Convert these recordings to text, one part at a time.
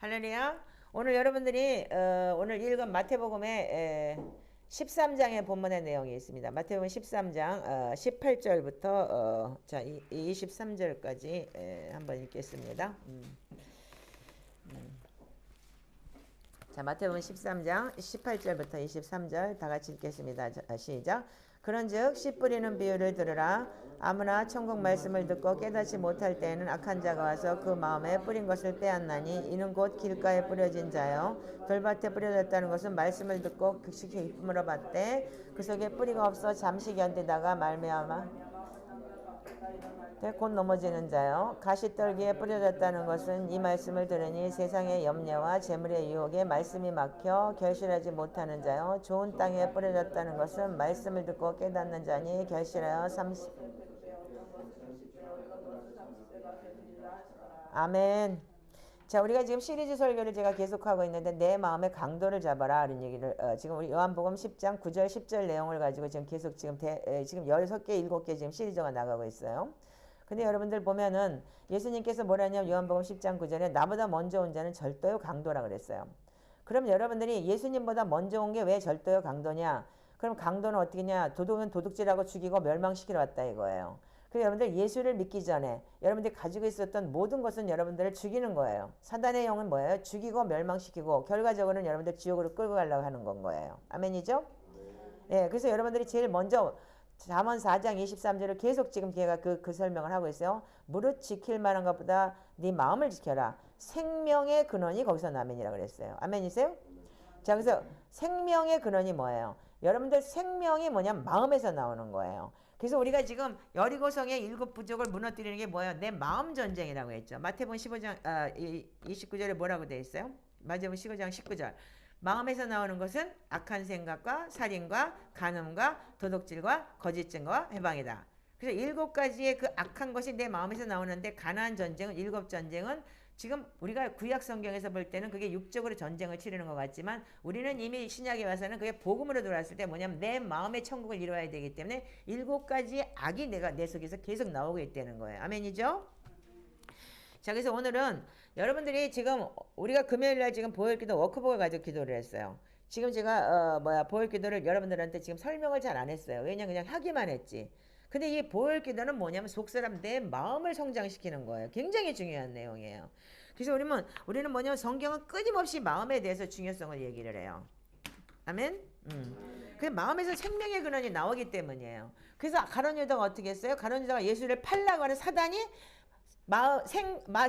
할렐루야. 오늘 여러분들이 오늘 읽은 마태복음의 13장의 본문의 내용이 있습니다. 마태복음 13장 18절부터 23절까지 한번 읽겠습니다. 자, 마태복음 13장 18절부터 23절 다 같이 읽겠습니다. 시작. 그런즉 씨 뿌리는 비유를 들으라. 아무나 천국 말씀을 듣고 깨닫지 못할 때에는 악한 자가 와서 그 마음에 뿌린 것을 빼앗나니 이는 곧 길가에 뿌려진 자요 돌밭에 뿌려졌다는 것은 말씀을 듣고 극식히 기쁨으로 받되 그 속에 뿌리가 없어 잠시 견디다가 말미암아 곧 넘어지는 자요. 가시떨기에 뿌려졌다는 것은 이 말씀을 들으니 세상의 염려와 재물의 유혹에 말씀이 막혀 결실하지 못하는 자요. 좋은 땅에 뿌려졌다는 것은 말씀을 듣고 깨닫는 자니 결실하여 30. 아멘. 자, 우리가 지금 시리즈 설교를 제가 계속하고 있는데 내 마음의 강도를 잡아라 이런 얘기를 지금 우리 요한복음 10장 9절 10절 내용을 가지고 지금 계속 지금 16개 7개 지금 시리즈가 나가고 있어요. 근데 여러분들 보면은 예수님께서 뭐라 하냐면 요한복음 10장 9절에 나보다 먼저 온 자는 절도요 강도라 그랬어요. 그럼 여러분들이 예수님보다 먼저 온 게 왜 절도요 강도냐? 그럼 강도는 어떻게냐? 도둑은 도둑질하고 죽이고 멸망시키러 왔다 이거예요. 그래서 여러분들 예수를 믿기 전에 여러분들이 가지고 있었던 모든 것은 여러분들을 죽이는 거예요. 사단의 영은 뭐예요? 죽이고 멸망시키고 결과적으로는 여러분들 지옥으로 끌고 가려고 하는 건 거예요. 아멘이죠? 예, 그래서 여러분들이 제일 먼저 잠언 4장 23절을 계속 지금 걔가 그 설명을 하고 있어요. 무릇 지킬 만한 것보다 네 마음을 지켜라. 생명의 근원이 거기서 아멘이라고 그랬어요. 아멘이세요? 자, 그래서 생명의 근원이 뭐예요? 여러분들 생명이 뭐냐면 마음에서 나오는 거예요. 그래서 우리가 지금 여리고성의 7 부족을 무너뜨리는 게 뭐예요? 내 마음 전쟁이라고 했죠. 마태복음 15장 29절에 뭐라고 되어 있어요? 마태복음 15장 19절. 마음에서 나오는 것은 악한 생각과 살인과 간음과 도둑질과 거짓 증거와 해방이다. 그래서 7가지의 그 악한 것이 내 마음에서 나오는데 가나안 전쟁은 7 전쟁은 지금 우리가 구약 성경에서 볼 때는 그게 육적으로 전쟁을 치르는 것 같지만 우리는 이미 신약에 와서는 그게 복음으로 들어왔을 때 뭐냐면 내 마음의 천국을 이루어야 되기 때문에 7가지의 악이 내 속에서 계속 나오고 있다는 거예요. 아멘이죠? 자, 그래서 오늘은 여러분들이 지금 우리가 금요일날 지금 보혈기도 워크북을 가지고 기도를 했어요. 지금 제가 보혈기도를 여러분들한테 지금 설명을 잘 안 했어요. 왜냐면 그냥 하기만 했지. 근데 이 보혈기도는 뭐냐면 속사람 내 마음을 성장시키는 거예요. 굉장히 중요한 내용이에요. 그래서 우리는 뭐냐면 성경은 끊임없이 마음에 대해서 중요성을 얘기를 해요. 아멘? 그 마음에서 생명의 근원이 나오기 때문이에요. 그래서 가룟 유다가 어떻게 했어요? 가룟 유다가 예수를 팔라고 하는 사단이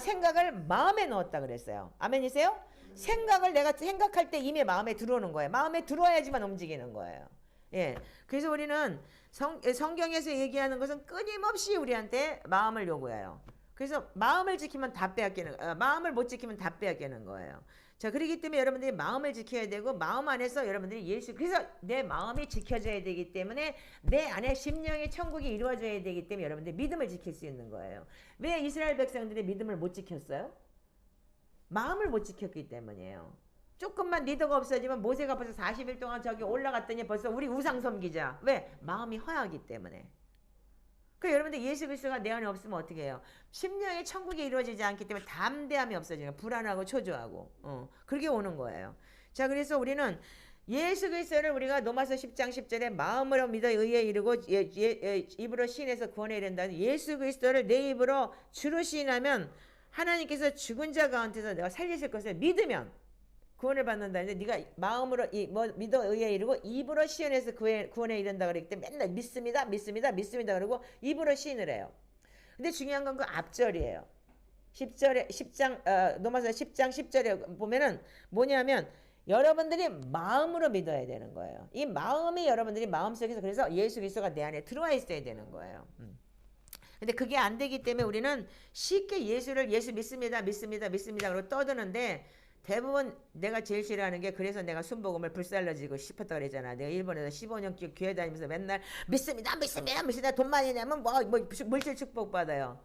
생각을 마음에 넣었다 그랬어요. 아멘이세요? 생각을 내가 생각할 때 이미 마음에 들어오는 거예요. 마음에 들어와야지만 움직이는 거예요. 예. 그래서 우리는 성경에서 얘기하는 것은 끊임없이 우리한테 마음을 요구해요. 그래서 마음을 지키면 다 빼앗기는, 마음을 못 지키면 다 빼앗기는 거예요. 자, 그렇기 때문에 여러분들이 마음을 지켜야 되고, 마음 안에서 여러분들이 그래서 내 마음이 지켜져야 되기 때문에 내 안에 심령의 천국이 이루어져야 되기 때문에 여러분들이 믿음을 지킬 수 있는 거예요. 왜 이스라엘 백성들이 믿음을 못 지켰어요? 마음을 못 지켰기 때문이에요. 조금만 리더가 없어지면 모세가 벌써 40일 동안 저기 올라갔더니 벌써 우리 우상 섬기자. 왜? 마음이 허하기 때문에. 그 여러분들 예수 그리스도가 내 안에 없으면 어떻게 해요? 심령의 천국이 이루어지지 않기 때문에 담대함이 없어지는 불안하고 초조하고 그렇게 오는 거예요. 자, 그래서 우리는 예수 그리스도를 우리가 로마서 10장 10절에 마음으로 믿어 의에 이르고 입으로 시인해서 구원에 이른다는 예수 그리스도를 내 입으로 주로 시인하면 하나님께서 죽은 자 가운데서 내가 살리실 것을 믿으면 구원을 받는다는데 네가 마음으로 믿어 의에 이르고 입으로 시인해서 구원에 이른다 그랬기 때문에 맨날 믿습니다 그러고 입으로 시인을 해요. 근데 중요한 건 그 앞절이에요. 10장 로마서 10장 10절에 보면은 뭐냐면 여러분들이 마음으로 믿어야 되는 거예요. 이 마음이 여러분들이 마음속에서 그래서 예수 그리스도가 내 안에 들어와 있어야 되는 거예요. 근데 그게 안 되기 때문에 우리는 쉽게 예수 믿습니다 그러고 떠드는데 대부분 내가 제일 싫어하는 게 그래서 내가 순복음을 불살라지고 싶었다 그랬잖아. 내가 일본에서 15년 교회 다니면서 맨날 믿습니다 돈 많이 내면 뭐 물질 축복 받아요.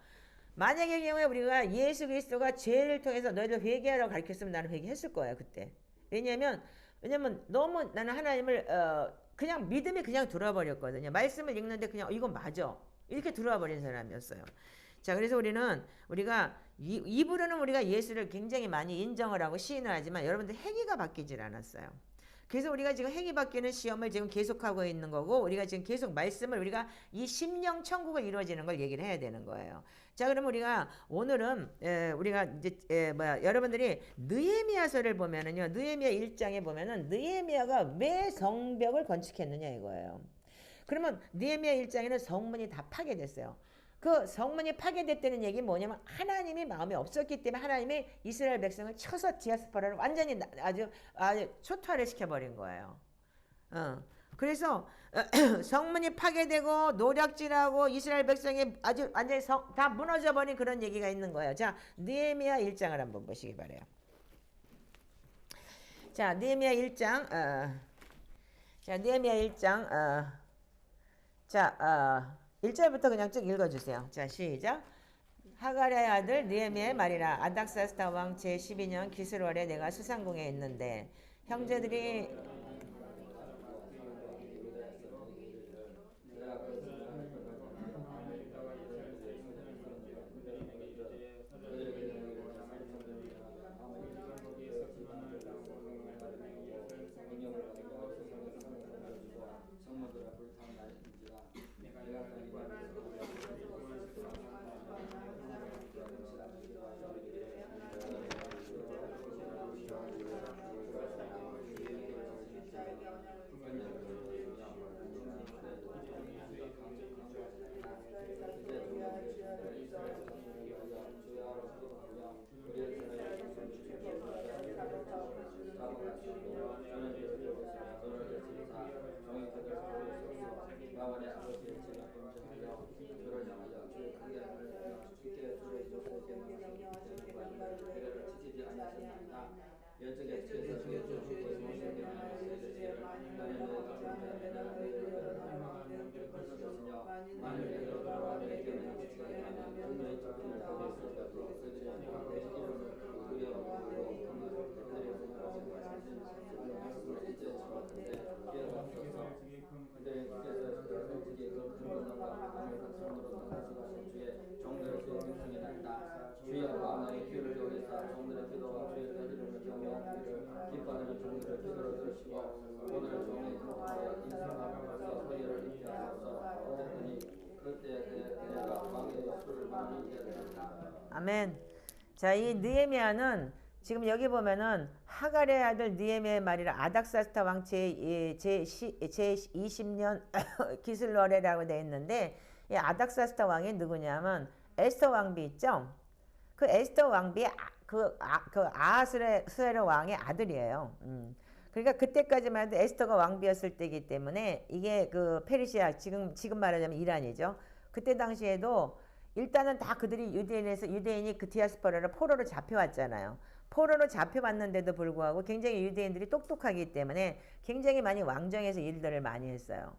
만약의 경우에 우리가 예수 그리스도가 죄를 통해서 너희들 회개하라고 가르쳤으면 나는 회개했을 거예요 그때. 왜냐면 너무 나는 하나님을 그냥 믿음이 그냥 들어버렸거든요. 말씀을 읽는데 그냥 이건 맞아 이렇게 들어와 버린 사람이었어요. 자, 그래서 우리가 입으로는 우리가 예수를 굉장히 많이 인정을 하고 시인을 하지만 여러분들 행위가 바뀌질 않았어요. 그래서 우리가 지금 행위 바뀌는 시험을 지금 계속하고 있는 거고 우리가 지금 계속 말씀을 우리가 이 심령 천국을 이루어지는 걸 얘기를 해야 되는 거예요. 자, 그럼 우리가 오늘은 우리가 이제 여러분들이 느헤미야서를 보면은요. 느헤미야 1장에 보면은 느헤미야가 왜 성벽을 건축했느냐 이거예요. 그러면 느헤미야 1장에는 성문이 다 파괴됐어요. 그 성문이 파괴됐다는 얘기 뭐냐면 하나님이 마음에 없었기 때문에 하나님이 이스라엘 백성을 쳐서 디아스포라를 완전히 아주 초토화를 시켜버린 거예요. 그래서 성문이 파괴되고 노략질하고 이스라엘 백성이 아주 완전히 다 무너져버린 그런 얘기가 있는 거예요. 자, 느헤미야 1장을 한번 보시기 바래요. 자, 느헤미야 1장 자, 느헤미야 1장 1절부터 그냥 쭉 읽어주세요. 자, 시작. 하가랴의 아들 느헤미야의 말이라. 아닥사스다 왕 제12년 기슬월에 내가 수상궁에 있는데 형제들이 아멘. 자, 이 느헤미야는 지금 여기 보면은 하갈의 아들 느헤미야의 말이라. 아닥사스다 왕 제20년 기슬월에라고 되어 있는데 이 아닥사스다 왕이 누구냐면 에스더 왕비 있죠? 그 에스더 왕비 아하스웨로 왕의 아들이에요. 그러니까 그때까지만 해도 에스더가 왕비였을 때이기 때문에 이게 그 페르시아 지금 말하자면 이란이죠. 그때 당시에도 일단은 다 그들이 유대인이 그 디아스포라를 포로로 잡혀왔잖아요. 포로로 잡혀왔는데도 불구하고 굉장히 유대인들이 똑똑하기 때문에 굉장히 많이 왕정에서 일들을 많이 했어요.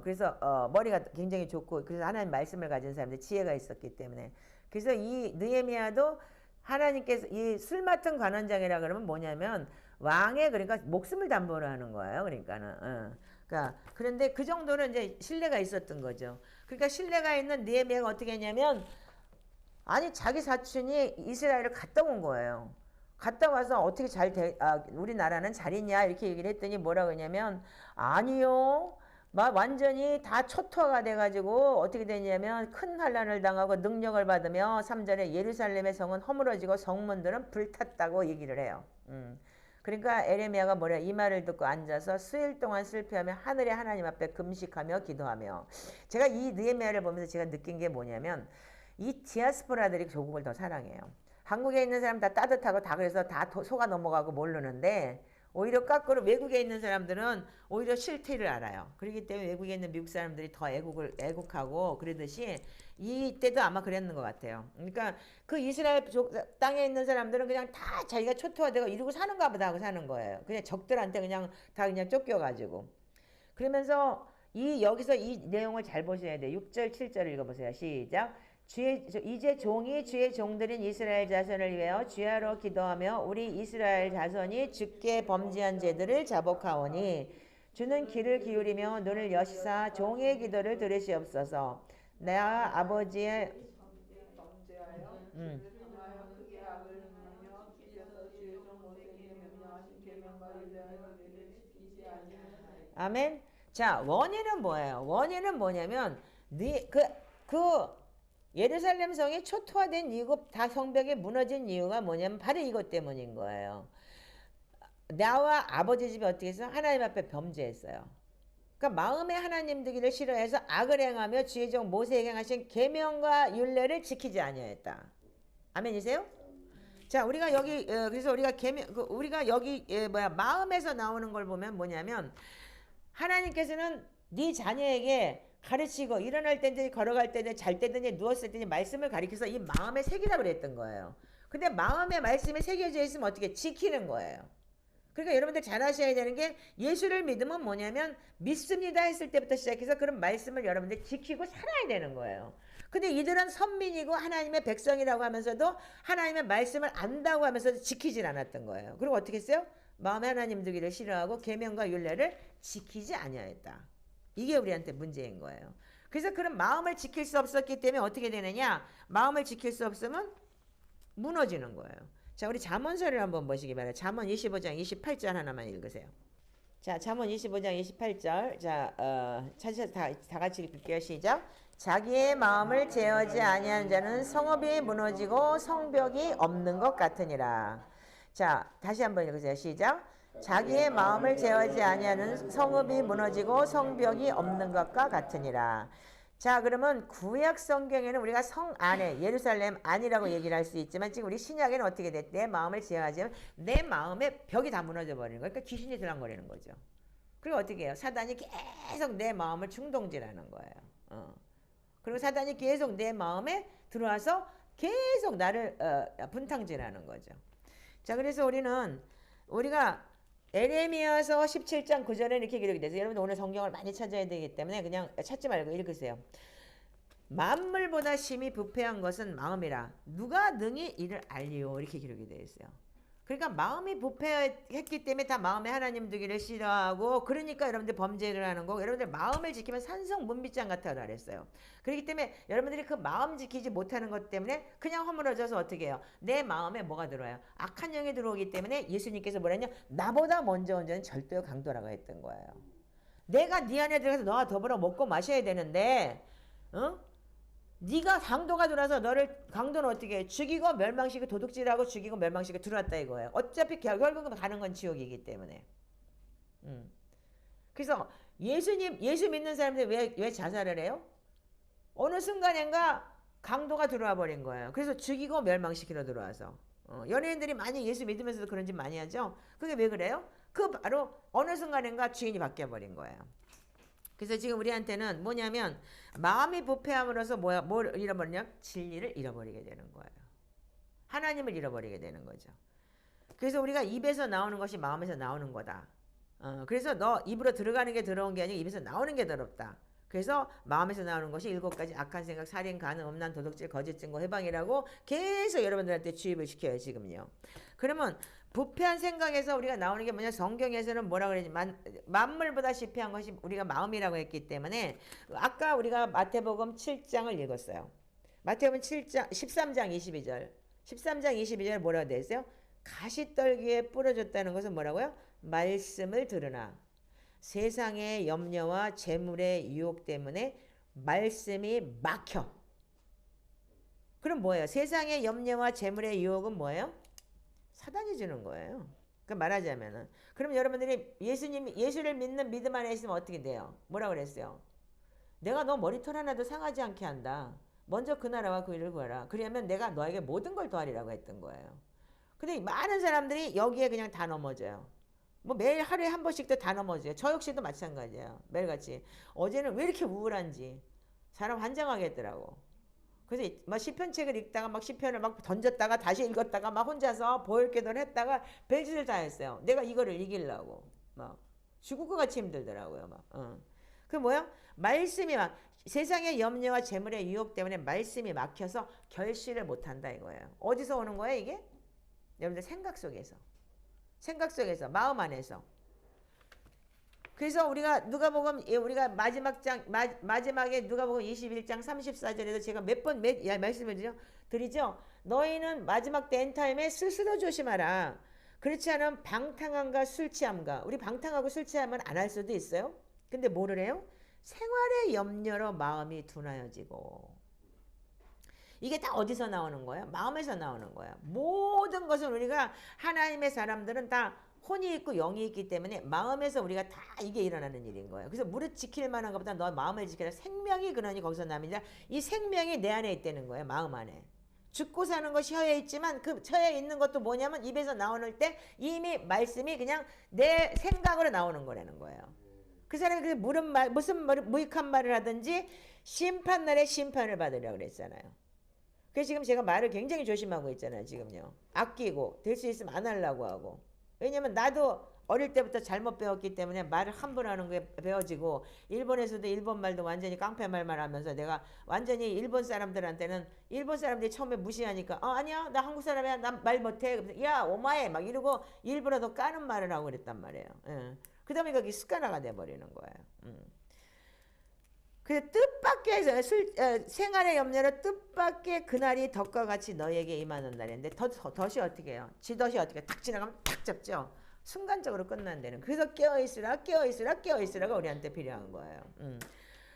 그래서 머리가 굉장히 좋고 그래서 하나님 말씀을 가진 사람들 지혜가 있었기 때문에 그래서 이 느헤미야도 하나님께서 이 술 맡은 관원장이라 그러면 뭐냐면 왕의 그러니까 목숨을 담보로 하는 거예요. 그러니까는 그러니까 그런데 그 정도는 이제 신뢰가 있었던 거죠. 그러니까 신뢰가 있는 느헤미야가 어떻게 했냐면 아니 자기 사촌이 이스라엘을 갔다 온 거예요. 갔다 와서 어떻게 우리나라는 잘 있냐 이렇게 얘기를 했더니 뭐라고 했냐면 아니요. 막 완전히 다 초토화가 돼가지고 어떻게 됐냐면 큰 환난을 당하고 능력을 받으며 3절에 예루살렘의 성은 허물어지고 성문들은 불탔다고 얘기를 해요. 그러니까 에레미야가 뭐래 이 말을 듣고 앉아서 수일 동안 슬퍼하며 하늘의 하나님 앞에 금식하며 기도하며 제가 이 느헤미야를 보면서 제가 느낀 게 뭐냐면 이 디아스포라들이 조국을 더 사랑해요. 한국에 있는 사람 다 따뜻하고 다 그래서 다 속아 넘어가고 모르는데 오히려 거꾸로 외국에 있는 사람들은 오히려 실태를 알아요. 그렇기 때문에 외국에 있는 미국 사람들이 더 애국하고 그러듯이 이때도 아마 그랬는 것 같아요. 그러니까 그 이스라엘 땅에 있는 사람들은 그냥 다 자기가 초토화되고 이러고 사는가 보다 하고 사는 거예요. 그냥 적들한테 그냥 다 그냥 쫓겨가지고. 그러면서 여기서 이 내용을 잘 보셔야 돼요. 6절, 7절 읽어보세요. 시작. 이제 종이 주의 종들인 이스라엘 자손을 위하여 주야로 기도하며 우리 이스라엘 자손이 주께 범죄한 죄들을 자복하오니 주는 귀를 기울이며 눈을 여시사 종의 기도를 들으시옵소서. 내 아버지의 아멘. 자, 원인은 뭐예요? 원인은 뭐냐면 그 예루살렘 성이 초토화된 이유고 다 성벽이 무너진 이유가 뭐냐면 바로 이것 때문인 거예요. 나와 아버지 집이 어떻게 해서 하나님 앞에 범죄했어요. 그러니까 마음에 하나님 되기를 싫어해서 악을 행하며 주의 종 모세에게 행하신 계명과 율례를 지키지 아니하였다. 아멘이세요? 자, 우리가 여기 그래서 우리가 우리가 여기 마음에서 나오는 걸 보면 뭐냐면 하나님께서는 네 자녀에게 가르치고 일어날 때든지 걸어갈 때든지 잘 때든지 누웠을 때든지 말씀을 가리켜서 이 마음에 새기라고 그랬던 거예요. 근데 마음에 말씀이 새겨져 있으면 어떻게 지키는 거예요. 그러니까 여러분들 잘 아셔야 되는 게 예수를 믿으면 뭐냐면 믿습니다 했을 때부터 시작해서 그런 말씀을 여러분들 지키고 살아야 되는 거예요. 근데 이들은 선민이고 하나님의 백성이라고 하면서도 하나님의 말씀을 안다고 하면서도 지키진 않았던 거예요. 그리고 어떻게 했어요? 마음에 하나님 두기를 싫어하고 계명과 율례를 지키지 아니하였다. 이게 우리한테 문제인 거예요. 그래서 그런 마음을 지킬 수 없었기 때문에 어떻게 되느냐? 마음을 지킬 수 없으면 무너지는 거예요. 자, 우리 잠언서를 한번 보시기 바랍니다. 잠언 25장 28절 하나만 읽으세요. 자, 잠언 25장 28절. 자, 찾으셔서 다 같이 읽을게요. 시작. 자기의 마음을 제어하지 아니하는 자는 성읍이 무너지고 성벽이 없는 것 같으니라. 자, 다시 한번 읽으세요. 시작. 자기의 마음을 제어하지 아니하는 성읍이 무너지고 성벽이 없는 것과 같으니라. 자, 그러면 구약 성경에는 우리가 성 안에 예루살렘 안이라고 얘기를 할 수 있지만 지금 우리 신약에는 어떻게 돼? 내 마음을 제어하지만 내 마음의 벽이 다 무너져 버리는 거예요. 그러니까 귀신이 들락거리는 거죠. 그리고 어떻게 해요? 사단이 계속 내 마음을 충동질하는 거예요. 그리고 사단이 계속 내 마음에 들어와서 계속 나를 분탕질하는 거죠. 자, 그래서 우리가 에레미야서 17장 9절에 이렇게 기록이 돼서 여러분 오늘 성경을 많이 찾아야 되기 때문에 그냥 찾지 말고 읽으세요. 만물보다 심히 부패한 것은 마음이라 누가 능히 이를 알리오 이렇게 기록이 되어 있어요. 그러니까 마음이 부패했기 때문에 다 마음에 하나님 두기를 싫어하고 그러니까 여러분들 범죄를 하는 거고 여러분들 마음을 지키면 산성 문빗장 같다고 그랬어요. 그렇기 때문에 여러분들이 그 마음 지키지 못하는 것 때문에 그냥 허물어져서 어떻게 해요? 내 마음에 뭐가 들어와요? 악한 영이 들어오기 때문에 예수님께서 뭐랬냐? 나보다 먼저 온 자는 절대의 강도라고 했던 거예요. 내가 네 안에 들어가서 너와 더불어 먹고 마셔야 되는데 네가 강도가 들어와서 너를 강도는 어떻게 해? 죽이고 멸망시키고 도둑질하고 죽이고 멸망시키고 들어왔다 이거예요. 어차피 결국은 가는 건 지옥이기 때문에. 그래서 예수 믿는 사람들이 왜 자살을 해요? 어느 순간인가 강도가 들어와 버린 거예요. 그래서 죽이고 멸망시키러 들어와서. 연예인들이 많이 예수 믿으면서도 그런 짓 많이 하죠. 그게 왜 그래요? 그 바로 어느 순간인가 주인이 바뀌어 버린 거예요. 그래서 지금 우리한테는 뭐냐면 마음이 부패함으로써 뭘 잃어버리냐? 진리를 잃어버리게 되는 거예요. 하나님을 잃어버리게 되는 거죠. 그래서 우리가 입에서 나오는 것이 마음에서 나오는 거다. 그래서 너 입으로 들어가는 게 더러운 게 아니고 입에서 나오는 게 더럽다. 그래서 마음에서 나오는 것이 7가지 악한 생각, 살인, 간음, 음란, 도둑질, 거짓 증거, 해방이라고 계속 여러분들한테 주입을 시켜요 지금요. 그러면 부패한 생각에서 우리가 나오는 게 뭐냐? 성경에서는 뭐라 그러지? 만물보다 시패한 것이 우리가 마음이라고 했기 때문에 아까 우리가 마태복음 7장을 읽었어요. 마태복음 7장 13장 22절 13장 22절 뭐라고 되어 있어요? 가시떨기에 뿌려졌다는 것은 뭐라고요? 말씀을 들으나 세상의 염려와 재물의 유혹 때문에 말씀이 막혀. 그럼 뭐예요? 세상의 염려와 재물의 유혹은 뭐예요? 사단이 주는 거예요. 그러니까 말하자면은 그럼 여러분들이 예수를 믿는 믿음 안에 있으면 어떻게 돼요? 뭐라고 그랬어요? 내가 너 머리털 하나도 상하지 않게 한다. 먼저 그 나라와 그 일을 구하라. 그러면 내가 너에게 모든 걸 더하리라고 했던 거예요. 근데 많은 사람들이 여기에 그냥 다 넘어져요. 뭐 매일 하루에 한 번씩도 다 넘어져요. 저 역시도 마찬가지예요. 매일같이. 어제는 왜 이렇게 우울한지 사람 환장하겠더라고. 그래서 막 시편책을 읽다가 막 시편을 막 던졌다가 다시 읽었다가 막 혼자서 보혈기도를 했다가 별짓을 다 했어요. 내가 이거를 이기려고 막 죽을 것 같이 힘들더라고요. 막. 그 뭐야? 말씀이 막 세상의 염려와 재물의 유혹 때문에 말씀이 막혀서 결실을 못한다 이거예요. 어디서 오는 거예요 이게? 여러분들 생각 속에서 마음 안에서. 그래서 우리가 누가복음 우리가 마지막에 누가복음 21장 34절에도 제가 몇 번 말씀을 드리죠. 너희는 마지막 때 엔타임에 스스로 조심하라. 그렇지 않으면 방탕함과 술 취함과 우리 방탕하고 술 취함은 안 할 수도 있어요. 근데 뭐를 해요? 생활의 염려로 마음이 둔하여지고 이게 다 어디서 나오는 거야? 마음에서 나오는 거야. 모든 것은 우리가 하나님의 사람들은 다 혼이 있고 영이 있기 때문에 마음에서 우리가 다 이게 일어나는 일인 거예요. 그래서 무릇 지킬 만한 것보다 너 마음을 지켜라. 생명이 그러니 거기서 남이냐. 이 생명이 내 안에 있다는 거예요. 마음 안에. 죽고 사는 것이 혀에 있지만 그 혀에 있는 것도 뭐냐면 입에서 나오는 때 이미 말씀이 그냥 내 생각으로 나오는 거라는 거예요. 그 사람이 무슨 무익한 말을 하든지 심판날에 심판을 받으려고 그랬잖아요. 그래서 지금 제가 말을 굉장히 조심하고 있잖아요. 지금요. 아끼고 될 수 있으면 안 하려고 하고. 왜냐면 나도 어릴 때부터 잘못 배웠기 때문에 말을 함부로 하는 게 배워지고 일본에서도 일본 말도 완전히 깡패 말만 하면서 내가 완전히 일본 사람들한테는 일본 사람들이 처음에 무시하니까 아니야 나 한국 사람이야 나 말 못해 야 오마에 막 이러고 일부러 더 까는 말을 하고 그랬단 말이에요. 예. 그 다음에 그게 습관화가 돼버리는 거예요. 그 뜻밖의 생활의 염려로 뜻밖의 그날이 덫과 같이 너에게 임하는 날인데 덫이 어떻게 해요? 지덫이 어떻게 탁 지나가면 탁 잡죠. 순간적으로 끝난다는. 그래서 깨어있으라가 우리한테 필요한 거예요.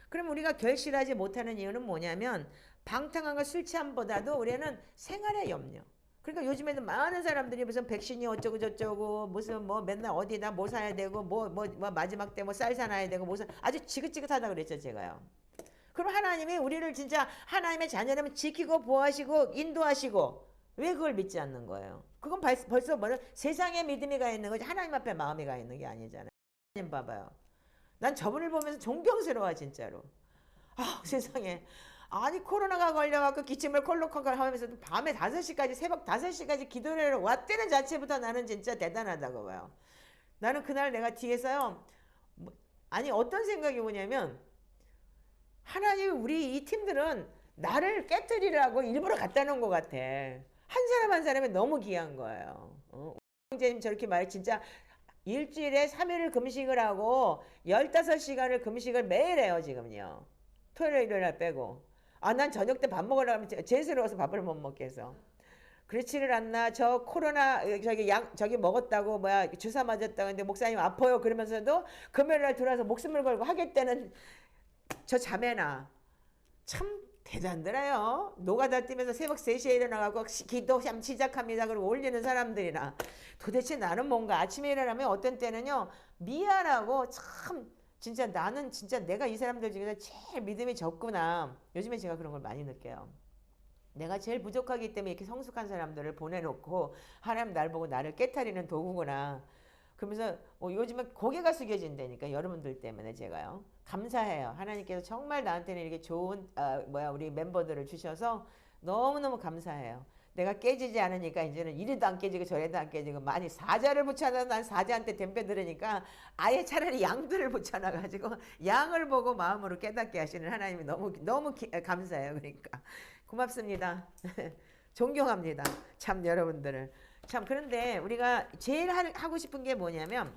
그럼 우리가 결실하지 못하는 이유는 뭐냐면 방탕함과 술 취함보다도 우리는 생활의 염려. 그러니까 요즘에는 많은 사람들이 무슨 백신이 어쩌고 저쩌고 무슨 뭐 맨날 어디다 뭐 사야 되고 뭐 마지막 때 뭐 쌀 사놔야 되고 뭐 아주 지긋지긋하다 그랬죠 제가요. 그럼 하나님이 우리를 진짜 하나님의 자녀라면 지키고 보호하시고 인도하시고 왜 그걸 믿지 않는 거예요? 그건 벌써 뭐는 세상에 믿음이 가 있는 거지 하나님 앞에 마음이 가 있는 게 아니잖아요. 하나님 봐봐요. 난 저분을 보면서 존경스러워 진짜로. 세상에. 아니 코로나가 걸려갖고 기침을 콜록콜록 하면서 밤에 5시까지 새벽 5시까지 기도를 왔다는 자체부터 나는 진짜 대단하다고 봐요. 나는 그날 내가 뒤에서요. 아니 어떤 생각이 오냐면 하나님 우리 이 팀들은 나를 깨뜨리라고 일부러 갖다 놓은 것 같아. 한 사람 한 사람이 너무 귀한 거예요. 형제님 저렇게 말해 진짜 일주일에 3일을 금식을 하고 15시간을 금식을 매일 해요 지금요. 토요일 일요일 빼고. 난 저녁 때 밥 먹으러 가면 죄스러워서 밥을 못 먹겠어. 그렇지를 않나 저 코로나 저기 먹었다고 주사 맞았다고 근데 목사님 아파요 그러면서도 금요일날 들어와서 목숨을 걸고 하겠다는 저 자매나 참 대단하더라요. 노가다 뛰면서 새벽 3시에 일어나가고 기도 시작합니다. 그리고 올리는 사람들이나 도대체 나는 뭔가 아침에 일어나면 어떤 때는요 미안하고 참 진짜 나는 진짜 내가 이 사람들 중에서 제일 믿음이 적구나. 요즘에 제가 그런 걸 많이 느껴요. 내가 제일 부족하기 때문에 이렇게 성숙한 사람들을 보내놓고 하나님 날 보고 나를 깨트리는 도구구나. 그러면서 요즘에 고개가 숙여진다니까 여러분들 때문에 제가요. 감사해요. 하나님께서 정말 나한테는 이렇게 좋은 우리 멤버들을 주셔서 너무너무 감사해요. 내가 깨지지 않으니까 이제는 이리도 안 깨지고 저리도 안 깨지고 많이 사자를 붙여놔서 난 사자한테 덤벼 들으니까 아예 차라리 양들을 붙여놔가지고 양을 보고 마음으로 깨닫게 하시는 하나님이 너무 감사해요. 그러니까 고맙습니다. 존경합니다. 참 여러분들을. 참 그런데 우리가 제일 하고 싶은 게 뭐냐면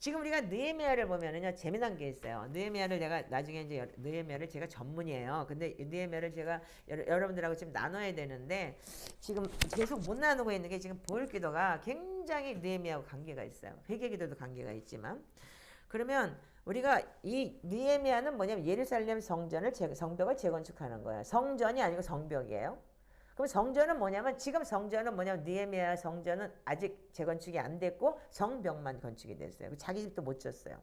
지금 우리가 느헤미야를 보면은요 재미난 게 있어요. 느헤미야를 내가 나중에 이제 느헤미야를 제가 전문이에요. 근데 느헤미야를 제가 여러분들하고 지금 나눠야 되는데 지금 계속 못 나누고 있는 게 지금 보혈기도가 굉장히 느헤미야하고 관계가 있어요. 회개기도도 관계가 있지만 그러면 우리가 이 느헤미야는 뭐냐면 예루살렘 성벽을 재건축하는 거예요. 성전이 아니고 성벽이에요. 그럼 성전은 뭐냐면 지금 성전은 뭐냐면 느헤미야 성전은 아직 재건축이 안 됐고 성벽만 건축이 됐어요. 자기 집도 못 졌어요.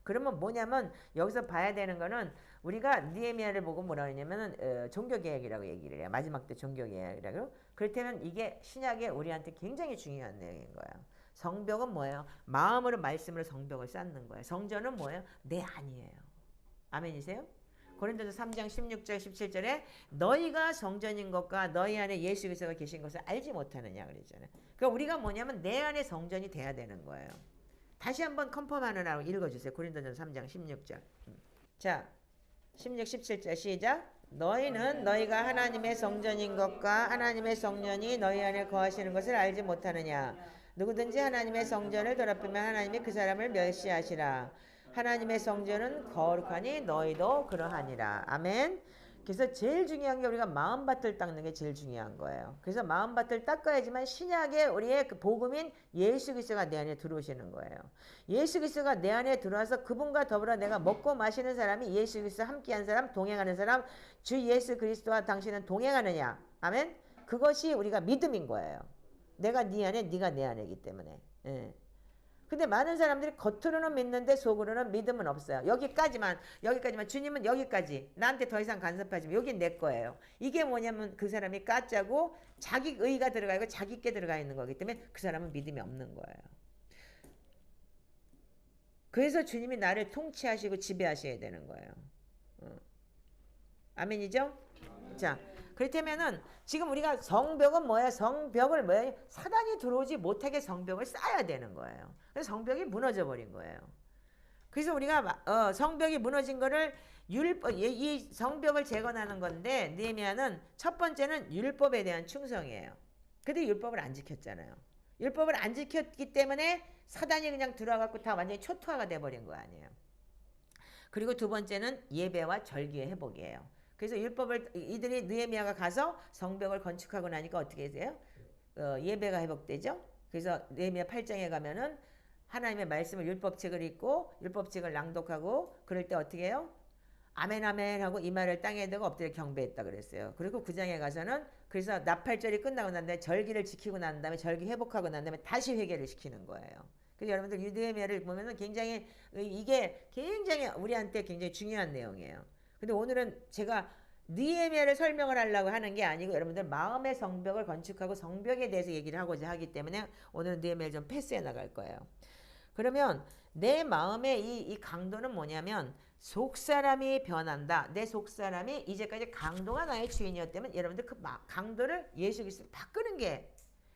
그러면 뭐냐면 여기서 봐야 되는 거는 우리가 느헤미야를 보고 뭐라 하냐면은 종교개혁이라고 얘기를 해요. 마지막 때 종교개혁이라고. 그렇다면 이게 신약에 우리한테 굉장히 중요한 내용인 거예요. 성벽은 뭐예요? 마음으로 말씀으로 성벽을 쌓는 거예요. 성전은 뭐예요? 내 안이에요. 아멘이세요? 고린도서 3장 16절 17절에 너희가 성전인 것과 너희 안에 예수 그리스도가 계신 것을 알지 못하느냐 그랬잖아요. 그러니까 우리가 뭐냐면 내 안에 성전이 돼야 되는 거예요. 다시 한번 컨펌하느라고 읽어주세요. 고린도서 3장 16절. 자 16, 17절 시작. 너희는 너희가 하나님의 성전인 것과 하나님의 성령이 너희 안에 거하시는 것을 알지 못하느냐. 누구든지 하나님의 성전을 더럽히면 하나님이 그 사람을 멸시하시라. 하나님의 성전은 거룩하니 너희도 그러하니라. 아멘. 그래서 제일 중요한 게 우리가 마음밭을 닦는 게 제일 중요한 거예요. 그래서 마음밭을 닦아야지만 신약의 우리의 그 복음인 예수 그리스도가 내 안에 들어오시는 거예요. 예수 그리스도가 내 안에 들어와서 그분과 더불어 내가 먹고 마시는 사람이 예수 그리스도 함께한 사람, 동행하는 사람, 주 예수 그리스도와 당신은 동행하느냐. 아멘. 그것이 우리가 믿음인 거예요. 내가 네 안에, 네가 내 안에이기 때문에. 예. 근데 많은 사람들이 겉으로는 믿는데 속으로는 믿음은 없어요. 여기까지만 주님은 여기까지 나한테 더 이상 간섭하지 마. 여긴 내 거예요. 이게 뭐냐면 그 사람이 가짜고 자기 의가 들어가 있고 자기 께 들어가 있는 거기 때문에 그 사람은 믿음이 없는 거예요. 그래서 주님이 나를 통치하시고 지배하셔야 되는 거예요. 아멘이죠? 자, 그렇다면은 지금 우리가 성벽은 뭐야? 성벽을 뭐야? 사단이 들어오지 못하게 성벽을 쌓아야 되는 거예요. 그래서 성벽이 무너져 버린 거예요. 그래서 우리가 성벽이 무너진 거를 이 성벽을 재건하는 건데 느헤미야는 첫 번째는 율법에 대한 충성이에요. 근데 율법을 안 지켰잖아요. 율법을 안 지켰기 때문에 사단이 그냥 들어와갖고 다 완전히 초토화가 돼버린 거 아니에요. 그리고 두 번째는 예배와 절기의 회복이에요. 그래서 율법을 이들이 느헤미야가 가서 성벽을 건축하고 나니까 어떻게 돼요? 예배가 회복되죠. 그래서 느헤미야 8장에 가면은 하나님의 말씀을 율법책을 읽고 율법책을 낭독하고 그럴 때 어떻게 해요? 아멘 아멘 하고 이마를 땅에 대고 엎드려 경배했다 그랬어요. 그리고 9장에 가서는 그래서 나팔절이 끝나고 난 다음에 절기를 지키고 난 다음에 절기 회복하고 난 다음에 다시 회개를 시키는 거예요. 그래서 여러분들 느헤미야를 보면은 굉장히 이게 굉장히 우리한테 굉장히 중요한 내용이에요. 근데 오늘은 제가 느헤미야를 설명을 하려고 하는 게 아니고 여러분들 마음의 성벽을 건축하고 성벽에 대해서 얘기를 하고자 하기 때문에 오늘은 느헤미야를 좀 패스해 나갈 거예요. 그러면 내 마음의 이 강도는 뭐냐면 속사람이 변한다. 내 속사람이 이제까지 강도가 나의 주인이었다면 여러분들 그 강도를 예수 그리스도로 바꾸는 게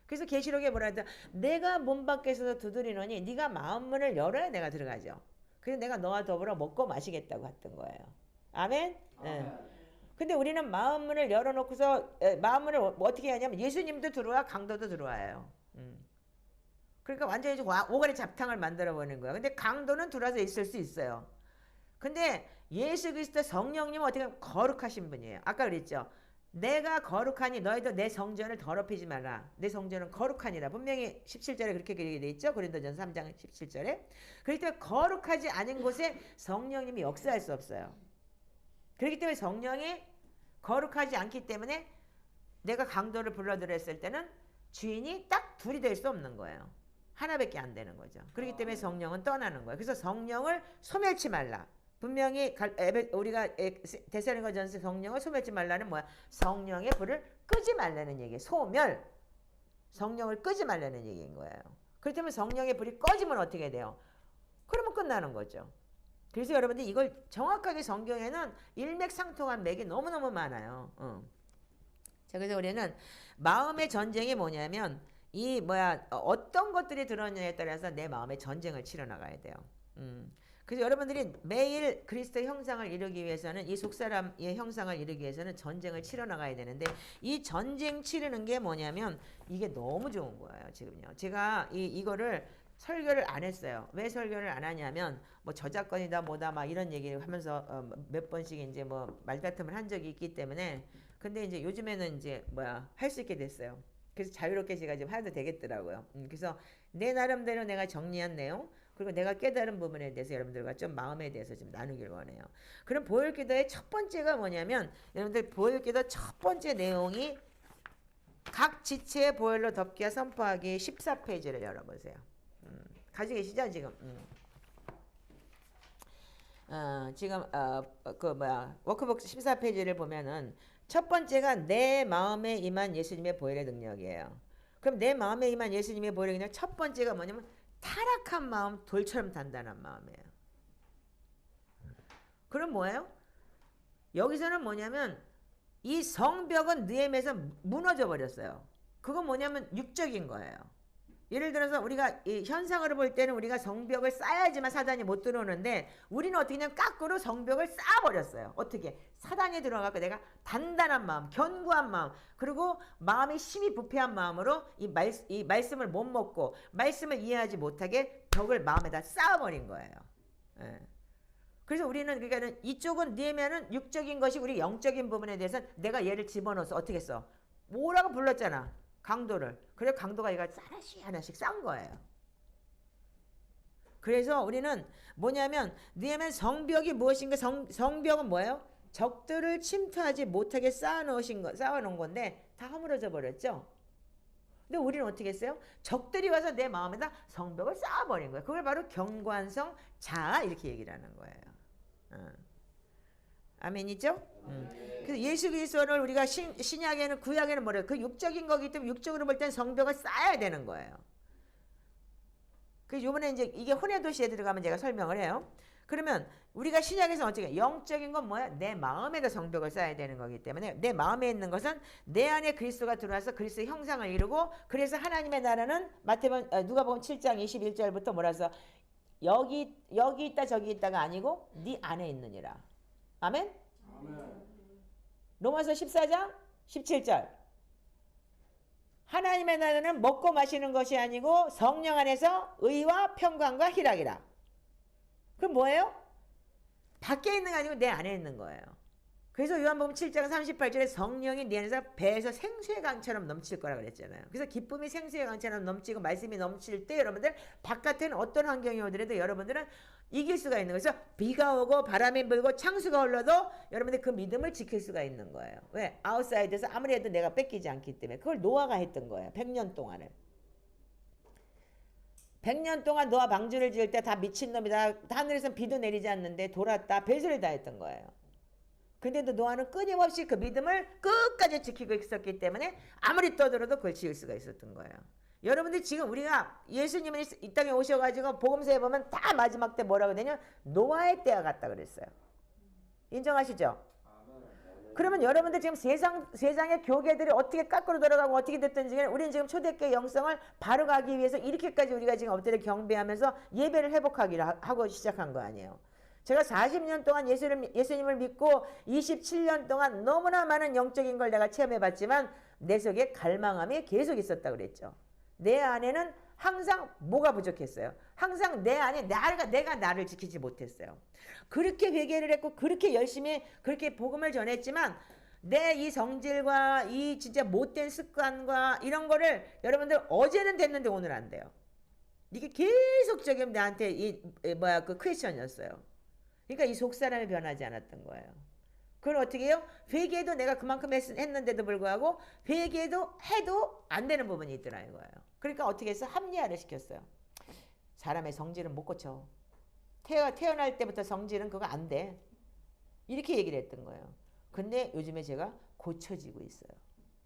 그래서 계시록에 뭐라 하죠? 내가 문 밖에서 두드리노니 네가 마음 문을 열어야 내가 들어가죠. 그래서 내가 너와 더불어 먹고 마시겠다고 했던 거예요. 아멘? 네. 근데 우리는 마음 문을 열어놓고서 마음 문을 어떻게 하냐면 예수님도 들어와 강도도 들어와요. 그러니까 완전히 오가리 잡탕을 만들어버리는 거야. 근데 강도는 들어와서 있을 수 있어요. 근데 예수 그리스도 성령님은 어떻게 보면 거룩하신 분이에요. 아까 그랬죠. 내가 거룩하니 너희도 내 성전을 더럽히지 마라. 내 성전은 거룩하니라. 분명히 17절에 그렇게 되어 있죠. 고린도전서 3장 17절에. 그렇기 때문에 거룩하지 않은 곳에 성령님이 역사할 수 없어요. 그렇기 때문에 성령이 거룩하지 않기 때문에 내가 강도를 불러들였을 때는 주인이 딱 둘이 될 수 없는 거예요. 하나밖에 안 되는 거죠. 그렇기 때문에 성령은 떠나는 거예요. 그래서 성령을 소멸치 말라. 분명히 우리가 데살로니가전서 성령을 소멸치 말라는 뭐야? 성령의 불을 끄지 말라는 얘기예요. 소멸. 성령을 끄지 말라는 얘기인 거예요. 그렇기 때문에 성령의 불이 꺼지면 어떻게 돼요? 그러면 끝나는 거죠. 그래서 여러분들 이걸 정확하게 성경에는 일맥상통한 맥이 너무너무 많아요. 자, 그래서 우리는 마음의 전쟁이 뭐냐면 어떤 것들이 들어있느냐에 따라서 내 마음의 전쟁을 치러 나가야 돼요. 그래서 여러분들이 매일 그리스도의 형상을 이루기 위해서는 이 속사람의 형상을 이루기 위해서는 전쟁을 치러 나가야 되는데 이 전쟁 치르는 게 뭐냐면 이게 너무 좋은 거예요. 지금요. 제가 이거를 설교를 안 했어요. 왜 설교를 안 하냐면 뭐 저작권이다 뭐다 막 이런 얘기를 하면서 몇 번씩 이제 뭐 말다툼을 한 적이 있기 때문에 근데 이제 요즘에는 이제 할 수 있게 됐어요. 그래서 자유롭게 제가 지금 해도 되겠더라고요. 그래서 내 나름대로 내가 정리한 내용 그리고 내가 깨달은 부분에 대해서 여러분들과 좀 마음에 대해서 좀 나누길 원해요. 그럼 보혈기도의 첫 번째가 뭐냐면 여러분들 보혈기도 첫 번째 내용이 각 지체의 보혈로 덮기와 선포하기 14페이지를 열어보세요. 가지고 계시죠 지금? 지금 워크북 14페이지를 보면은 첫 번째가 내 마음에 임한 예수님의 보혈의 능력이에요. 그럼 내 마음에 임한 예수님의 보혈의 능력 첫 번째가 뭐냐면 타락한 마음, 돌처럼 단단한 마음이에요. 그럼 뭐예요? 여기서는 뭐냐면 이 성벽은 느헤미야에서 무너져 버렸어요. 그건 뭐냐면 육적인 거예요. 예를 들어서 우리가 이 현상으로 볼 때는 우리가 성벽을 쌓아야지만 사단이 못 들어오는데 우리는 어떻게 그냥 깎으로 성벽을 쌓아버렸어요. 어떻게? 사단이 들어가고 내가 단단한 마음, 견고한 마음 그리고 마음이 심히 부패한 마음으로 이 말씀을 못 먹고 말씀을 이해하지 못하게 벽을 마음에다 쌓아버린 거예요. 예. 그래서 우리는 그러니까는 이쪽은 내면은 육적인 것이 우리 영적인 부분에 대해서 내가 얘를 집어넣어서 어떻게 써? 뭐라고 불렀잖아. 강도를. 그래 강도가 얘가 하나씩 싼 거예요. 그래서 우리는 뭐냐면 내면 성벽이 무엇인가 성벽은 뭐예요? 적들을 침투하지 못하게 쌓아놓은 건데 다 허물어져 버렸죠. 근데 우리는 어떻게 했어요? 적들이 와서 내 마음에다 성벽을 쌓아버린 거예요. 그걸 바로 경관성 자아 이렇게 얘기를 하는 거예요. 아멘이죠? 그래서 예수 그리스도를 우리가 신약에는 구약에는 뭐래요? 그 육적인 거기 때문에 육적으로 볼 땐 성벽을 쌓아야 되는 거예요. 그래서 요번에 이제 이게 혼의 도시에 들어가면 제가 설명을 해요. 그러면 우리가 신약에서 어떻게 영적인 건 뭐야? 내 마음에다 성벽을 쌓아야 되는 거기 때문에 내 마음에 있는 것은 내 안에 그리스도가 들어와서 그리스도의 형상을 이루고 그래서 하나님의 나라는 누가복음 7장 21절부터 뭐라 해서 여기 있다 저기 있다가 아니고 네 안에 있느니라. 아멘? 아멘. 로마서 14장 17절 하나님의 나라는 먹고 마시는 것이 아니고 성령 안에서 의와 평강과 희락이라. 그럼 뭐예요? 밖에 있는 게 아니고 내 안에 있는 거예요. 그래서 요한복음 7장 38절에 성령이 내 안에서 배에서 생수의 강처럼 넘칠 거라 그랬잖아요. 그래서 기쁨이 생수의 강처럼 넘치고 말씀이 넘칠 때 여러분들 바깥에는 어떤 환경이 오더라도 여러분들은 이길 수가 있는 거예요. 그래서 비가 오고 바람이 불고 창수가 흘러도 여러분들 그 믿음을 지킬 수가 있는 거예요. 왜? 아웃사이드에서 아무리 해도 내가 뺏기지 않기 때문에. 그걸 노아가 했던 거예요. 100년 동안을. 100년 동안 노아 방주를 지을 때 다 미친놈이다. 하늘에서 비도 내리지 않는데 돌았다. 별소리를 다 했던 거예요. 근데도 노아는 끊임없이 그 믿음을 끝까지 지키고 있었기 때문에 아무리 떠들어도 그걸 지을 수가 있었던 거예요. 여러분들 지금 우리가 예수님이 이 땅에 오셔가지고 복음서에 보면 다 마지막 때 뭐라고 되냐? 노아의 때와 같다 그랬어요. 인정하시죠? 그러면 여러분들 지금 세상의 교계들이 어떻게 깎으로 돌아가고 어떻게 됐든지 우리는 지금 초대교회 영성을 바로 가기 위해서 이렇게까지 우리가 지금 엎드려 경배하면서 예배를 회복하기를 하고 시작한 거 아니에요. 제가 40년 동안 예수님을 믿고 27년 동안 너무나 많은 영적인 걸 내가 체험해봤지만 내 속에 갈망함이 계속 있었다 그랬죠. 내 안에는 항상 뭐가 부족했어요? 항상 내 안에 내가 나를 지키지 못했어요. 그렇게 회개를 했고 그렇게 열심히 그렇게 복음을 전했지만 내 이 성질과 이 진짜 못된 습관과 이런 거를 여러분들 어제는 됐는데 오늘 안 돼요. 이게 계속적인 나한테 그 퀘스천이었어요. 그러니까 이 속사람이 변하지 않았던 거예요. 그걸 어떻게 해요? 회개도 내가 그만큼 했는데도 불구하고 회개도 해도 안 되는 부분이 있더라는 거예요. 그러니까 어떻게 해서 합리화를 시켰어요. 사람의 성질은 못 고쳐. 태어날 때부터 성질은 그거 안 돼. 이렇게 얘기를 했던 거예요. 근데 요즘에 제가 고쳐지고 있어요.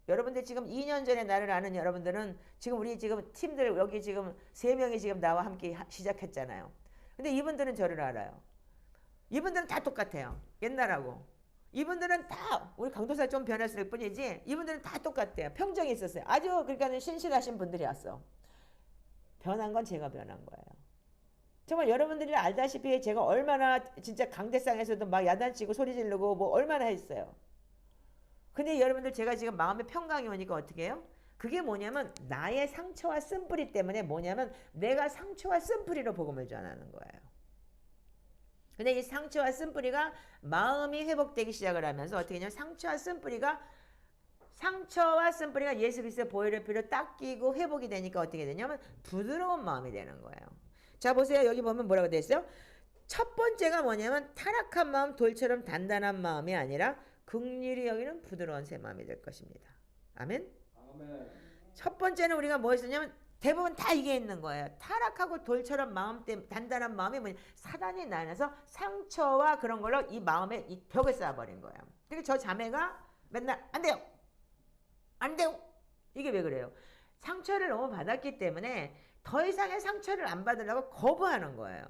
여러분들 지금 2년 전에 나를 아는 여러분들은 지금 우리 지금 팀들 여기 지금 3명이 지금 나와 함께 시작했잖아요. 근데 이분들은 저를 알아요. 이분들은 다 똑같아요. 옛날하고. 이분들은 다 우리 강도사 좀 변했을 뿐이지 이분들은 다 똑같대요. 평정이 있었어요. 아주 그러니까 신실하신 분들이 왔어. 변한 건 제가 변한 거예요. 정말 여러분들이 알다시피 제가 얼마나 진짜 강대상에서도 막 야단치고 소리 지르고 뭐 얼마나 했어요. 근데 여러분들 제가 지금 마음에 평강이 오니까 어떻게 해요? 그게 뭐냐면 나의 상처와 쓴뿌리 때문에 뭐냐면 내가 상처와 쓴뿌리로 복음을 전하는 거예요. 근데 이 상처와 쓴뿌리가 마음이 회복되기 시작을 하면서 어떻게 하냐면 상처와 쓴뿌리가 예수 그리스도의 보혈의 피로 딱 끼고 회복이 되니까 어떻게 되냐면 부드러운 마음이 되는 거예요. 자 보세요. 여기 보면 뭐라고 돼 있어요? 첫 번째가 뭐냐면 타락한 마음 돌처럼 단단한 마음이 아니라 긍휼히 여기는 부드러운 새 마음이 될 것입니다. 아멘? 아멘. 첫 번째는 우리가 뭐 했었냐면 대부분 다 이게 있는 거예요. 타락하고 돌처럼 단단한 마음이 뭐냐? 사단이 나눠서 상처와 그런 걸로 이 마음에 이 벽을 쌓아버린 거예요. 그러니까 저 자매가 맨날 안 돼요. 안 돼요. 이게 왜 그래요? 상처를 너무 받았기 때문에 더 이상의 상처를 안 받으려고 거부하는 거예요.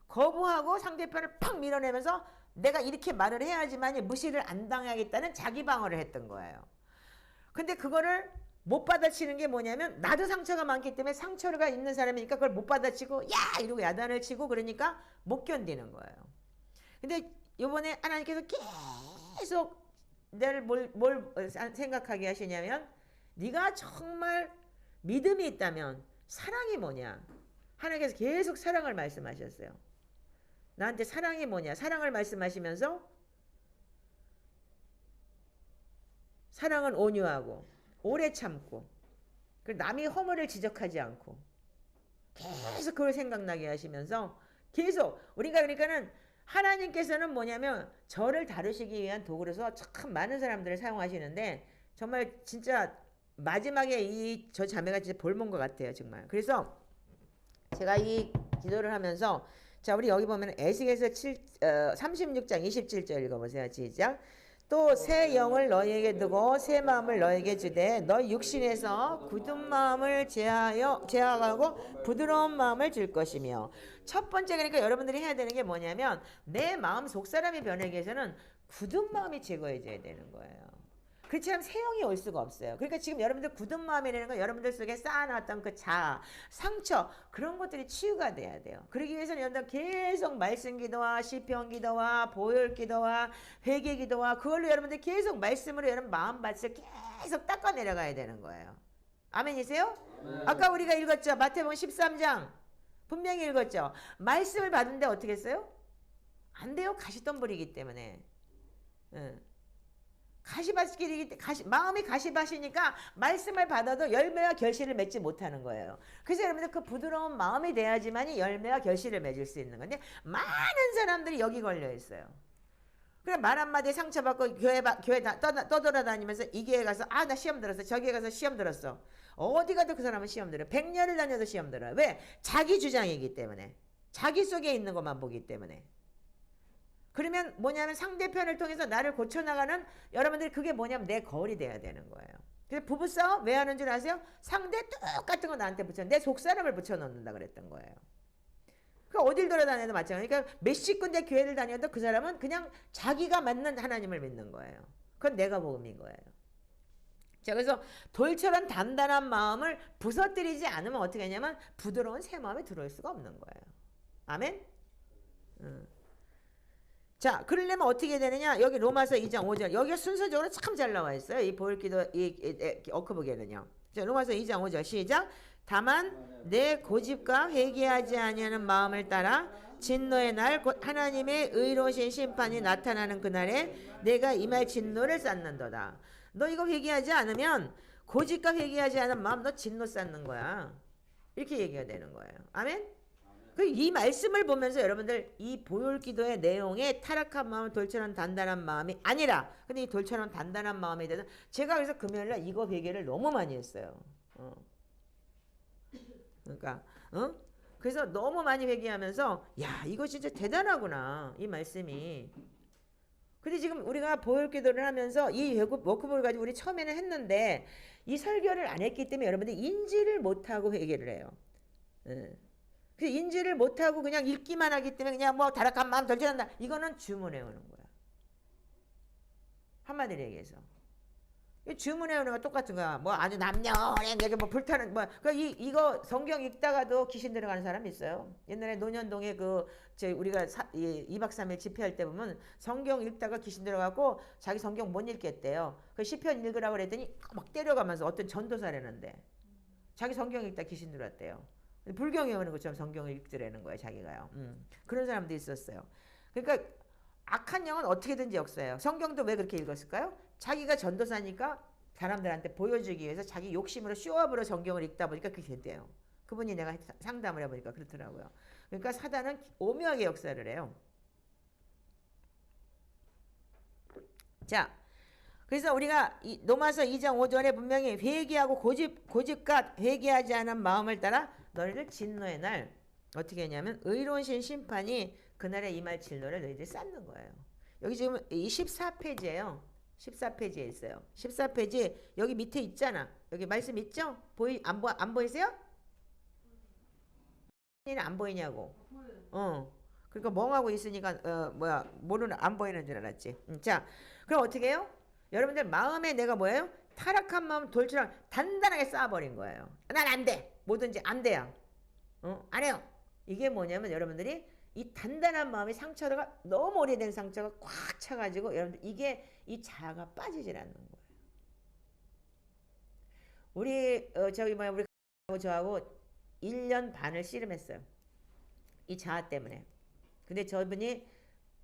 거부하고 상대편을 팍 밀어내면서 내가 이렇게 말을 해야지만 무시를 안 당하겠다는 자기 방어를 했던 거예요. 근데 그거를 못 받아치는 게 뭐냐면 나도 상처가 많기 때문에 상처가 있는 사람이니까 그걸 못 받아치고 야 이러고 야단을 치고 그러니까 못 견디는 거예요. 근데 이번에 하나님께서 계속 내를 뭘 생각하게 하시냐면 네가 정말 믿음이 있다면 사랑이 뭐냐? 하나님께서 계속 사랑을 말씀하셨어요. 나한테 사랑이 뭐냐? 사랑을 말씀하시면서 사랑은 온유하고 오래 참고 그리고 남의 허물을 지적하지 않고 계속 그걸 생각나게 하시면서 계속 우리가 그러니까는 하나님께서는 뭐냐면 저를 다루시기 위한 도구로서 참 많은 사람들을 사용하시는데 정말 진짜 마지막에 이 저 자매가 진짜 볼몬 것 같아요 정말. 그래서 제가 이 기도를 하면서 자 우리 여기 보면 에스겔서 36장 27절 읽어보세요. 시작. 또 새 영을 너희에게 두고 새 마음을 너희에게 주되 너 육신에서 굳은 마음을 제하고 부드러운 마음을 줄 것이며 첫 번째 그러니까 여러분들이 해야 되는 게 뭐냐면 내 마음 속 사람이 변하기 위해서는 굳은 마음이 제거해져야 되는 거예요. 그렇지 않으면 새 영이 올 수가 없어요. 그러니까 지금 여러분들 굳은 마음이라는 건 여러분들 속에 쌓아놨던 그 자아, 상처 그런 것들이 치유가 돼야 돼요. 그러기 위해서는 여러분들 계속 말씀 기도와 시편 기도와 보혈 기도와 회개 기도와 그걸로 여러분들 계속 말씀으로 여러분 마음밭을 계속 닦아 내려가야 되는 거예요. 아멘이세요? 아까 우리가 읽었죠. 마태복음 13장 분명히 읽었죠. 말씀을 받은데 어떻게 했어요? 안 돼요. 가시덤불이기 때문에. 마음이 가시밭이니까 말씀을 받아도 열매와 결실을 맺지 못하는 거예요. 그래서 여러분들 그 부드러운 마음이 돼야지만이 열매와 결실을 맺을 수 있는 건데 많은 사람들이 여기 걸려 있어요. 그래 말 한마디에 상처받고 교회 떠돌아다니면서 이 교회 가서 아 나 시험 들었어 저기 가서 시험 들었어 어디 가도 그 사람은 시험 들어요. 100년을 다녀도 시험 들어요. 왜? 자기 주장이기 때문에 자기 속에 있는 것만 보기 때문에. 그러면 뭐냐면 상대편을 통해서 나를 고쳐나가는 여러분들이 그게 뭐냐면 내 거울이 돼야 되는 거예요. 그래서 부부싸움 왜 하는 줄 아세요? 상대 똑같은 거 나한테 붙여 내 속사람을 붙여놓는다 그랬던 거예요. 그러니까 어딜 돌아다녀도 마찬가지. 그러니까 몇십 군데 교회를 다녀도 그 사람은 그냥 자기가 맞는 하나님을 믿는 거예요. 그건 내가 복음인 거예요. 자 그래서 돌처럼 단단한 마음을 부서뜨리지 않으면 어떻게 하냐면 부드러운 새 마음에 들어올 수가 없는 거예요. 아멘? 자, 그러려면 어떻게 되느냐? 여기 로마서 2장 5절. 여기가 순서적으로 참 잘 나와 있어요. 이 보혈기도 이 어크북에는요. 자, 로마서 2장 5절 시작. 다만 내 고집과 회개하지 아니하는 마음을 따라 진노의 날 곧 하나님의 의로우신 심판이 나타나는 그날에 내가 임할 진노를 쌓는도다. 너 이거 회개하지 않으면 고집과 회개하지 않은 마음 너 진노 쌓는 거야. 이렇게 얘기가 되는 거예요. 아멘? 이 말씀을 보면서 여러분들 이 보혈기도의 내용에 타락한 마음, 돌처럼 단단한 마음이 아니라 근데 이 돌처럼 단단한 마음에 대해서 제가 그래서 금요일날 이거 회개를 너무 많이 했어요. 그러니까 그래서 너무 많이 회개하면서 야 이거 진짜 대단하구나 이 말씀이. 근데 지금 우리가 보혈기도를 하면서 이 워크북을 가지고 우리 처음에는 했는데 이 설교를 안 했기 때문에 여러분들이 인지를 못하고 회개를 해요. 그 인지를 못하고 그냥 읽기만 하기 때문에 그냥 뭐 타락한 마음 덜쳐난다. 이거는 주문해 오는 거야. 한마디로 얘기해서. 주문해 오는 거 똑같은 거야. 뭐 아주 남녀래 내게 뭐 불타는 뭐 이거 성경 읽다가도 귀신 들어가는 사람 있어요. 옛날에 논현동에 우리가 2박 3일 집회할 때 보면 성경 읽다가 귀신 들어가고 자기 성경 못 읽겠대요. 그 시편 읽으라고 그랬더니 막 때려가면서 어떤 전도사라는데 자기 성경 읽다 귀신 들어왔대요. 불경에 오는 것처럼 성경을 읽으라는 거예요, 자기가요. 그런 사람도 있었어요. 그러니까 악한 영은 어떻게든지 역사해요. 성경도 왜 그렇게 읽었을까요? 자기가 전도사니까 사람들한테 보여주기 위해서 자기 욕심으로 쇼업으로 성경을 읽다 보니까 그게 됐대요. 그분이 내가 상담을 해보니까 그렇더라고요. 그러니까 사단은 오묘하게 역사를 해요. 자, 그래서 우리가 로마서 2장 5절에 분명히 회개하고 고집과 회개하지 않은 마음을 따라 너희를 진노의 날 어떻게 했냐면 의로운 심판이 그날에 임할 진노를 너희들이 쌓는 거예요. 여기 지금 이 14페이지예요. 14페이지에 있어요. 14페이지 여기 밑에 있잖아. 여기 말씀 있죠? 안 보이세요? 안 보이냐고. 그러니까 멍하고 있으니까 안 보이는 줄 알았지. 자, 그럼 어떻게 해요? 여러분들 마음에 내가 뭐예요? 타락한 마음 돌처럼 단단하게 쌓아버린 거예요. 난 안 돼. 뭐든지 안 돼요. 안 해요. 이게 뭐냐면 여러분들이 이 단단한 마음의 상처가 너무 오래된 상처가 꽉 차가지고 여러분들 이게 이 자아가 빠지질 않는 거예요. 우리 우리 저하고 1년 반을 씨름했어요. 이 자아 때문에. 근데 저분이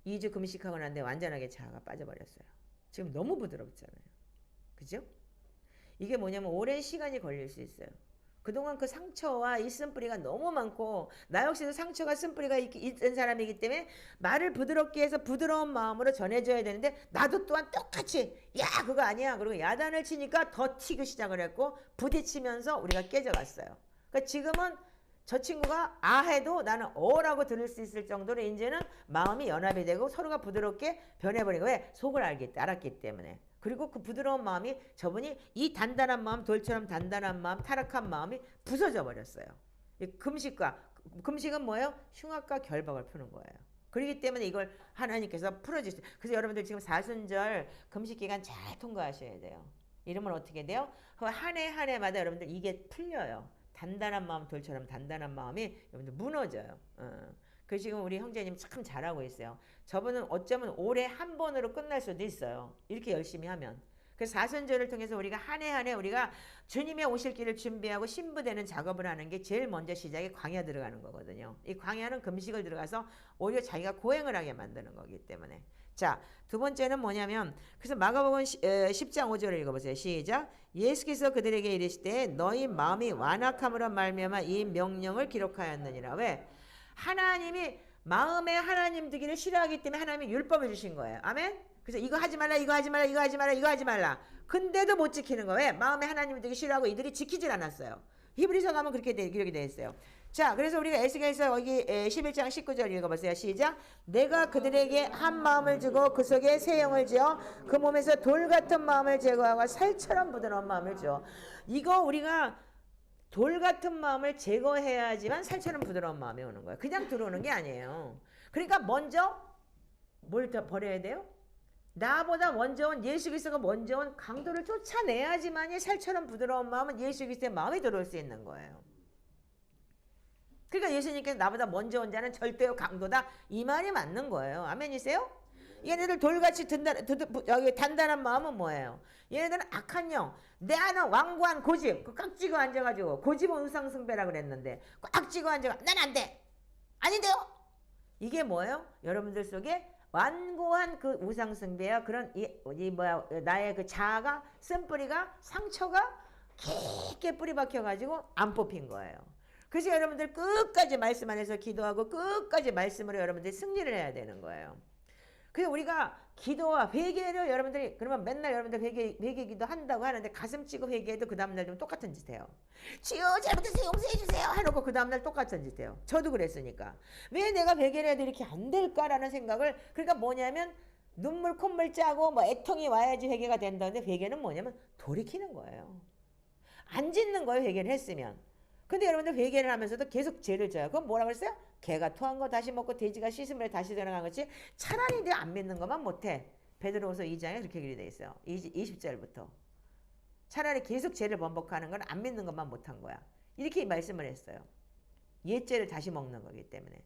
2주 금식하고 난데 완전하게 자아가 빠져버렸어요. 지금 너무 부드럽잖아요. 그죠? 이게 뭐냐면 오랜 시간이 걸릴 수 있어요. 그동안 그 상처와 이 쓴뿌리가 너무 많고 나 역시도 상처가 쓴뿌리가 있던 사람이기 때문에 말을 부드럽게 해서 부드러운 마음으로 전해줘야 되는데 나도 또한 똑같이 야 그거 아니야 그리고 야단을 치니까 더 튀기 시작을 했고 부딪히면서 우리가 깨져갔어요. 그러니까 지금은 저 친구가 아 해도 나는 어라고 들을 수 있을 정도로 이제는 마음이 연합이 되고 서로가 부드럽게 변해버리고 왜? 속을 알았기 때문에. 그리고 그 부드러운 마음이 저분이 이 단단한 마음 돌처럼 단단한 마음 타락한 마음이 부서져 버렸어요. 이 금식은 뭐예요? 흉악과 결박을 푸는 거예요. 그렇기 때문에 이걸 하나님께서 풀어주세요. 그래서 여러분들 지금 사순절 금식 기간 잘 통과하셔야 돼요. 이러면 어떻게 돼요? 한 해 한 해마다 여러분들 이게 풀려요. 단단한 마음 돌처럼 단단한 마음이 여러분들 무너져요. 그래서 지금 우리 형제님 참 잘하고 있어요. 저분은 어쩌면 올해 한 번으로 끝날 수도 있어요. 이렇게 열심히 하면. 그래서 사순절을 통해서 우리가 한 해 한 해 우리가 주님의 오실 길을 준비하고 신부되는 작업을 하는 게 제일 먼저 시작이 광야 들어가는 거거든요. 이 광야는 금식을 들어가서 오히려 자기가 고행을 하게 만드는 거기 때문에. 자, 두 번째는 뭐냐면 그래서 마가복음 10장 5절을 읽어보세요. 시작. 예수께서 그들에게 이르시되 너희 마음이 완악함으로 말미암아 이 명령을 기록하였느니라. 왜? 하나님이 마음에 하나님 두기를 싫어하기 때문에 하나님이 율법을 주신 거예요. 아멘? 그래서 이거 하지 말라 이거 하지 말라 이거 하지 말라 이거 하지 말라. 근데도 못 지키는 거예요. 왜? 마음에 하나님 두기 싫어하고 이들이 지키질 않았어요. 히브리서 가면 그렇게 기록이 되어 있어요. 자, 그래서 우리가 에스겔서 여기 11장 19절 읽어보세요. 시작. 내가 그들에게 한 마음을 주고 그 속에 새 영을 지어 그 몸에서 돌 같은 마음을 제거하고 살처럼 부드러운 마음을 줘. 이거 우리가 돌 같은 마음을 제거해야지만 살처럼 부드러운 마음이 오는 거예요. 그냥 들어오는 게 아니에요. 그러니까 먼저 뭘 더 버려야 돼요? 나보다 먼저 온 예수 그리스도가 먼저 온 강도를 쫓아내야지만이 살처럼 부드러운 마음은 예수 그리스도의 마음이 들어올 수 있는 거예요. 그러니까 예수님께서 나보다 먼저 온 자는 절대로 강도다 이 말이 맞는 거예요. 아멘이세요? 얘네들 돌같이 단단한 마음은 뭐예요? 얘네들은 악한 영, 내 안은 완고한 고집, 그 꽉 쥐고 앉아가지고 고집은 우상숭배라 그랬는데 꽉 쥐고 앉아가 난 안 돼, 아닌데요? 이게 뭐예요? 여러분들 속에 완고한 그 우상숭배야 그런 나의 그 자아가 쓴뿌리가 상처가 깊게 뿌리 박혀가지고 안 뽑힌 거예요. 그래서 여러분들 끝까지 말씀 안에서 기도하고 끝까지 말씀으로 여러분들이 승리를 해야 되는 거예요. 그래서 우리가 기도와 회개를 여러분들이 그러면 맨날 여러분들 회개 기도 한다고 하는데 가슴 찌고 회개해도 그 다음날 좀 똑같은 짓 해요. 주여 잘못해서 용서해 주세요 해놓고 그 다음날 똑같은 짓 해요. 저도 그랬으니까. 왜 내가 회개를 해도 이렇게 안 될까라는 생각을 그러니까 뭐냐면 눈물 콧물 짜고 뭐 애통이 와야지 회개가 된다는데 회개는 뭐냐면 돌이키는 거예요. 안 짓는 거예요. 회개를 했으면. 근데 여러분들 회개를 하면서도 계속 죄를 져요. 그럼 뭐라고 그랬어요? 개가 토한 거 다시 먹고 돼지가 씻음을 다시 들어간 거지. 차라리 내가 안 믿는 것만 못해. 베드로후서 2장에 그렇게 기록되어 있어요. 20절부터. 차라리 계속 죄를 번복하는 건 안 믿는 것만 못한 거야. 이렇게 말씀을 했어요. 옛죄를 다시 먹는 거기 때문에.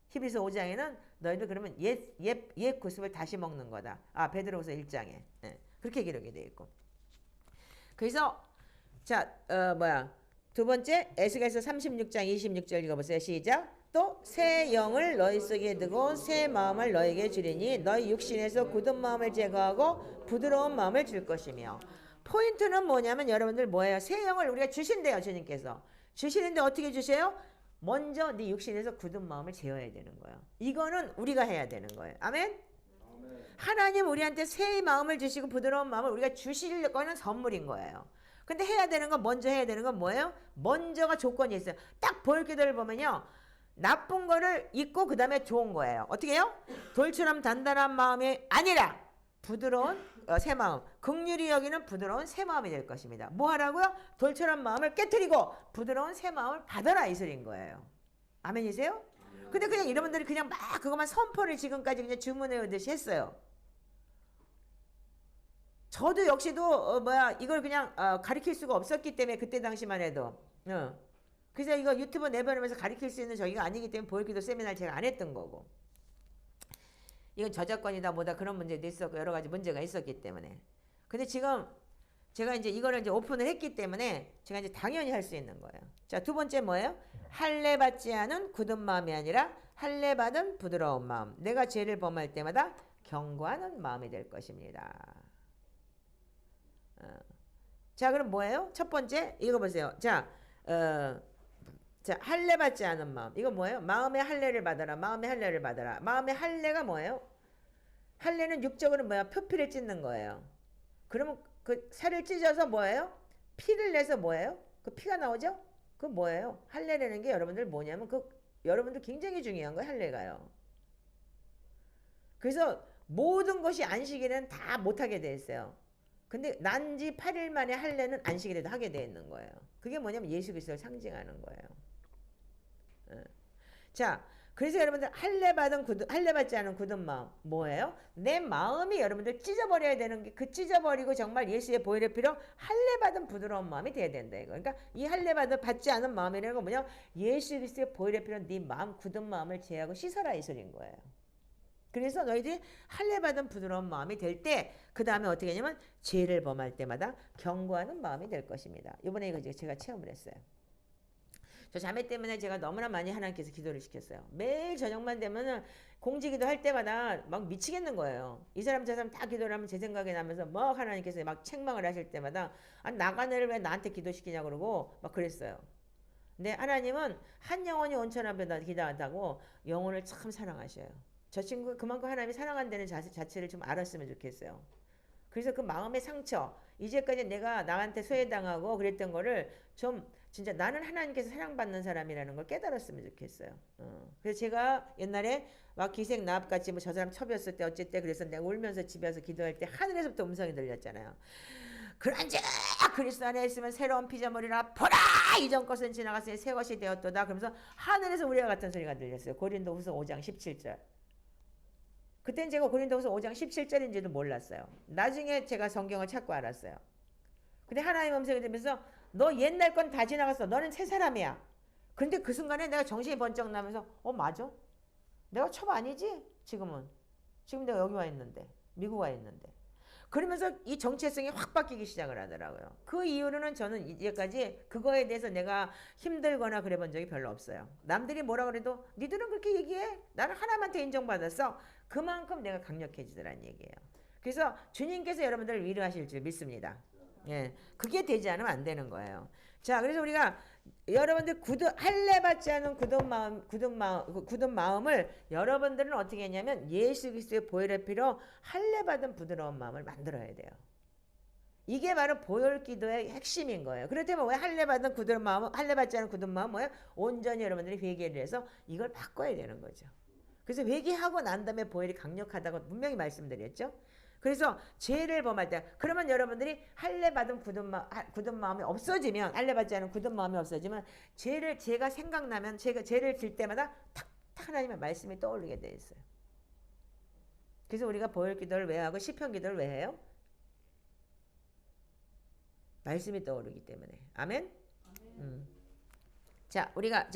히브리서 5장에는 너희들 그러면 옛 구습을 다시 먹는 거다. 아, 베드로후서 1장에. 네. 그렇게 기록이 되어 있고. 그래서 자, 두 번째 에스겔서 36장 26절 읽어보세요. 시작. 또 새 영을 너희 속에 두고 새 마음을 너에게 주리니 너희 육신에서 굳은 마음을 제거하고 부드러운 마음을 줄 것이며. 포인트는 뭐냐면 여러분들 뭐예요? 새 영을 우리가 주신대요. 주님께서. 주시는데 어떻게 주세요? 먼저 네 육신에서 굳은 마음을 제어해야 되는 거예요. 이거는 우리가 해야 되는 거예요. 아멘? 하나님 우리한테 새 마음을 주시고 부드러운 마음을 우리가 주실 거는 선물인 거예요. 근데 해야 되는 건 먼저 해야 되는 건 뭐예요? 먼저가 조건이 있어요. 딱 보혈기도를 보면요. 나쁜 거를 잊고 그 다음에 좋은 거예요. 어떻게 해요? 돌처럼 단단한 마음이 아니라 부드러운 새 마음. 긍휼히 여기는 부드러운 새 마음이 될 것입니다. 뭐 하라고요? 돌처럼 마음을 깨트리고 부드러운 새 마음을 받아라 이 소리인 거예요. 아멘이세요? 근데 그냥 여러분들이 그냥 막 그것만 선포를 지금까지 그냥 주문해 오듯이 했어요. 저도 역시도 이걸 그냥 가르칠 수가 없었기 때문에 그때 당시만 해도 그래서 이거 유튜브 내보내면서 가르칠 수 있는 저기가 아니기 때문에 보혈기도 세미나를 제가 안 했던 거고 이건 저작권이다 뭐다 그런 문제도 있었고 여러 가지 문제가 있었기 때문에 근데 지금 제가 이제 이거를 이제 오픈을 했기 때문에 제가 이제 당연히 할 수 있는 거예요. 자, 두 번째 뭐예요? 할례 받지 않은 굳은 마음이 아니라 할례 받은 부드러운 마음. 내가 죄를 범할 때마다 경고하는 마음이 될 것입니다. 자, 그럼 뭐예요? 첫 번째 이거 보세요. 자, 자, 할례 받지 않은 마음. 이거 뭐예요? 마음의 할례를 받아라. 마음의 할례를 받아라. 마음의 할례가 뭐예요? 할례는 육적으로 뭐야? 표피를 찢는 거예요. 그러면 그 살을 찢어서 뭐예요? 피를 내서 뭐예요? 그 피가 나오죠? 그 뭐예요? 할례라는 게 여러분들 뭐냐면 그 여러분들 굉장히 중요한 거예요. 할례가요. 그래서 모든 것이 안식일에는 다 못하게 돼 있어요. 근데 난지 8일 만에 할례는 안식일에도 하게 돼 있는 거예요. 그게 뭐냐면 예수 그리스도를 상징하는 거예요. 자, 그래서 여러분들 할례 받지 않은 굳은 마음 뭐예요? 내 마음이 여러분들 찢어버려야 되는 게 그 찢어버리고 정말 예수의 보혈의 피로 할례 받은 부드러운 마음이 돼야 된다 이거. 그러니까 이 할례 받지 않은 마음이라는 건 뭐냐? 예수 그리스도의 보혈의 피로 네 마음 굳은 마음을 제하고 씻어라 이 소리인 거예요. 그래서 너희들이 할례 받은 부드러운 마음이 될 때 그 다음에 어떻게 하냐면 죄를 범할 때마다 경고하는 마음이 될 것입니다. 이번에 이거 제가 체험을 했어요. 저 자매 때문에 제가 너무나 많이 하나님께서 기도를 시켰어요. 매일 저녁만 되면은 공지기도 할 때마다 막 미치겠는 거예요. 이 사람 저 사람 다 기도를 하면 제 생각이 나면서 막 하나님께서 막 책망을 하실 때마다 아, 나가네를 왜 나한테 기도시키냐 그러고 막 그랬어요. 근데 하나님은 한 영혼이 온천 앞에 기도한다고 영혼을 참 사랑하셔요. 저 친구가 그만큼 하나님이 사랑한다는 자체를 좀 알았으면 좋겠어요. 그래서 그 마음의 상처, 이제까지 내가 나한테 소외당하고 그랬던 거를 좀 진짜 나는 하나님께서 사랑받는 사람이라는 걸 깨달았으면 좋겠어요. 그래서 제가 옛날에 막 기생 나합같이 뭐 저 사람 첩이었을 때 어쨌든 그래서 내가 울면서 집에 와서 기도할 때 하늘에서부터 음성이 들렸잖아요. 그런즉 그리스도 안에 있으면 새로운 피조물이라 보라 이전 것은 지나갔으니 새 것이 되었도다. 그러면서 하늘에서 우리와 같은 소리가 들렸어요. 고린도후서 5장 17절. 그땐 제가 고린도후서 5장 17절인지도 몰랐어요. 나중에 제가 성경을 찾고 알았어요. 근데 하나님 음성이 들으면서 너 옛날 건 다 지나갔어. 너는 새 사람이야. 근데 그 순간에 내가 정신이 번쩍 나면서 맞아? 내가 첩 아니지? 지금 내가 여기 와 있는데 미국 와 있는데 그러면서 이 정체성이 확 바뀌기 시작을 하더라고요. 그 이후로는 저는 이제까지 그거에 대해서 내가 힘들거나 그래 본 적이 별로 없어요. 남들이 뭐라 그래도 니들은 그렇게 얘기해? 나는 하나님한테 인정받았어. 그만큼 내가 강력해지더란 얘기예요. 그래서 주님께서 여러분들을 위로하실 줄 믿습니다. 예, 그게 되지 않으면 안 되는 거예요. 자, 그래서 우리가 여러분들 할례 받지 않은 굳은 마음을 여러분들은 어떻게 했냐면 예수 그리스도의 보혈의 피로 할례 받은 부드러운 마음을 만들어야 돼요. 이게 바로 보혈 기도의 핵심인 거예요. 그렇다면 왜 할례 받지 않은 굳은 마음 뭐예요? 온전히 여러분들이 회개를 해서 이걸 바꿔야 되는 거죠. 그래서 회개하고 난 다음에 보혈이 강력하다고 분명히 말씀드렸죠. 그래서 죄를 범할 때 그러면 여러분들이 할례 받은 굳은 마음이 없어지면 할례 받지 않은 굳은 마음이 없어지면 제가 생각나면 죄를 질 때마다 탁탁 하나님의 말씀이 떠오르게 돼 있어요. 그래서 우리가 보혈 기도를 왜 하고 시편 기도를 왜 해요? 말씀이 떠오르기 때문에. 아멘. 자, 우리가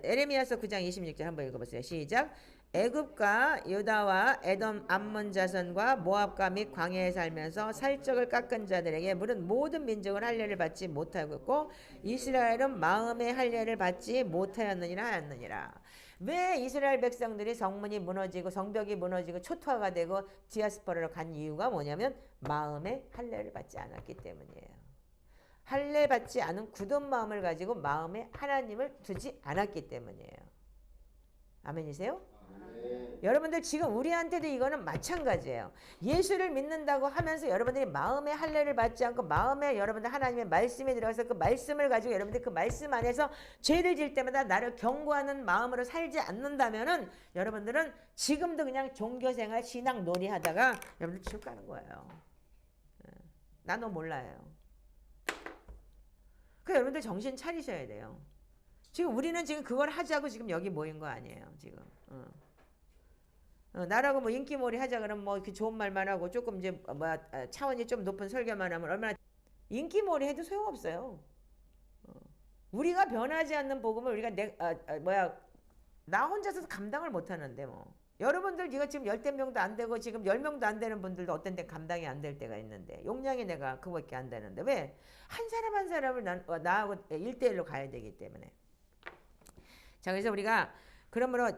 에레미야서 9장 26절 한번 읽어보세요. 시작. 애굽과 유다와 에돔 암몬 자손과 모압과 및 광야에 살면서 살적을 깎은 자들에게 물은 모든 민족은 할례를 받지 못하고 이스라엘은 마음의 할례를 받지 못하였느니라. 왜 이스라엘 백성들이 성문이 무너지고 성벽이 무너지고 초토화가 되고 디아스포라로 간 이유가 뭐냐면 마음의 할례를 받지 않았기 때문이에요. 할례 받지 않은 굳은 마음을 가지고 마음에 하나님을 두지 않았기 때문이에요. 아멘이세요? 여러분들 지금 우리한테도 이거는 마찬가지예요. 예수를 믿는다고 하면서 여러분들이 마음의 할례를 받지 않고 마음에 여러분들 하나님의 말씀에 들어가서 그 말씀을 가지고 여러분들 그 말씀 안에서 죄를 질 때마다 나를 경고하는 마음으로 살지 않는다면은 여러분들은 지금도 그냥 종교생활 신앙 놀이 하다가 여러분들 지옥 가는 거예요. 나 너 몰라요. 그 여러분들 정신 차리셔야 돼요. 지금 우리는 지금 그걸 하자고 지금 여기 모인 거 아니에요. 지금. 나라고 뭐 인기몰이 하자 그러면 뭐 좋은 말만 하고 조금 이제 차원이 좀 높은 설교만 하면 얼마나 인기몰이 해도 소용없어요. 우리가 변하지 않는 복음을 우리가 나 혼자서 감당을 못 하는데 뭐. 여러분들 이거 지금 10명도 안 되고 지금 10명도 안 되는 분들도 어떤 때 감당이 안 될 때가 있는데 용량이 내가 그거밖에 안 되는데 왜? 한 사람 한 사람을 나하고 1대1로 가야 되기 때문에. 자, 그래서 우리가 그러므로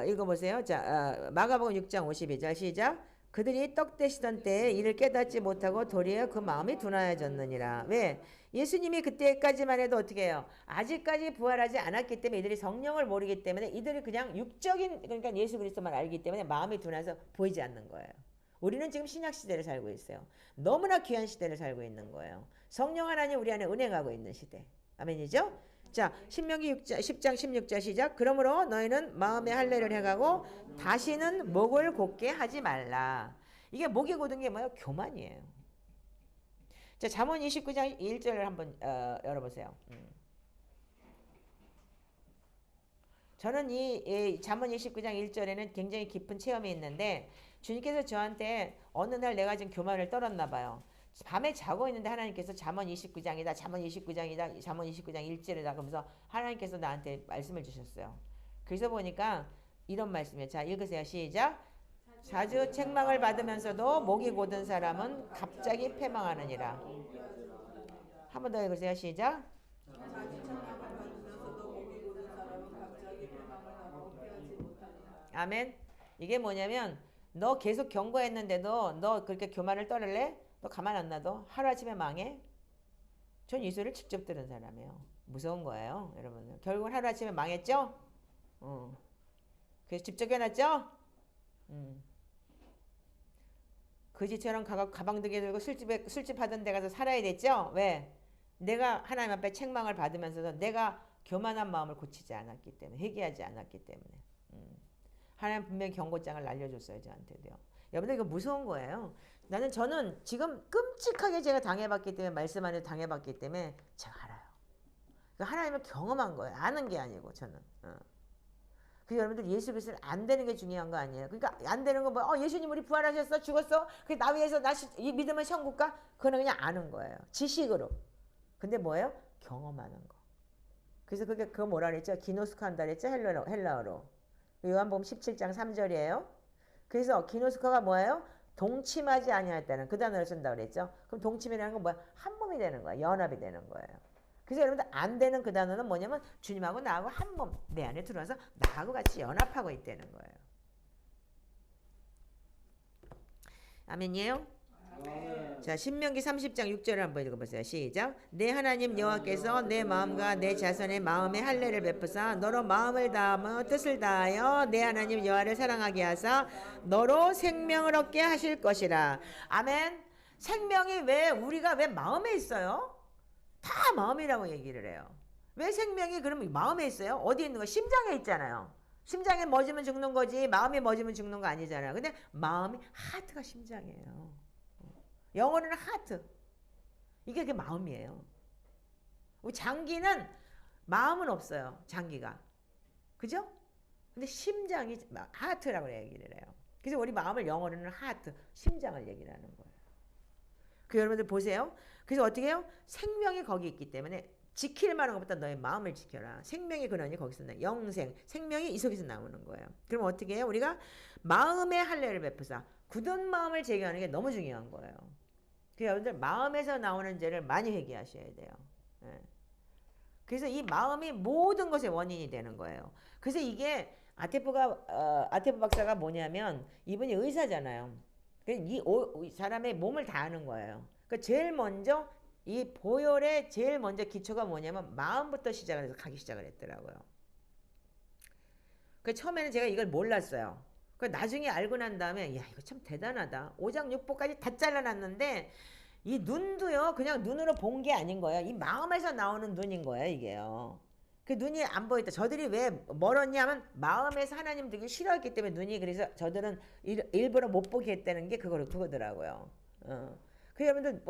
읽어보세요. 자, 마가복음 6장 52절 시작. 그들이 떡 대시던 때에 이를 깨닫지 못하고 도리어 그 마음이 둔하여졌느니라. 왜? 예수님이 그때까지만 해도 어떻게 해요? 아직까지 부활하지 않았기 때문에 이들이 성령을 모르기 때문에 이들이 그냥 육적인 그러니까 예수 그리스도만 알기 때문에 마음이 둔해서 보이지 않는 거예요. 우리는 지금 신약 시대를 살고 있어요. 너무나 귀한 시대를 살고 있는 거예요. 성령 하나님 우리 안에 은행하고 있는 시대. 아멘이죠? 자, 신명기 10장 16절 시작. 그러므로 너희는 마음의 할례를 해가고 다시는 목을 곧게 하지 말라. 이게 목이 곧은 게 뭐예요? 교만이에요. 자, 잠언 29장 1절을 한번 열어보세요. 저는 이 잠언 29장 1절에는 굉장히 깊은 체험이 있는데 주님께서 저한테 어느 날 내가 지금 교만을 떨었나 봐요. 밤에 자고 있는데 하나님께서 잠언 29장이다. 잠언 29장이다. 잠언 29장 1절이다. 그러면서 하나님께서 나한테 말씀을 주셨어요. 그래서 보니까 이런 말씀이에요. 자, 읽으세요. 시작. 자주 책망을 받으면서도 목이 곧은 사람은 갑자기 패망하느니라. 한 번 더 읽으세요. 시작. 아멘. 이게 뭐냐면 너 계속 경고했는데도 너 그렇게 교만을 떨을래? 너 가만 안 놔둬? 하루아침에 망해? 전 이 소리를 직접 들은 사람이에요. 무서운 거예요. 여러분. 결국은 하루아침에 망했죠? 그래서 직접 해놨죠? 그지처럼 가방 두개 들고 술집 하던 데 가서 살아야 됐죠? 왜? 내가 하나님 앞에 책망을 받으면서도 내가 교만한 마음을 고치지 않았기 때문에 회개하지 않았기 때문에 하나님 분명히 경고장을 날려줬어요. 저한테도요. 여러분들 이거 무서운 거예요. 저는 지금 끔찍하게 제가 당해봤기 때문에 말씀 안에 당해봤기 때문에 제가 알아요. 하나님을 경험한 거예요. 아는 게 아니고 저는. 그 여러분들 예수 그리스도를 안 되는 게 중요한 거 아니에요. 그러니까 안 되는 건 뭐야? 예수님 우리 부활하셨어? 죽었어? 그 나 위해서 이 믿으면 천국 가? 그거는 그냥 아는 거예요. 지식으로. 근데 뭐예요? 경험하는 거. 그래서 그거 뭐라 그랬죠? 기노스코 한다 그랬죠? 헬라어로. 요한복음 17장 3절이에요. 그래서 기노스코가 뭐예요? 동침하지 아니하였다는 그 단어를 쓴다 그랬죠. 그럼 동침이라는 건 뭐야? 한 몸이 되는 거야. 연합이 되는 거예요. 그래서 여러분들 안 되는 그 단어는 뭐냐면 주님하고 나하고 한 몸 내 안에 들어와서 나하고 같이 연합하고 있다는 거예요. 아멘이에요? 자, 신명기 30장 6절을 한번 읽어보세요. 시작. 내 하나님 여호와께서 내 마음과 내 자손의 마음에 할례를 베푸사 너로 마음을 다하며 뜻을 다하여 내 하나님 여호와를 사랑하게 하사 너로 생명을 얻게 하실 것이라. 아멘. 생명이 우리가 왜 마음에 있어요? 다 마음이라고 얘기를 해요. 왜 생명이 그러면 마음에 있어요? 어디에 있는 거? 심장에 있잖아요. 심장에 멎으면 죽는 거지 마음이 멎으면 죽는 거 아니잖아요. 근데 마음이 하트가 심장이에요. 영어로는 하트. 이게 그 마음이에요. 장기는 마음은 없어요. 장기가. 그죠? 근데 심장이 하트라고 얘기를 해요. 그래서 우리 마음을 영어로는 하트, 심장을 얘기를 하는 거예요. 그 여러분들 보세요. 그래서 어떻게 해요? 생명이 거기 있기 때문에 지킬 만한 것보다 너의 마음을 지켜라. 생명의 근원이 거기서 나. 영생, 생명이 이 속에서 나오는 거예요. 그럼 어떻게 해요? 우리가 마음의 할례를 베푸사 굳은 마음을 제거하는 게 너무 중요한 거예요. 그 여러분들 마음에서 나오는 죄를 많이 회개하셔야 돼요. 예. 그래서 이 마음이 모든 것의 원인이 되는 거예요. 그래서 이게 아테프 박사가 뭐냐면 이분이 의사잖아요. 이 사람의 몸을 다 아는 거예요. 그러니까 제일 먼저 이 보혈의 제일 먼저 기초가 뭐냐면 마음부터 시작을 해서 가기 시작을 했더라고요. 그 처음에는 제가 이걸 몰랐어요. 그 나중에 알고 난 다음에 야 이거 참 대단하다. 오장육부까지 다 잘라놨는데 이 눈도요 그냥 눈으로 본 게 아닌 거예요. 이 마음에서 나오는 눈인 거예요 이게요. 그 눈이 안 보였다. 저들이 왜 멀었냐면 마음에서 하나님 되게 싫어했기 때문에 눈이 그래서 저들은 일부러 못 보게 했다는 게 그거더라고요. 그 여러분들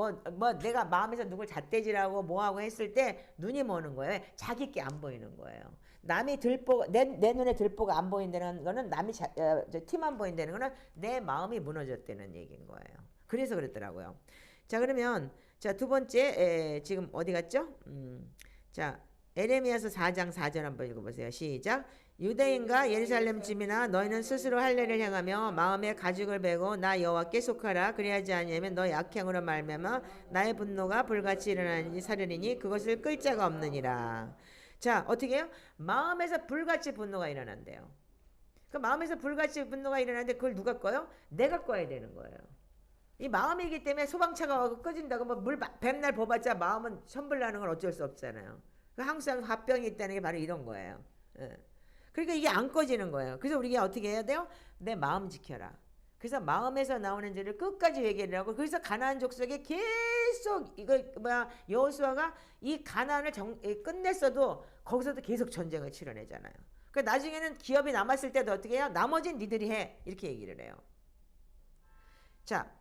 내가 마음에서 누굴 잣대질하고 뭐하고 했을 때 눈이 뭐는 거예요. 자기께 안 보이는 거예요. 남이 내 눈에 들보가 안 보인다는 거는 남이 티만 보인다는 거는 내 마음이 무너졌다는 얘기인 거예요. 그래서 그랬더라고요. 자 그러면 두 번째 지금 어디 갔죠? 자 에레미야서 4장 4절 한번 읽어보세요. 시작. 유대인과 예루살렘 집이나 너희는 스스로 할례를 행하며 마음에 가죽을 베고 나 여호와께 속하라. 그리하지 아니하면 너희 악행으로 말미암아 나의 분노가 불같이 일어나니 사르리니 그것을 끌 자가 없느니라. 자, 어떻게 해요? 마음에서 불같이 분노가 일어난대요. 그 마음에서 불같이 분노가 일어나는데 그걸 누가 꺼요? 내가 꺼야 되는 거예요. 이 마음이기 때문에 소방차가 꺼진다고 뭐 물 백날 버봤자 마음은 천불나는 건 어쩔 수 없잖아요. 항상 화병이 있다는 게 바로 이런 거예요. 예. 그러니까 이게 안 꺼지는 거예요. 그래서 우리가 어떻게 해야 돼요? 내 마음 지켜라. 그래서 마음에서 나오는 죄를 끝까지 회개를 하고, 그래서 가나안 족속에 계속 이거 뭐야 여호수아가 이 가나안을 끝냈어도 거기서도 계속 전쟁을 치러내잖아요. 그러니까 나중에는 기업이 남았을 때도 어떻게 해요? 나머지는 니들이 해, 이렇게 얘기를 해요. 자,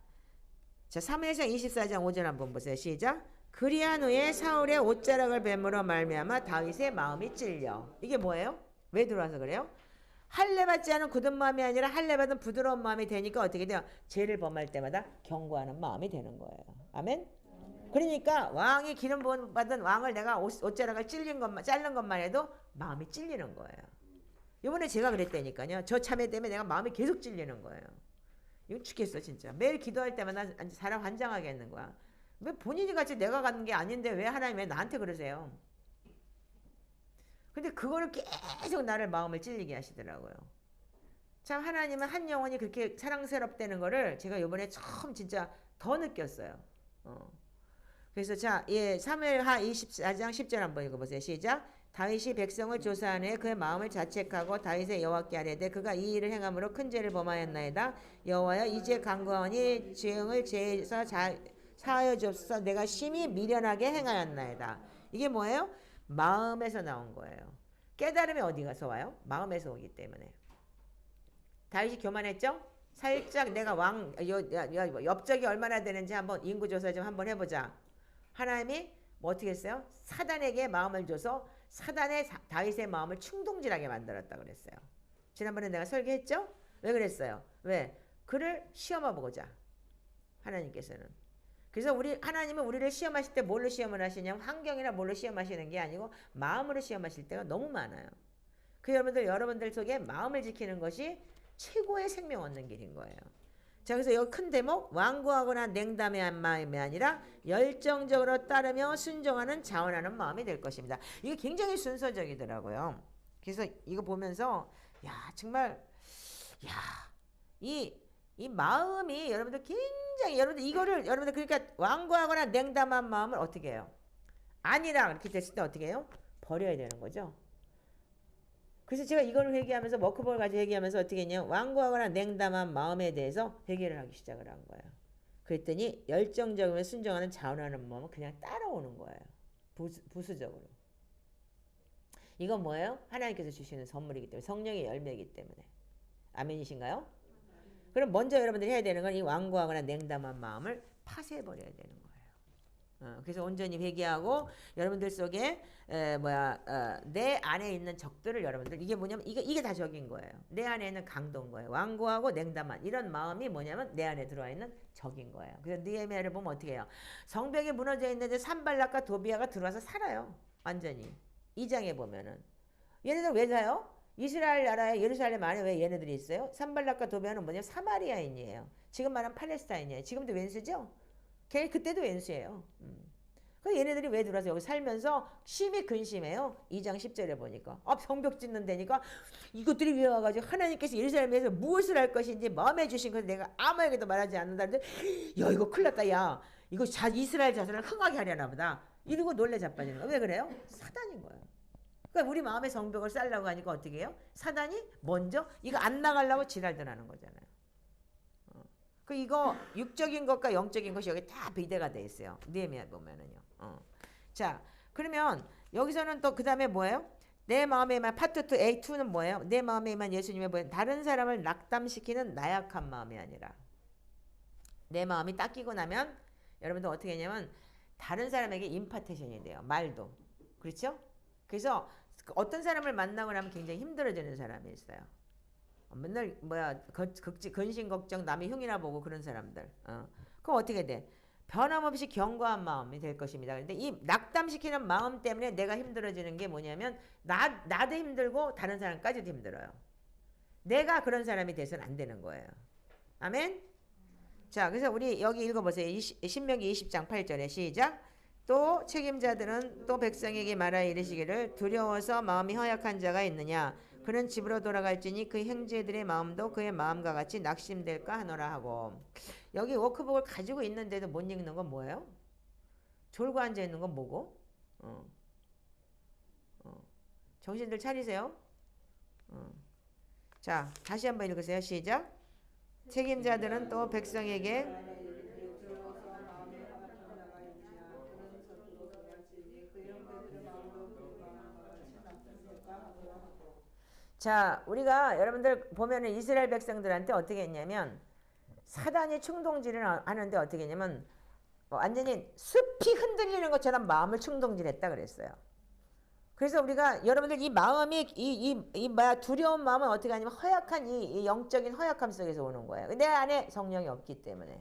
사무엘상 24장 5절 한번 보세요. 시작. 그리한 후에 사울의 옷자락을 뱀으로 말미암아 다윗의 마음이 찔려. 이게 뭐예요? 왜 들어와서 그래요? 할례 받지 않은 굳은 마음이 아니라 할례 받은 부드러운 마음이 되니까 어떻게 돼요? 죄를 범할 때마다 경고하는 마음이 되는 거예요. 아멘. 그러니까 왕이 기름 부음 받은 왕을 내가 옷자락을 자른 것만 해도 마음이 찔리는 거예요. 이번에 제가 그랬다니까요. 저 참회 때문에 내가 마음이 계속 찔리는 거예요. 이거 죽겠어 진짜. 매일 기도할 때마다 사람 환장하게 하는 거야. 왜 본인이 같이 내가 가는 게 아닌데 왜 하나님 왜 나한테 그러세요? 근데 그거를 계속 나를 마음을 찔리게 하시더라고요. 참 하나님은 한 영혼이 그렇게 사랑스럽다는 거를 제가 이번에 처음 진짜 더 느꼈어요. 그래서 자, 예, 사무엘하 24장 10절 한번 읽어보세요. 시작. 다윗이 백성을 조사한 후에 그의 마음을 자책하고 다윗의 여호와께 아뢰되 그가 이 일을 행함으로 큰 죄를 범하였나이다. 여호와여 이제 간구하오니 죄응을 죄에서 사하여 주옵소서. 내가 심히 미련하게 행하였나이다. 이게 뭐예요? 마음에서 나온 거예요. 깨달음이 어디 가서 와요? 마음에서 오기 때문에. 다윗이 교만했죠? 살짝 내가 엽적이 얼마나 되는지 한번 인구조사 좀 한번 해보자. 하나님이 뭐 어떻게 했어요? 사단에게 마음을 줘서 사단의 다윗의 마음을 충동질하게 만들었다 그랬어요. 지난번에 내가 설계했죠? 왜 그랬어요? 왜? 그를 시험해보고자. 하나님께서는. 그래서 하나님은 우리를 시험하실 때 뭘로 시험을 하시냐면 환경이나 뭘로 시험하시는 게 아니고 마음으로 시험하실 때가 너무 많아요. 그 여러분들 속에 마음을 지키는 것이 최고의 생명 얻는 길인 거예요. 자, 그래서 여기 큰 대목, 완고하거나 냉담한 마음이 아니라 열정적으로 따르며 순종하는 자원하는 마음이 될 것입니다. 이게 굉장히 순서적이더라고요. 그래서 이거 보면서 야 정말 이 마음이 여러분들 굉장히 이거를 여러분들 그러니까 완고하거나 냉담한 마음을 어떻게 해요? 아니라 이렇게 됐을 때 어떻게 해요? 버려야 되는 거죠. 그래서 제가 이걸 회개하면서 워크볼 가지고 회개하면서 어떻게 했냐? 완고하거나 냉담한 마음에 대해서 회개를 하기 시작을 한 거예요. 그랬더니 열정적이면 순종하는 자원하는 마음은 그냥 따라오는 거예요. 부수적으로. 이건 뭐예요? 하나님께서 주시는 선물이기 때문에 성령의 열매이기 때문에. 아멘이신가요? 그럼 먼저 여러분들이 해야 되는 건 이 완고하거나 냉담한 마음을 파쇄해버려야 되는 거예요. 그래서 온전히 회개하고 여러분들 속에 내 안에 있는 적들을 여러분들 이게 뭐냐면 이게 다 적인 거예요. 내 안에 있는 강도인 거예요. 완고하고 냉담한 이런 마음이 뭐냐면 내 안에 들어와 있는 적인 거예요. 그래서 느헤미야를 보면 어떻게 해요? 성벽이 무너져 있는데 산발락과 도비아가 들어와서 살아요. 완전히. 2장에 보면은 얘네들 왜 사요? 이스라엘 나라의 예루살렘 안에 왜 얘네들이 있어요? 산발락과 도비아는 뭐냐? 사마리아인이에요. 지금 말하는 팔레스타인이에요. 지금도 웬수죠? 걔 그때도 웬수예요. 그 얘네들이 왜 들어와서 여기 살면서 심히 근심해요. 2장 10절에 보니까 성벽 짓는 데니까 이것들이 왜 와가지고 하나님께서 예루살렘에서 무엇을 할 것인지 마음에 주신 것을 내가 아무에게도 말하지 않는다는데 야 이거 큰일 났다. 야 이거 이스라엘 자손을 흥하게 하려나 보다. 이러고 놀래 자빠지는 거야. 왜 그래요? 사단인 거예요. 그러니까 우리 마음의 성벽을 쌓으려고 하니까 어떻게 해요? 사단이 먼저 이거 안 나가려고 지랄들 하는 거잖아요. 이거 육적인 것과 영적인 것이 여기 다 비대가 돼 있어요. 느헤미야 보면은요. 자, 그러면 여기서는 또 그 다음에 뭐예요? 내 마음에만 파트 2, A2는 뭐예요? 내 마음에만 예수님의 보여 다른 사람을 낙담시키는 나약한 마음이 아니라 내 마음이 닦이고 나면 여러분들 어떻게 했냐면 다른 사람에게 임파테이션이 돼요. 말도. 그렇죠? 그래서 어떤 사람을 만나고 나면 굉장히 힘들어지는 사람이 있어요. 맨날 근심 걱정 남의 흉이나 보고 그런 사람들. 그럼 어떻게 돼? 변함없이 견고한 마음이 될 것입니다. 그런데 이 낙담시키는 마음 때문에 내가 힘들어지는 게 뭐냐면 나도 힘들고 다른 사람까지도 힘들어요. 내가 그런 사람이 돼서는 안 되는 거예요. 아멘? 자, 그래서 우리 여기 읽어보세요. 신명기 20장 8절에 시작. 또 책임자들은 또 백성에게 말하여 이르시기를 두려워서 마음이 허약한 자가 있느냐 그는 집으로 돌아갈지니 그 형제들의 마음도 그의 마음과 같이 낙심될까 하노라 하고. 여기 워크북을 가지고 있는데도 못 읽는 건 뭐예요? 졸고 앉아 있는 건 뭐고? 정신들 차리세요. 자, 다시 한번 읽으세요. 시작. 책임자들은 또 백성에게 자, 우리가 여러분들 보면은 이스라엘 백성들한테 어떻게 했냐면 사단이 충동질을 하는데 어떻게 했냐면 완전히 숲이 흔들리는 것처럼 마음을 충동질했다 그랬어요. 그래서 우리가 여러분들 이 마음이 두려운 마음은 어떻게 하냐면 허약한 이 영적인 허약함 속에서 오는 거예요. 내 안에 성령이 없기 때문에.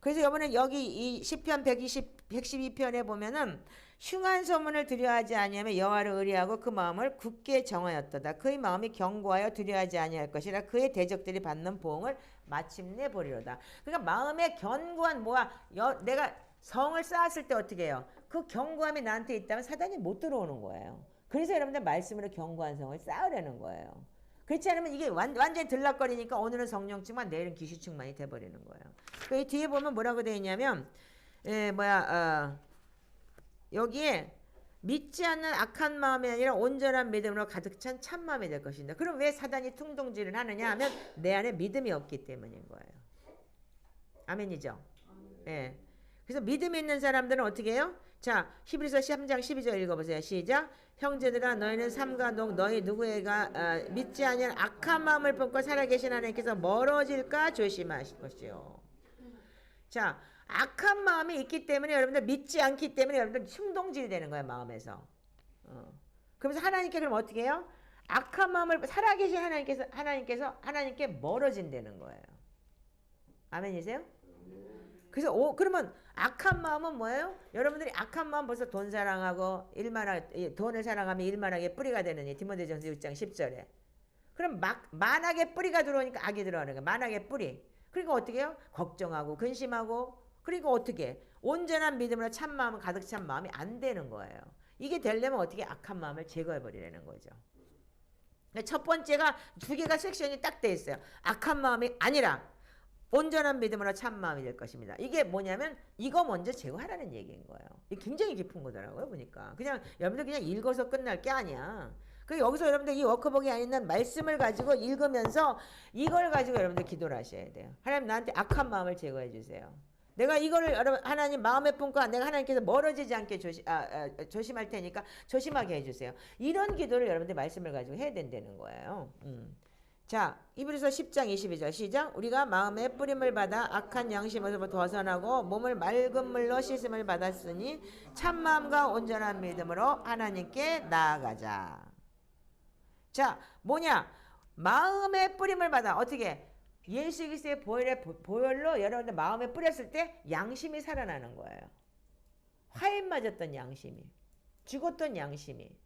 그래서 이번에 여기 이 시편 112편에 보면은 흉한 소문을 두려워하지 아니하며 여호와를 의뢰하고 그 마음을 굳게 정하였도다. 그의 마음이 견고하여 두려워하지 아니할 것이라 그의 대적들이 받는 보응을 마침내 보리로다. 그러니까 마음의 견고한 내가 성을 쌓았을 때 어떻게 해요? 그 견고함이 나한테 있다면 사단이 못 들어오는 거예요. 그래서 여러분들 말씀으로 견고한 성을 쌓으려는 거예요. 그렇지 않으면 이게 완전히 들락거리니까 오늘은 성령충만 내일은 귀신충만이 돼버리는 거예요. 그 뒤에 보면 뭐라고 되어 있냐면 여기에 믿지 않는 악한 마음이 아니라 온전한 믿음으로 가득 찬 참마음이 될 것입니다. 그럼 왜 사단이 퉁동질을 하느냐 하면 내 안에 믿음이 없기 때문인 거예요. 아멘이죠? 예. 그래서 믿음 있는 사람들은 어떻게 해요? 자, 히브리서 3장 12절 읽어보세요. 시작. 형제들아 너희는 삼가 너희 누구에가 믿지 아니한 악한 마음을 품고 살아계신 하나님께서 멀어질까 조심하시옵시오. 자, 악한 마음이 있기 때문에 여러분들 믿지 않기 때문에 여러분들 충동질이 되는 거예요. 마음에서. 그러면서 하나님께 그럼 어떻게 해요? 악한 마음을 살아계신 하나님께 멀어진다는 거예요. 아멘이세요? 그래서 그러면 악한 마음은 뭐예요? 여러분들이 악한 마음 벌써 돈 사랑하고 돈을 사랑하면 일만하게 뿌리가 되느니 디모데전서 6장 10절에. 그럼 만하게 뿌리가 들어오니까 악이 들어오는 거예요. 만하게 뿌리. 그러니까 어떻게 해요? 걱정하고 근심하고 그리고 어떻게 온전한 믿음으로 참 마음은 가득 찬 마음이 안 되는 거예요. 이게 되려면 어떻게 악한 마음을 제거해 버리라는 거죠. 첫 번째가 두 개가 섹션이 딱 돼 있어요. 악한 마음이 아니라 온전한 믿음으로 참 마음이 될 것입니다. 이게 뭐냐면 이거 먼저 제거하라는 얘기인 거예요. 이게 굉장히 깊은 거더라고요. 보니까 그냥 여러분들 그냥 읽어서 끝날 게 아니야. 그래서 여기서 여러분들 이 워크북에 있는 말씀을 가지고 읽으면서 이걸 가지고 여러분들 기도를 하셔야 돼요. 하나님 나한테 악한 마음을 제거해 주세요. 내가 이거를 여러분 하나님 마음에 품고 내가 하나님께서 멀어지지 않게 조심할 테니까 조심하게 해주세요. 이런 기도를 여러분들 말씀을 가지고 해야 된다는 거예요. 자, 히브리서 10장 22절 시작. 우리가 마음에 뿌림을 받아 악한 양심에서 벗어나고 몸을 맑은 물로 씻음을 받았으니 참마음과 온전한 믿음으로 하나님께 나아가자. 자, 뭐냐? 마음에 뿌림을 받아. 어떻게? 예수 그리스도의 보혈로 여러분들 마음에 뿌렸을 때 양심이 살아나는 거예요. 화인 맞았던 양심이. 죽었던 양심이.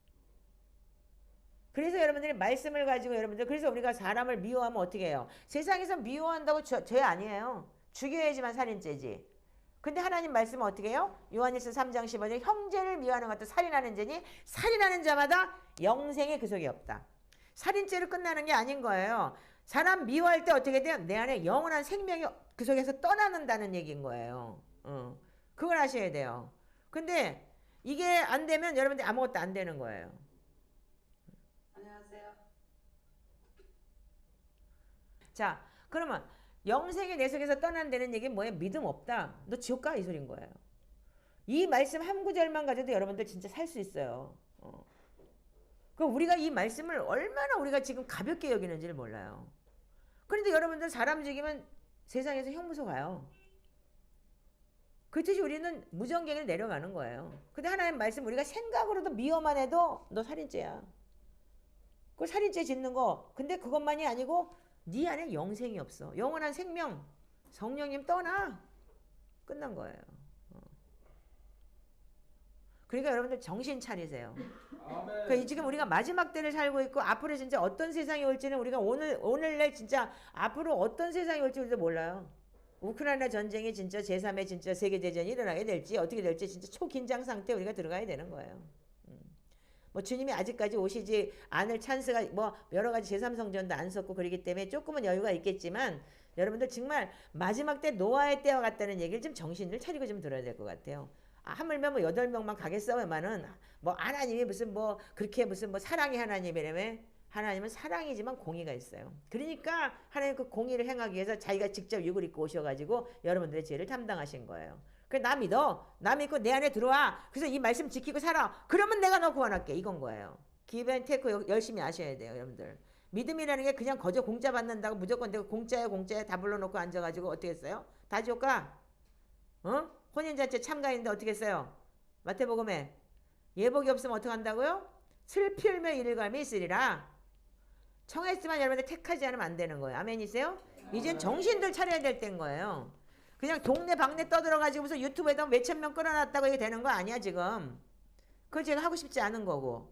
그래서 여러분들이 말씀을 가지고 여러분들 그래서 우리가 사람을 미워하면 어떻게 해요? 세상에서 미워한다고 죄 아니에요. 죽여야지만 살인죄지. 근데 하나님 말씀은 어떻게 해요? 요한일서 3장 15절 형제를 미워하는 것도 살인하는 죄니 살인하는 자마다 영생의 그 속에 없다. 살인죄로 끝나는 게 아닌 거예요. 사람 미워할 때 어떻게 돼요? 내 안에 영원한 생명이 그 속에서 떠나는다는 얘기인 거예요. 그걸 아셔야 돼요. 근데 이게 안 되면 여러분들 아무것도 안 되는 거예요. 안녕하세요. 자, 그러면 영생이 내 속에서 떠난다는 얘기는 뭐예요? 믿음 없다. 너 지옥 가 이 소리인 거예요. 이 말씀 한 구절만 가져도 여러분들 진짜 살 수 있어요. 그럼 우리가 이 말씀을 얼마나 우리가 지금 가볍게 여기는지를 몰라요. 그런데 여러분들 사람 죽이면 세상에서 형무소 가요. 그렇듯이 우리는 무전갱을 내려가는 거예요. 근데 하나님 말씀 우리가 생각으로도 미워만 해도 너 살인죄야. 그 살인죄 짓는 거. 근데 그것만이 아니고 네 안에 영생이 없어. 영원한 생명. 성령님 떠나. 끝난 거예요. 그러니까 여러분들 정신 차리세요. 그러니까 지금 우리가 마지막 때를 살고 있고 앞으로 진짜 어떤 세상이 올지는 우리가 오늘날 진짜 앞으로 어떤 세상이 올지 우리도 몰라요. 우크라이나 전쟁이 진짜 제3의 진짜 세계대전이 일어나게 될지 어떻게 될지 진짜 초긴장 상태에 우리가 들어가야 되는 거예요. 뭐 주님이 아직까지 오시지 않을 찬스가 뭐 여러 가지 제3성전도 안 썼고 그러기 때문에 조금은 여유가 있겠지만 여러분들 정말 마지막 때 노아의 때와 같다는 얘기를 좀 정신을 차리고 좀 들어야 될 것 같아요. 하물며 뭐 8명만 가겠어요만은 뭐 하나님이 무슨 뭐 그렇게 무슨 뭐 사랑의 하나님이라며 하나님은 사랑이지만 공의가 있어요. 그러니까 하나님 그 공의를 행하기 위해서 자기가 직접 육을 입고 오셔가지고 여러분들의 죄를 담당하신 거예요. 그래 나 믿어. 나 믿고 내 안에 들어와. 그래서 이 말씀 지키고 살아. 그러면 내가 너 구원할게. 이건 거예요. 기브 앤 테이크 열심히 하셔야 돼요. 여러분들. 믿음이라는 게 그냥 거저 공짜 받는다고 무조건 내가 공짜에 다 불러놓고 앉아가지고 어떻게 했어요? 다 줄까? 어? 혼인잔치 참가했는데 어떻게 했어요? 마태복음에 예복이 없으면 어떻게 한다고요? 슬피울며 일감이 있으리라. 청했지만 여러분들 택하지 않으면 안 되는 거예요. 아멘이세요? 이젠 정신들 차려야 될 때인 거예요. 그냥 동네 방네 떠들어가지고 무슨 유튜브에다 몇천 명 끌어놨다고 이게 되는 거 아니야 지금. 그걸 제가 하고 싶지 않은 거고.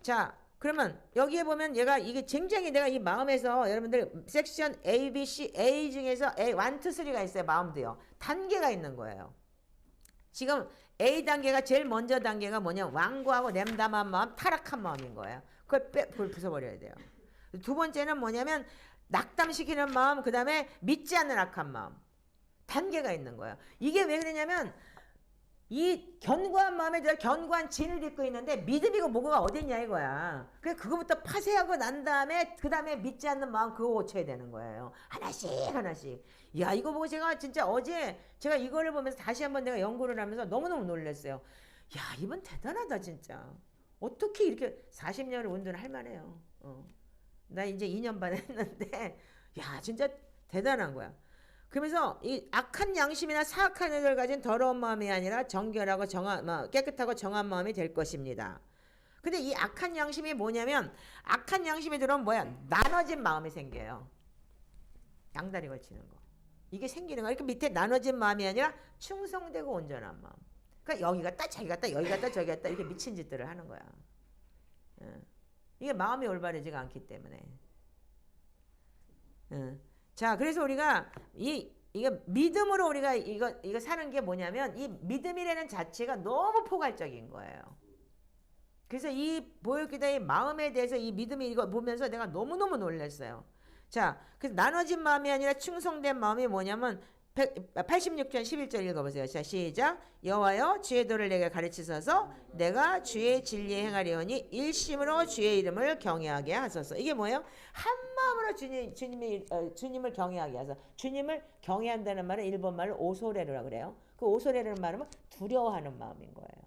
자 그러면 여기에 보면 얘가 이게 굉장히 내가 이 마음에서 여러분들 섹션 A, B, C, A 중에서 A 1, 2, 3가 있어요. 마음도요. 단계가 있는 거예요. 지금 A 단계가 제일 먼저 단계가 뭐냐 완고하고 냄담한 마음 타락한 마음인 거예요. 그걸 부숴버려야 돼요. 두 번째는 뭐냐면 낙담시키는 마음 그 다음에 믿지 않는 악한 마음 단계가 있는 거예요. 이게 왜 그러냐면 이 견고한 마음에 들어 견고한 진을 딛고 있는데 믿음이고 뭐가 어딨냐 이거야. 그래서 그거부터 파쇄하고 난 다음에 그 다음에 믿지 않는 마음 그거 고쳐야 되는 거예요. 하나씩. 야 이거 보고 제가 진짜 어제 제가 이거를 보면서 다시 한번 내가 연구를 하면서 너무너무 놀랐어요. 야 이분 대단하다 진짜. 어떻게 이렇게 40년을 운동을 할 만해요. 나 이제 2년 반 했는데 야 진짜 대단한 거야. 그러면서 이 악한 양심이나 사악한 의를 가진 더러운 마음이 아니라 정결하고 깨끗하고 정한 마음이 될 것입니다. 근데 이 악한 양심이 뭐냐면 악한 양심이 들어오면 뭐야? 나눠진 마음이 생겨요. 양다리 걸치는 거. 이게 생기는 거야. 이렇게 밑에 나눠진 마음이 아니라 충성되고 온전한 마음. 그러니까 여기 갔다 저기 갔다 여기 갔다 저기 갔다 이렇게 미친 짓들을 하는 거야. 이게 마음이 올바르지가 않기 때문에. 자, 그래서 우리가 이게 믿음으로 우리가 이거 사는 게 뭐냐면 이 믿음이라는 자체가 너무 포괄적인 거예요. 그래서 이 보혈기도의 마음에 대해서 이 믿음이 이거 보면서 내가 너무너무 놀랐어요. 자, 그래서 나눠진 마음이 아니라 충성된 마음이 뭐냐면 86편 11절 읽어보세요. 자 시작. 여호와여 주의 도를 내게 가르치소서 내가 주의 진리에 행하려니 일심으로 주의 이름을 경외하게 하소서. 이게 뭐예요? 한 마음으로 주님을 경외하게 하소서. 주님을 경외한다는 말은 일본말로 오소레르라 그래요. 그 오소레르는 말은 두려워하는 마음인 거예요.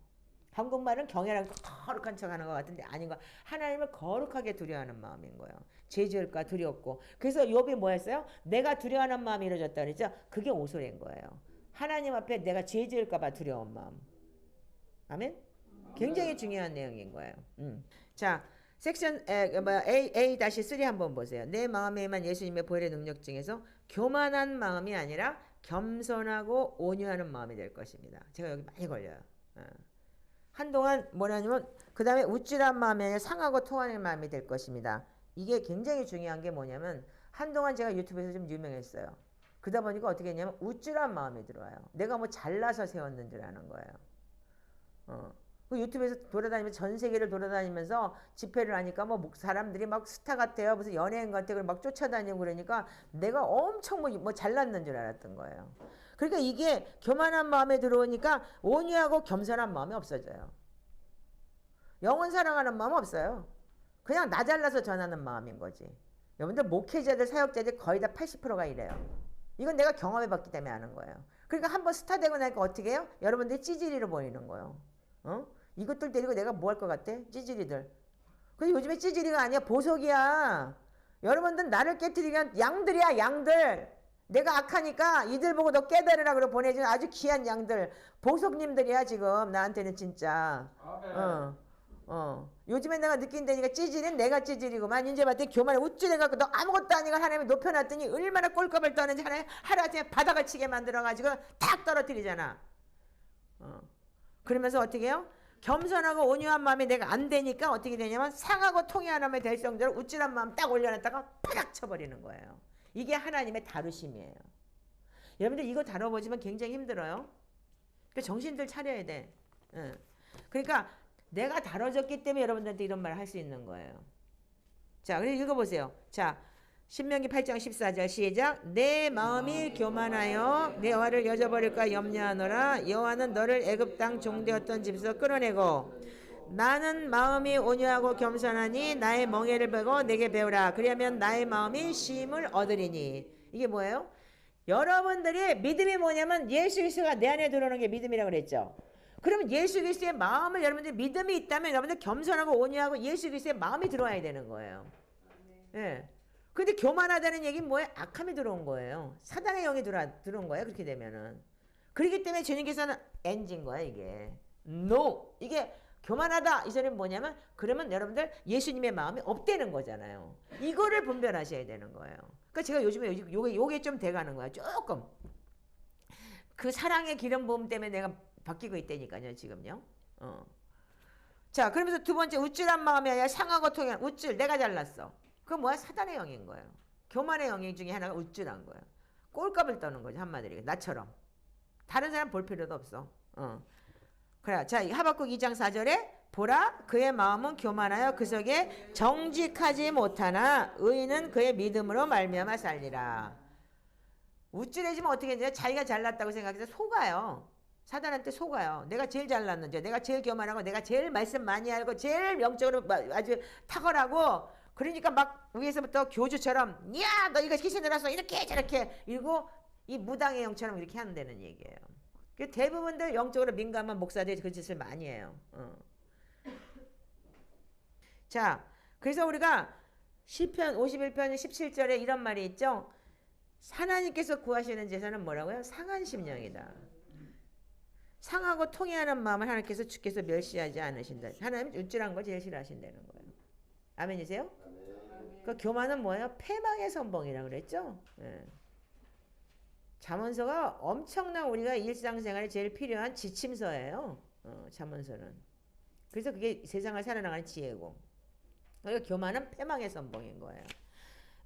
한국말은 경외라는 거룩한 척하는 것 같은데 아닌 거. 하나님을 거룩하게 두려워하는 마음인 거예요. 죄지을까 두렵고. 그래서 욥이 뭐였어요? 내가 두려워하는 마음이 이루어졌다 그랬죠. 그게 오소리인 거예요. 하나님 앞에 내가 죄지을까 봐 두려운 마음. 아멘? 굉장히 중요한 내용인 거예요. 자, 섹션 A-3 한번 보세요. 내 마음에만 예수님의 보혈의 능력 중에서 교만한 마음이 아니라 겸손하고 온유하는 마음이 될 것입니다. 제가 여기 많이 걸려요. 한동안 뭐냐면 그 다음에 우쭐한 마음이 아니라 상하고 통하는 마음이 될 것입니다. 이게 굉장히 중요한 게 뭐냐면 한동안 제가 유튜브에서 좀 유명했어요. 그러다 보니까 어떻게 했냐면 우쭐한 마음이 들어와요. 내가 뭐 잘나서 세웠는 줄 아는 거예요. 그 유튜브에서 돌아다니면서 전 세계를 돌아다니면서 집회를 하니까 뭐 사람들이 막 스타 같아요. 무슨 연예인 같아요. 막 쫓아다니고 그러니까 내가 엄청 뭐 잘났는 줄 알았던 거예요. 그러니까 이게 교만한 마음에 들어오니까 온유하고 겸손한 마음이 없어져요. 영혼 사랑하는 마음 없어요. 그냥 나 잘나서 전하는 마음인 거지. 여러분들 목회자들 사역자들 거의 다 80%가 이래요. 이건 내가 경험해봤기 때문에 아는 거예요. 그러니까 한번 스타 되고 나니까 어떻게 해요? 여러분들이 찌질이로 보이는 거예요. 이것들 데리고 내가 뭐 할 것 같아? 찌질이들. 근데 요즘에 찌질이가 아니야. 보석이야. 여러분들 나를 깨트리기 위한 양들이야. 양들. 내가 악하니까 이들 보고 너 깨달으라 그러고 보내준 아주 귀한 양들. 보석님들이야 지금 나한테는 진짜. 요즘에 내가 느낀다니까 찌질은 내가 찌질이고만 이제 봤더니 교만에 우쭐해갖고 너 아무것도 아니고 하나님이 높여놨더니 얼마나 꼴값을 떠는지 하루아침에 바닥을 치게 만들어가지고 탁 떨어뜨리잖아. 그러면서 어떻게 해요? 겸손하고 온유한 마음이 내가 안 되니까 어떻게 되냐면 상하고 통해하는 마음이 될 정도로 우쭐한 마음 딱 올려놨다가 파닥 쳐버리는 거예요. 이게 하나님의 다루심이에요. 여러분들 이거 다뤄보시면 굉장히 힘들어요. 그러니까 정신들 차려야 돼. 그러니까 내가 다뤄졌기 때문에 여러분들한테 이런 말을 할 수 있는 거예요. 자, 그래서 읽어보세요. 자, 신명기 8장 14절 시작. 내 마음이 교만하여 내 여호와를 여져버릴까 염려하노라. 여호와는 너를 애굽 땅 종되었던 집에서 끌어내고 나는 마음이 온유하고 겸손하니 나의 멍에를 베고 내게 배우라. 그리하면 나의 마음이 쉼을 얻으리니. 이게 뭐예요? 여러분들이 믿음이 뭐냐면 예수 그리스도가 내 안에 들어오는 게 믿음이라고 그랬죠. 그러면 예수 그리스도의 마음을 여러분들 믿음이 있다면 여러분들 겸손하고 온유하고 예수 그리스도의 마음이 들어와야 되는 거예요. 예. 근데 교만하다는 얘기는 뭐예요? 악함이 들어온 거예요. 사단의 영이 들어온 거예요. 그렇게 되면은. 그렇기 때문에 주님께서는 NG인 거야 이게. No. 이게 교만하다. 이 소리는 뭐냐면 그러면 여러분들 예수님의 마음이 없다는 거잖아요. 이거를 분별하셔야 되는 거예요. 그러니까 제가 요즘에 요게 좀 돼가는 거야. 조금. 그 사랑의 기름 부음 때문에 내가 바뀌고 있다니까요. 지금요. 자, 그러면서 두 번째 우쭐한 마음이 아니라 상하고 통한 우쭐. 내가 잘났어. 그건 뭐야? 사단의 영인 거예요. 교만의 영역 중에 하나가 우쭐한 거예요. 꼴값을 떠는 거죠. 한마디로. 나처럼. 다른 사람 볼 필요도 없어. 그래. 자, 하박국 2장 4절에 보라 그의 마음은 교만하여 그 속에 정직하지 못하나 의인은 그의 믿음으로 말미암아 살리라. 우쭐해지면 어떻게 되냐? 자기가 잘났다고 생각해서 속아요. 사단한테 속아요. 내가 제일 잘났는지, 내가 제일 교만하고, 내가 제일 말씀 많이 알고, 제일 영적으로 아주 탁월하고, 그러니까 막 위에서부터 교주처럼 야 너 이거 희신을 해서 이렇게 저렇게 이러고 이 무당의 영처럼 이렇게 한다는 얘기예요. 대부분들 영적으로 민감한 목사들이 그 짓을 많이 해요. 자, 그래서 우리가 시편 51편 17절에 이런 말이 있죠. 하나님께서 구하시는 제사는 뭐라고요? 상한 심령이다. 상하고 통해하는 마음을 하나님께서 주께서 멸시하지 않으신다. 하나님 우쭐한 거 제일 싫어하신다는 거예요. 아멘이세요? 그 교만은 뭐예요? 패망의 선봉이라고 그랬죠. 예. 잠언서가 엄청난 우리가 일상생활에 제일 필요한 지침서예요. 잠언서는. 그래서 그게 세상을 살아나가는 지혜고. 그러니까 교만은 패망의 선봉인 거예요.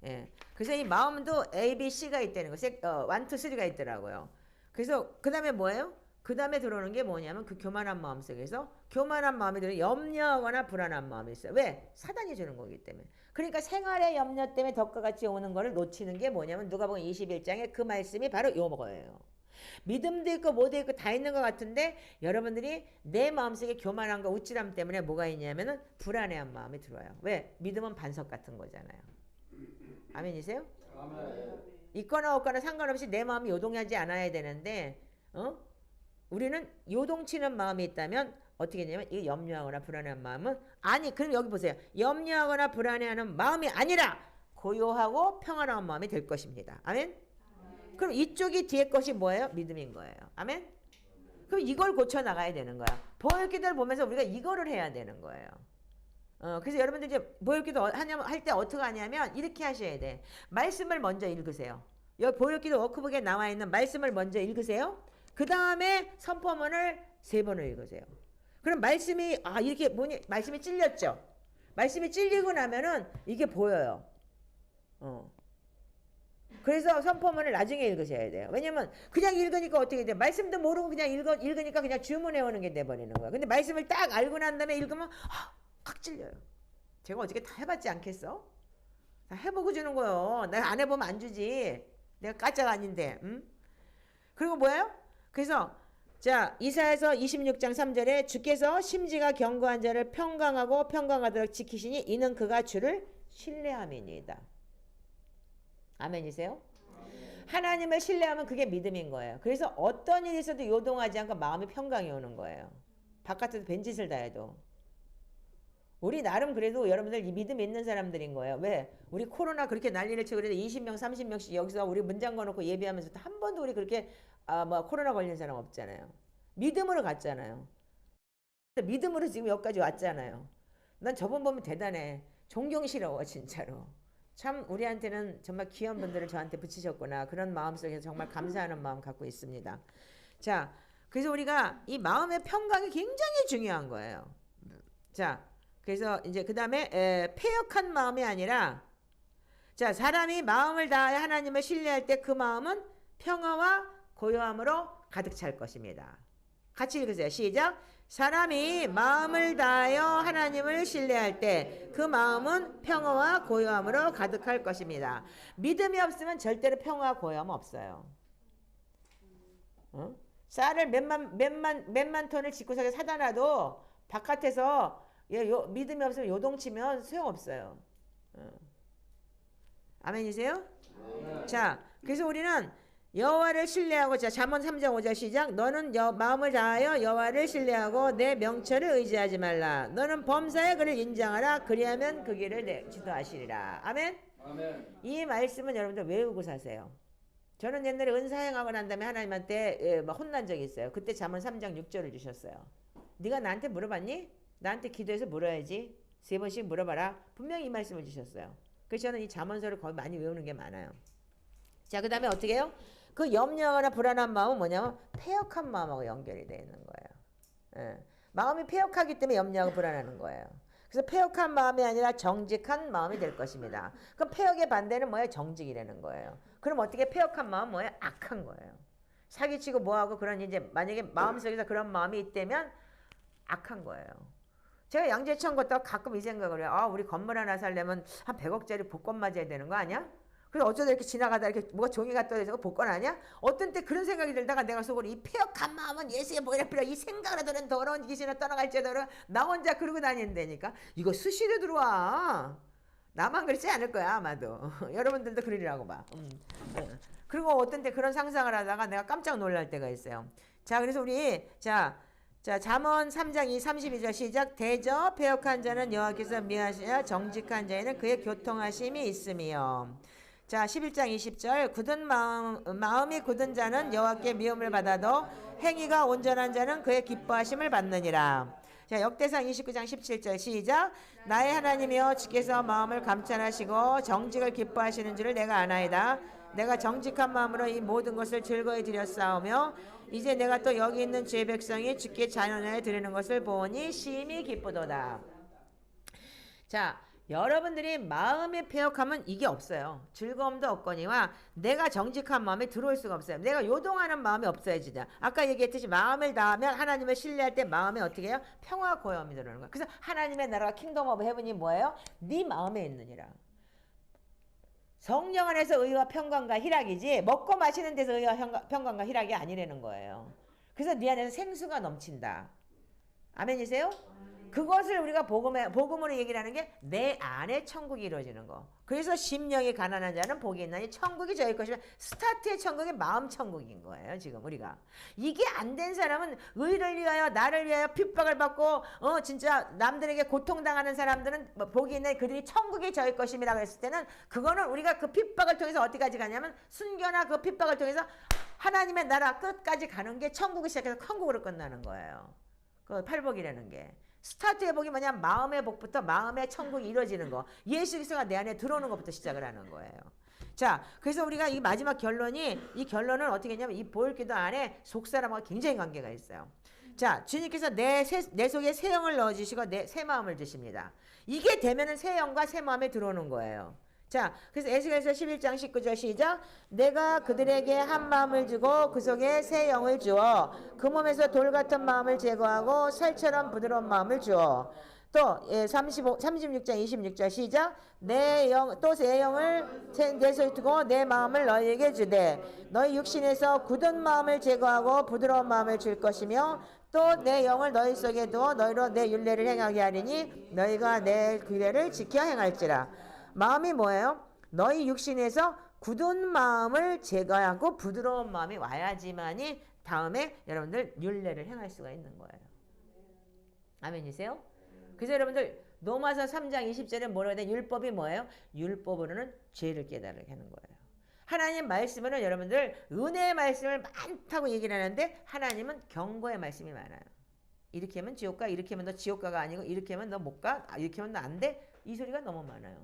예. 그래서 이 마음도 A, B, C가 있다는 거. 1, 2, 3가 있더라고요. 그래서 그 다음에 뭐예요? 그 다음에 들어오는 게 뭐냐면 그 교만한 마음 속에서 교만한 마음이 들어 염려하거나 불안한 마음이 있어요. 왜? 사단이 주는 거기 때문에. 그러니까 생활의 염려 때문에 덕과 같이 오는 거를 놓치는 게 뭐냐면 누가복음 21장에 그 말씀이 바로 요거예요. 믿음도 있고 뭐도 있고 다 있는 것 같은데 여러분들이 내 마음속에 교만함과 우쭐함 때문에 뭐가 있냐면은 불안해한 마음이 들어와요. 왜? 믿음은 반석 같은 거잖아요. 아멘이세요? 아멘. 있거나 없거나 상관없이 내 마음이 요동하지 않아야 되는데 우리는 요동치는 마음이 있다면 어떻게 되냐면 이 염려하거나 불안한 마음은 아니 그럼 여기 보세요. 염려하거나 불안해하는 마음이 아니라 고요하고 평안한 마음이 될 것입니다. 아멘? 그럼 이쪽이 뒤에 것이 뭐예요? 믿음인 거예요. 아멘? 그럼 이걸 고쳐나가야 되는 거야. 보혈기도를 보면서 우리가 이거를 해야 되는 거예요. 그래서 여러분들 이제 보혈기도 할 때 어떻게 하냐면 이렇게 하셔야 돼. 말씀을 먼저 읽으세요. 여기 보혈기도 워크북에 나와 있는 말씀을 먼저 읽으세요. 그 다음에 선포문을 3번을 읽으세요. 그럼 말씀이 이렇게 말씀이 찔렸죠. 말씀이 찔리고 나면은 이게 보여요. 그래서 선포문을 나중에 읽으셔야 돼요. 왜냐면 그냥 읽으니까 어떻게 돼? 말씀도 모르고 그냥 읽으니까 그냥 주문해 오는 게 돼버리는 거야. 근데 말씀을 딱 알고 난 다음에 읽으면 확 찔려요. 제가 어저께 다 해봤지 않겠어? 다 해보고 주는 거예요. 내가 안 해보면 안 주지. 내가 까짜가 아닌데. 응? 그리고 뭐예요? 그래서 자 이사야서 26장 3절에 주께서 심지가 견고한 자를 평강하고 평강하도록 지키시니 이는 그가 주를 신뢰함이니이다. 아멘이세요? 하나님을 신뢰하면 그게 믿음인 거예요. 그래서 어떤 일이 있어도 요동하지 않고 마음이 평강이 오는 거예요. 바깥에서 벤짓을 다 해도. 우리 나름 그래도 여러분들 이 믿음 있는 사람들인 거예요. 왜? 우리 코로나 그렇게 난리를 치고 그래도 20명 30명씩 여기서 우리 문 잠궈놓고 예배하면서 한 번도 우리 그렇게 코로나 걸린 사람 없잖아요. 믿음으로 갔잖아요. 믿음으로 지금 여기까지 왔잖아요. 난 저분 보면 대단해. 존경스러워 진짜로. 참 우리한테는 정말 귀한 분들을 저한테 붙이셨구나. 그런 마음속에서 정말 감사하는 마음 갖고 있습니다. 자, 그래서 우리가 이 마음의 평강이 굉장히 중요한 거예요. 자, 그래서 이제 그 다음에 패역한 마음이 아니라, 자, 사람이 마음을 다하여 하나님을 신뢰할 때 그 마음은 평화와 고요함으로 가득 찰 것입니다. 같이 읽으세요. 시작. 사람이 마음을 다하여 하나님을 신뢰할 때 그 마음은 평화와 고요함으로 가득할 것입니다. 믿음이 없으면 절대로 평화와 고요함 없어요. 어? 쌀을 몇만 톤을 집구석에 사다 놔도 바깥에서 믿음이 없으면 요동치면 소용없어요. 아멘이세요? 자, 그래서 우리는 여호와를 신뢰하고, 자, 잠언 3장 5절 시작. 너는 마음을 다하여 여호와를 신뢰하고 내 명철을 의지하지 말라. 너는 범사에 그를 인정하라. 그리하면 그 길을 지도하시리라. 아멘? 아멘. 이 말씀은 여러분들 외우고 사세요. 저는 옛날에 은사행하고 난 다음에 하나님한테 막 혼난 적이 있어요. 그때 잠언 3장 6절을 주셨어요. 네가 나한테 물어봤니? 나한테 기도해서 물어야지. 3번씩 물어봐라. 분명히 이 말씀을 주셨어요. 그래서 저는 이 잠언서를 거의 많이 외우는 게 많아요. 자, 그 다음에 어떻게 해요? 그 염려하거나 불안한 마음은 뭐냐면 패역한 마음하고 연결이 되어 있는 거예요. 예. 마음이 패역하기 때문에 염려하고 불안하는 거예요. 그래서 패역한 마음이 아니라 정직한 마음이 될 것입니다. 그럼 패역의 반대는 뭐예요? 정직이라는 거예요. 그럼 어떻게 패역한 마음은 뭐예요? 악한 거예요. 사기치고 뭐하고 그런 이제 만약에 마음속에서 그런 마음이 있다면 악한 거예요. 제가 양재천 걷다가 가끔 이 생각을 해요. 아, 우리 건물 하나 살려면 한 100억짜리 복권 맞아야 되는 거 아니야? 그래서 어쩌다 이렇게 지나가다 이렇게 뭐가 종이가 떠있어 복권 아니야? 어떤 때 그런 생각이 들다가 내가 속으로 이 패역한 마음은 예수의 보혈에 필요 이 생각을 하더는 더러운 귀신을 떠나갈지어다 나 혼자 그러고 다닌다니까. 이거 수시로 들어와. 나만 그렇지 않을 거야 아마도. 여러분들도 그러리라고 봐. 그리고 어떤 때 그런 상상을 하다가 내가 깜짝 놀랄 때가 있어요. 자, 그래서 우리 자, 잠언 3장 32절 시작. 대저 패역한 자는 여호와께서 미워하시냐 정직한 자에는 그의 교통하심이 있으며. 자, 11장 20절. 굳은 마음이 굳은 자는 여호와께 미움을 받아도 행위가 온전한 자는 그의 기뻐하심을 받느니라. 자, 역대상 29장 17절 시작. 나의 하나님이여 주께서 마음을 감찰하시고 정직을 기뻐하시는 줄을 내가 아나이다. 내가 정직한 마음으로 이 모든 것을 즐거이 드렸사오며 이제 내가 또 여기 있는 주의 백성이 주께 자연하여 드리는 것을 보니 심히 기쁘도다. 자, 여러분들이 마음의 패역하면 이게 없어요. 즐거움도 없거니와 내가 정직한 마음에 들어올 수가 없어요. 내가 요동하는 마음이 없어야지다. 아까 얘기했듯이 마음을 다하면 하나님을 신뢰할 때 마음에 어떻게 해요? 평화 고요함이 들어오는 거예요. 그래서 하나님의 나라가 킹덤 오브 헤븐이 뭐예요? 네 마음에 있느니라. 성령 안에서 의와 평강과 희락이지 먹고 마시는 데서 의와 평강과 희락이 아니라는 거예요. 그래서 네 안에서 생수가 넘친다. 아멘이세요? 그것을 우리가 복음으로 얘기를 하는 게 내 안에 천국이 이루어지는 거. 그래서 심령이 가난한 자는 복이 있나니 천국이 저희 것이면 스타트의 천국이 마음 천국인 거예요. 지금 우리가 이게 안 된 사람은 의를 위하여 나를 위하여 핍박을 받고 진짜 남들에게 고통당하는 사람들은 복이 있나니 그들이 천국이 저희 것임이라고 했을 때는 그거는 우리가 그 핍박을 통해서 어디까지 가냐면 순교나 그 핍박을 통해서 하나님의 나라 끝까지 가는 게 천국이 시작해서 천국으로 끝나는 거예요. 그 팔복이라는 게. 스타트의 복이 뭐냐? 마음의 복부터 마음의 천국이 이루어지는 거. 예수 그리스도가 내 안에 들어오는 것부터 시작을 하는 거예요. 자, 그래서 우리가 이 마지막 이 결론은 어떻게 했냐면 이 보혈기도 안에 속사람과 굉장히 관계가 있어요. 자, 주님께서 내 속에 새 영을 넣어주시고 새 마음을 주십니다. 이게 되면은 새 영과 새 마음에 들어오는 거예요. 자, 그래서 에스겔서 11장 19절 시작. 내가 그들에게 한 마음을 주고 그 속에 새 영을 주어 그 몸에서 돌 같은 마음을 제거하고 살처럼 부드러운 마음을 주어. 또 36장 26절 시작. 또 새 영을 내 속에 두고 내 마음을 너희에게 주되 너희 육신에서 굳은 마음을 제거하고 부드러운 마음을 줄 것이며 또 내 영을 너희 속에 두어 너희로 내 율례를 행하게 하리니 너희가 내 규례를 지켜 행할지라. 마음이 뭐예요? 너희 육신에서 굳은 마음을 제거하고 부드러운 마음이 와야지만이 다음에 여러분들 율례를 행할 수가 있는 거예요. 아멘이세요? 그래서 여러분들 로마서 3장 20절에 뭐라고 돼? 율법이 뭐예요? 율법으로는 죄를 깨달게 하는 거예요. 하나님 말씀으로는 여러분들 은혜의 말씀을 많다고 얘기를 하는데 하나님은 경고의 말씀이 많아요. 이렇게 하면 지옥 가. 이렇게 하면 너 지옥 가가 아니고 이렇게 하면 너 못 가. 이렇게 하면 너 안 돼. 이 소리가 너무 많아요.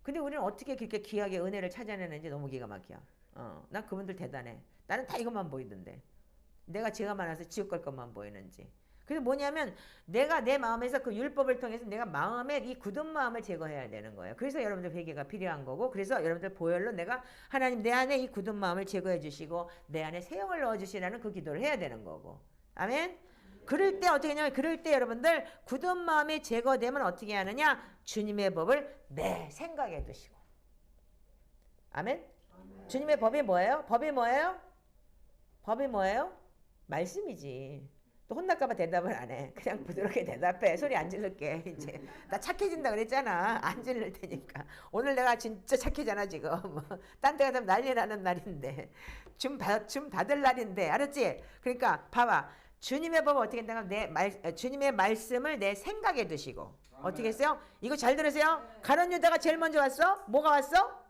근데 우리는 어떻게 그렇게 귀하게 은혜를 찾아내는지 너무 기가 막혀. 난 그분들 대단해. 나는 다 이것만 보이던데. 내가 죄가 많아서 지옥 갈 것만 보이는지. 그래서 뭐냐면 내가 내 마음에서 그 율법을 통해서 내가 마음에 이 굳은 마음을 제거해야 되는 거예요. 그래서 여러분들 회개가 필요한 거고, 그래서 여러분들 보혈로 내가 하나님 내 안에 이 굳은 마음을 제거해 주시고 내 안에 새 영을 넣어 주시라는 그 기도를 해야 되는 거고. 아멘. 그럴 때 어떻게 하냐면, 그럴 때 여러분들 굳은 마음이 제거되면 어떻게 하느냐? 주님의 법을 내 생각에 두시고. 아멘. 주님의 법이 뭐예요? 법이 뭐예요? 법이 뭐예요? 말씀이지. 또 혼날까봐 대답을 안 해. 그냥 부드럽게 대답해. 소리 안 지를게. 이제 나 착해진다 그랬잖아. 안 지를 테니까. 오늘 내가 진짜 착해잖아 지금. 딴 데 가면 난리 나는 날인데, 줌 받을 날인데, 알았지? 그러니까 봐봐. 주님의 법은 어떻게 한다면 주님의 말씀을 내 생각에 두시고. 어떻게 했어요? 이거 잘 들으세요. 가룟 유다가 제일 먼저 왔어. 뭐가 왔어?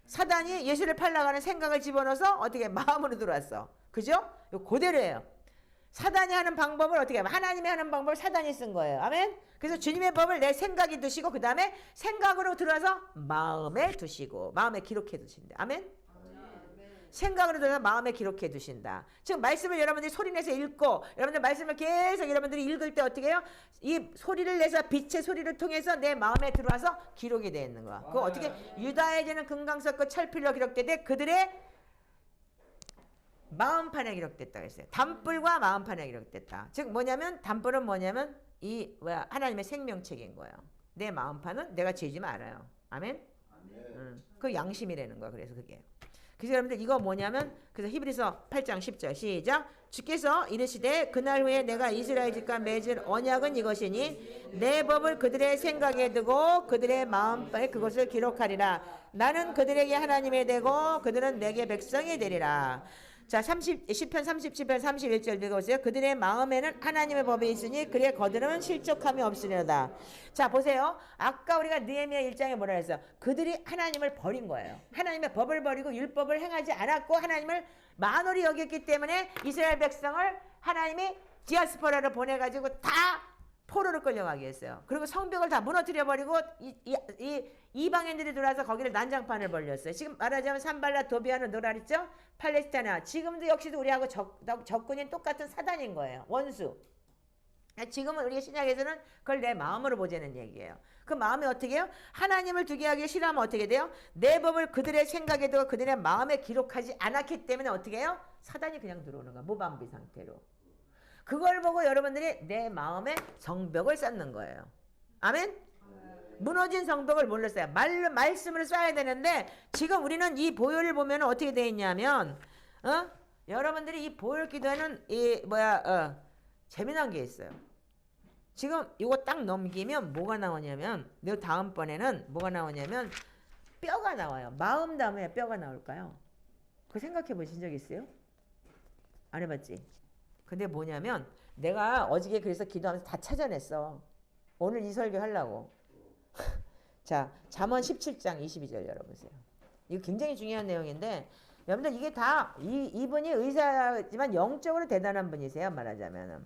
사단이 예수를 팔려고 하는 생각을 집어넣어서 어떻게 마음으로 들어왔어. 그죠? 이거 그대로예요. 사단이 하는 방법을 어떻게 하면, 하나님이 하는 방법을 사단이 쓴 거예요. 아멘. 그래서 주님의 법을 내 생각에 두시고, 그 다음에 생각으로 들어와서 마음에 두시고, 마음에 기록해 두신다. 아멘. 생각으로 들어서 마음에 기록해 두신다. 지금 말씀을 여러분들이 소리내서 읽고, 여러분들 말씀을 계속 여러분들이 읽을 때 어떻게 해요? 이 소리를 내서 빛의 소리를 통해서 내 마음에 들어와서 기록이 되어 있는 거야. 그거 어떻게? 유다에게는 금강석과 철필로 기록되되 그들의 마음판에 기록됐다 했어요. 담불과 마음판에 기록됐다. 즉 뭐냐면, 담불은 뭐냐면 하나님의 생명책인 거예요. 내 마음판은 내가 죄지면 알아요. 아멘. 그 양심이라는 거야. 그래서 그게. 그래서 여러분들 이거 뭐냐면, 그래서 히브리서 8장 10절 시작. 주께서 이르시되 그날 후에 내가 이스라엘 집과 맺을 언약은 이것이니 내 법을 그들의 생각에 두고 그들의 마음판에 그것을 기록하리라. 나는 그들에게 하나님이 되고 그들은 내게 백성이 되리라. 자, 시편 37편 31절 읽어보세요. 그들의 마음에는 하나님의 법이 있으니 그의 거드름은 실족함이 없으려다. 자, 보세요. 아까 우리가 느헤미야 1장에 뭐라 했어요? 그들이 하나님을 버린 거예요. 하나님의 법을 버리고 율법을 행하지 않았고 하나님을 만홀히 여겼기 때문에 이스라엘 백성을 하나님이 디아스포라를 보내가지고 다 포로로 끌려가게 했어요. 그리고 성벽을 다 무너뜨려버리고 이방인들이 들어와서 거기를 난장판을 벌렸어요. 지금 말하자면 산발라 도비아는 뭐라 그랬죠? 팔레스타나. 지금도 역시도 우리하고 적군인 똑같은 사단인 거예요. 원수. 지금은 우리가 신약에서는 그걸 내 마음으로 보자는 얘기예요. 그 마음이 어떻게 해요? 하나님을 두게 하기 싫어하면 어떻게 돼요? 내 법을 그들의 생각에 두고 그들의 마음에 기록하지 않았기 때문에 어떻게 해요? 사단이 그냥 들어오는 거야. 무방비 상태로. 그걸 보고 여러분들이 내 마음에 성벽을 쌓는 거예요. 아멘? 무너진 성벽을 뭘로 쌓아요? 말씀으로 쌓아야 되는데, 지금 우리는 이 보혈을 보면 어떻게 되어 있냐면, 여러분들이 이 보혈 기도에는 재미난 게 있어요. 지금 이거 딱 넘기면 뭐가 나오냐면, 내 다음번에는 뭐가 나오냐면 뼈가 나와요. 마음 다음에 뼈가 나올까요? 그거 생각해 보신 적 있어요? 안 해봤지? 근데 뭐냐면, 내가 어저께 그래서 기도하면서 다 찾아냈어. 오늘 이 설교 하려고. 자, 잠언 17장 22절 열어보세요. 이거 굉장히 중요한 내용인데, 여러분들 이게 다 이분이 의사지만 영적으로 대단한 분이세요. 말하자면은.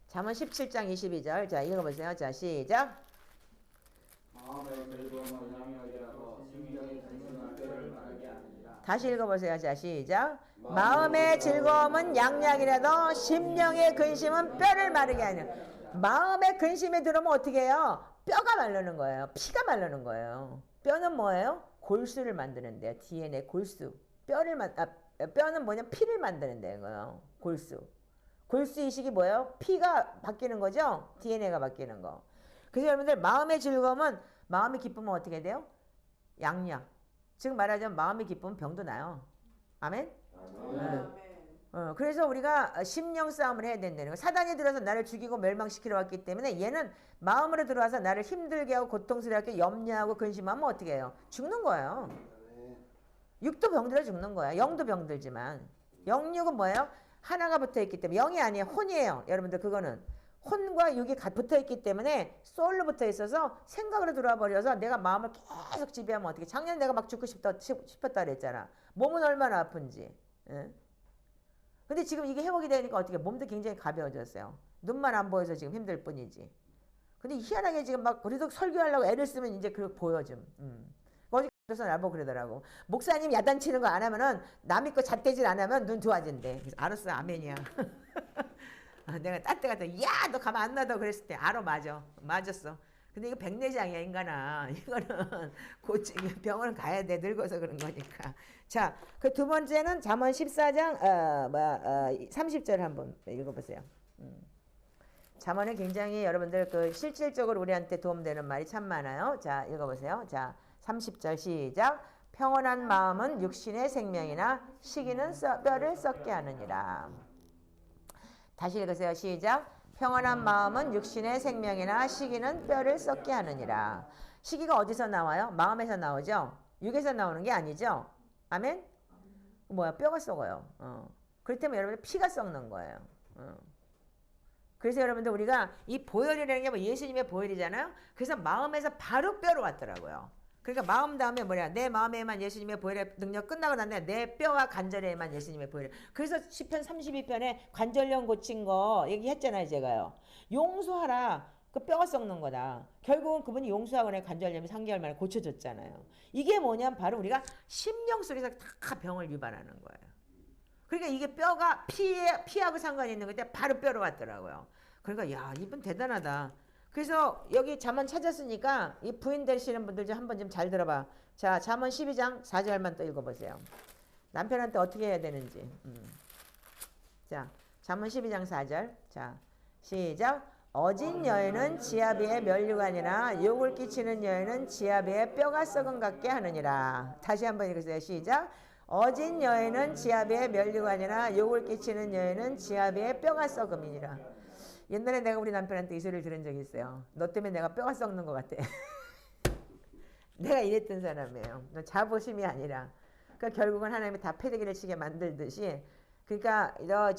잠언 17장 22절. 자, 읽어보세요. 자, 시작. 다시 읽어보세요. 자, 시작. 마음의 즐거움은 양약이라도 심령의 근심은 뼈를 마르게 하는. 마음의 근심이 들어오면 어떻게 해요? 뼈가 마르는 거예요. 피가 마르는 거예요. 뼈는 뭐예요? 골수를 만드는데요. DNA 골수. 뼈는 뭐냐면 피를 만드는 데예요. 골수. 골수 이식이 뭐예요? 피가 바뀌는 거죠? DNA가 바뀌는 거. 그래서 여러분들 마음의 즐거움은, 마음이 기쁘면 어떻게 돼요? 양약. 즉 말하자면 마음이 기쁘면 병도 나요. 아멘? 그래서 우리가 심령 싸움을 해야 된다는 거예요. 사단이 들어서 나를 죽이고 멸망시키러 왔기 때문에 얘는 마음으로 들어와서 나를 힘들게 하고 고통스럽게 염려하고 근심하면 어떻게 해요? 죽는 거예요. 육도 병들어 죽는 거야. 영도 병들지만. 영육은 뭐예요? 하나가 붙어있기 때문에. 영이 아니에요. 혼이에요. 여러분들 그거는. 혼과 육이 붙어있기 때문에 솔로 붙어있어서 생각으로 들어와 버려서 내가 마음을 계속 지배하면 어떻게. 작년에 내가 막 죽고 싶었다 그랬잖아. 몸은 얼마나 아픈지. 예? 근데 지금 이게 회복이 되니까 어떻게 몸도 굉장히 가벼워졌어요. 눈만 안 보여서 지금 힘들 뿐이지. 근데 희한하게 지금 막 우리도 설교하려고 애를 쓰면 이제 그 보여 좀. 어디 가서 나보고 그러더라고. 목사님 야단치는 거 안 하면은 남의 거 잣대질 안 하면 눈 좋아진대. 그래서 알았어, 아멘이야. 내가 딴 때 갔다 야, 너 가만 안 놔둬 그랬을 때 알아, 맞았어. 근데 이거 백내장이야, 인간아. 이거는 병원 가야 돼, 늙어서 그런 거니까. 자, 그 두 번째는 잠언 14장 30절 한번 읽어보세요. 잠언에 굉장히 여러분들 그 실질적으로 우리한테 도움되는 말이 참 많아요. 자, 읽어보세요. 자, 30절 시작. 평온한 마음은 육신의 생명이나 시기는 뼈를 썩게 하느니라. 다시 읽으세요. 시작. 평온한 마음은 육신의 생명이나 시기는 뼈를 썩게 하느니라. 시기가 어디서 나와요? 마음에서 나오죠? 육에서 나오는 게 아니죠? 아멘? 뭐야? 뼈가 썩어요. 그렇기 때문에 여러분들 피가 썩는 거예요. 그래서 여러분들 우리가 이 보혈이라는 게 뭐 예수님의 보혈이잖아요. 그래서 마음에서 바로 뼈로 왔더라고요. 그러니까 마음 다음에 뭐냐? 내 마음에만 예수님의 보혈의 능력 끝나고 난 다음에 내 뼈와 관절에만 예수님의 보혈. 그래서 시편 32편에 관절염 고친 거 얘기했잖아요, 제가요. 용서하라. 그 뼈가 썩는 거다. 결국은 그분이 용서하고 내 관절염이 3개월 만에 고쳐졌잖아요. 이게 뭐냐면 바로 우리가 심령 속에서 다 병을 유발하는 거예요. 그러니까 이게 뼈가 피하고 상관이 있는 건데 바로 뼈로 왔더라고요. 그러니까 야, 이분 대단하다. 그래서 여기 잠언 찾았으니까 이 부인 되시는 분들 좀 한번 좀 잘 들어봐. 자, 잠언 12장 4절만 또 읽어보세요. 남편한테 어떻게 해야 되는지. 자, 잠언 12장 4절. 자, 시작. 어진 여인은 지아비의 면류관이나 욕을 끼치는 여인은 지아비의 뼈가 썩은 같게 하느니라. 다시 한번 읽으세요. 시작. 어진 여인은 지아비의 면류관이나 욕을 끼치는 여인은 지아비의 뼈가 썩음이니라. 옛날에 내가 우리 남편한테 이 소리를 들은 적이 있어요. 너 때문에 내가 뼈가 썩는 것 같아. 내가 이랬던 사람이에요. 너 자부심이 아니라. 그러니까 결국은 하나님이 다 패대기를 치게 만들듯이. 그러니까 너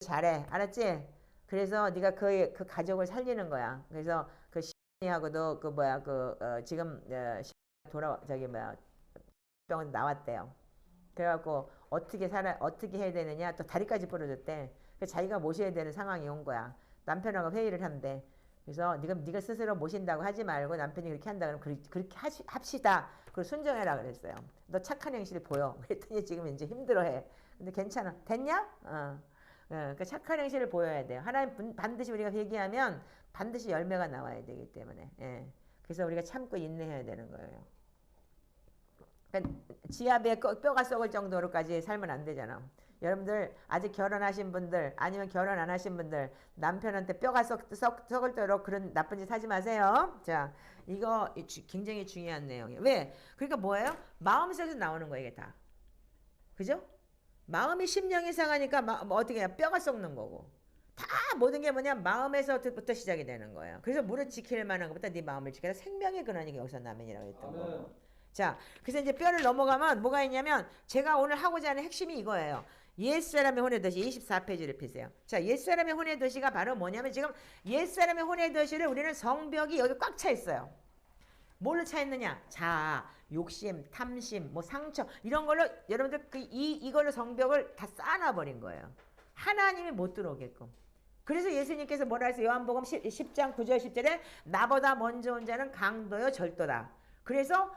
잘해, 알았지? 그래서 네가 그 가족을 살리는 거야. 그래서 그 시하고도 지금 병원 나왔대요. 그래갖고 어떻게 해야 되느냐, 또 다리까지 부러졌대. 자기가 모셔야 되는 상황이 온 거야. 남편하고 회의를 한대. 그래서 네가 스스로 모신다고 하지 말고 남편이 그렇게 한다 그러면 그렇게 합시다. 그리고 순종해라 그랬어요. 너 착한 행실을 보여. 그랬더니 지금 이제 힘들어해. 근데 괜찮아. 됐냐? 그 착한 행실을 보여야 돼요. 하나님 반드시 우리가 회개하면 반드시 열매가 나와야 되기 때문에. 예. 그래서 우리가 참고 인내해야 되는 거예요. 그러니까 지압에 뼈가 썩을 정도로까지 살면 안 되잖아. 여러분들 아직 결혼하신 분들 아니면 결혼 안 하신 분들 남편한테 뼈가 썩을 대로 그런 나쁜 짓 하지 마세요. 자, 이거 굉장히 중요한 내용이에요. 왜? 그러니까 뭐예요? 마음속에서 나오는 거예요, 이게 다. 그죠? 마음이 심령이 상하니까 어떻게 해요? 뼈가 썩는 거고. 다 모든 게 뭐냐? 마음에서부터 시작이 되는 거예요. 그래서 무릇 지킬 만한 것보다 네 마음을 지켜라. 생명의 근원이 여기서 나면이라고 했던 거고. 자, 그래서 이제 뼈를 넘어가면 뭐가 있냐면 제가 오늘 하고자 하는 핵심이 이거예요. 옛사람의 혼의 덫이 24페이지를 피세요. 자, 옛사람의 혼의 덫이가 바로 뭐냐면 지금 옛사람의 혼의 덫을 우리는 성벽이 여기 꽉 차 있어요. 뭘로 차 있느냐? 자아, 욕심, 탐심, 뭐 상처 이런 걸로 여러분들 이걸로 성벽을 다 쌓아놔버린 거예요. 하나님이 못 들어오게끔. 그래서 예수님께서 뭐라 했어요? 요한복음 10장 9절 10절에 나보다 먼저 온 자는 강도요 절도다. 그래서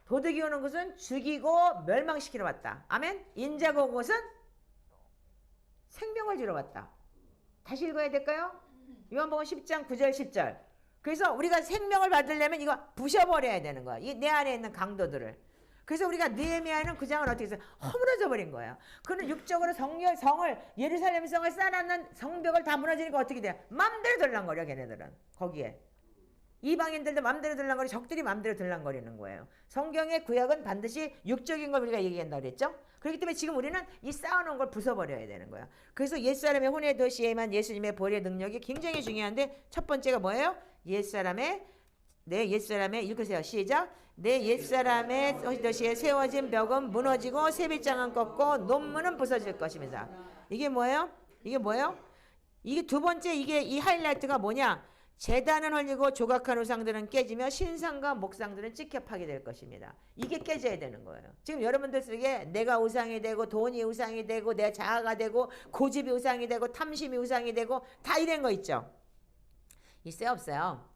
도둑이 오는 것은 죽이고 멸망시키러 왔다. 아멘? 인자가 온 것은 생명을 주러 왔다. 다시 읽어야 될까요? 요한복음 10장 9절 10절. 그래서 우리가 생명을 받으려면 이거 부셔버려야 되는 거야. 내 안에 있는 강도들을. 그래서 우리가 느헤미야는 그 장을 어떻게 했어요? 허물어져 버린 거예요. 그는 육적으로 예루살렘 성을 쌓아놨는 성벽을 다 무너지니까 어떻게 돼요? 맘대로 들랑거려 걔네들은. 거기에. 이방인들도 맘대로 들랑거리고 적들이 맘대로 들랑거리는 거예요. 성경의 구약은 반드시 육적인 걸 우리가 얘기한다고 그랬죠? 그렇기 때문에 지금 우리는 이 쌓아놓은 걸 부숴버려야 되는 거야. 그래서 옛사람의 혼의 덫에만 예수님의 보혈의 능력이 굉장히 중요한데 첫 번째가 뭐예요? 내 옛사람의 읽으세요. 시작. 내 옛사람의 덫에 세워진 벽은 무너지고 세빗장은 꺾고 논문은 부서질 것입니다. 이게 뭐예요? 이게 두 번째 이 하이라이트가 뭐냐? 제단은 헐리고 조각한 우상들은 깨지며 신상과 목상들은 찢겨 파괴될 것입니다. 이게 깨져야 되는 거예요. 지금 여러분들 속에 내가 우상이 되고 돈이 우상이 되고 내 자아가 되고 고집이 우상이 되고 탐심이 우상이 되고 다 이런 거 있죠. 있어요 없어요?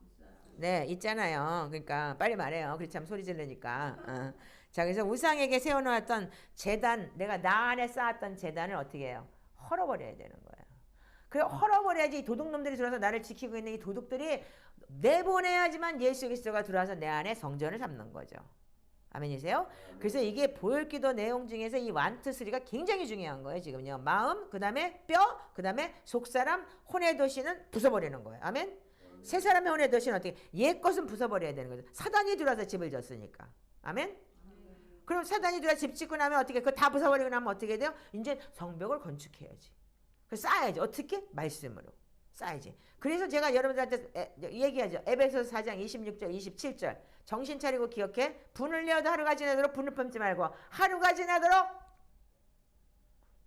네 있잖아요. 그러니까 빨리 말해요. 그렇지 않으면 소리 지르니까. 자 그래서 우상에게 세워놓았던 제단 내가 나 안에 쌓았던 제단을 어떻게 해요? 헐어버려야 되는 거예요. 그래 헐어버려야지 도둑놈들이 들어와서 나를 지키고 있는 이 도둑들이 내보내야지만 예수 그리스도가 들어와서 내 안에 성전을 잡는 거죠. 아멘이세요? 그래서 이게 보혈기도 내용 중에서 이 1, 2, 3가 굉장히 중요한 거예요. 지금요. 마음, 그 다음에 뼈, 그 다음에 속사람, 혼의 도시는 부숴버리는 거예요. 아멘? 세 사람의 혼의 도시는 어떻게? 옛 것은 부숴버려야 되는 거죠. 사단이 들어와서 집을 졌으니까. 아멘? 그럼 사단이 들어와서 집 짓고 나면 어떻게? 그거 다 부숴버리고 나면 어떻게 돼요? 이제 성벽을 건축해야지. 쌓아야지. 어떻게? 말씀으로 쌓아야지. 그래서 제가 여러분들한테 얘기하죠. 에베소서 4장 26절 27절 정신 차리고 기억해. 분을 내어도 하루가 지나도록 분을 품지 말고 하루가 지나도록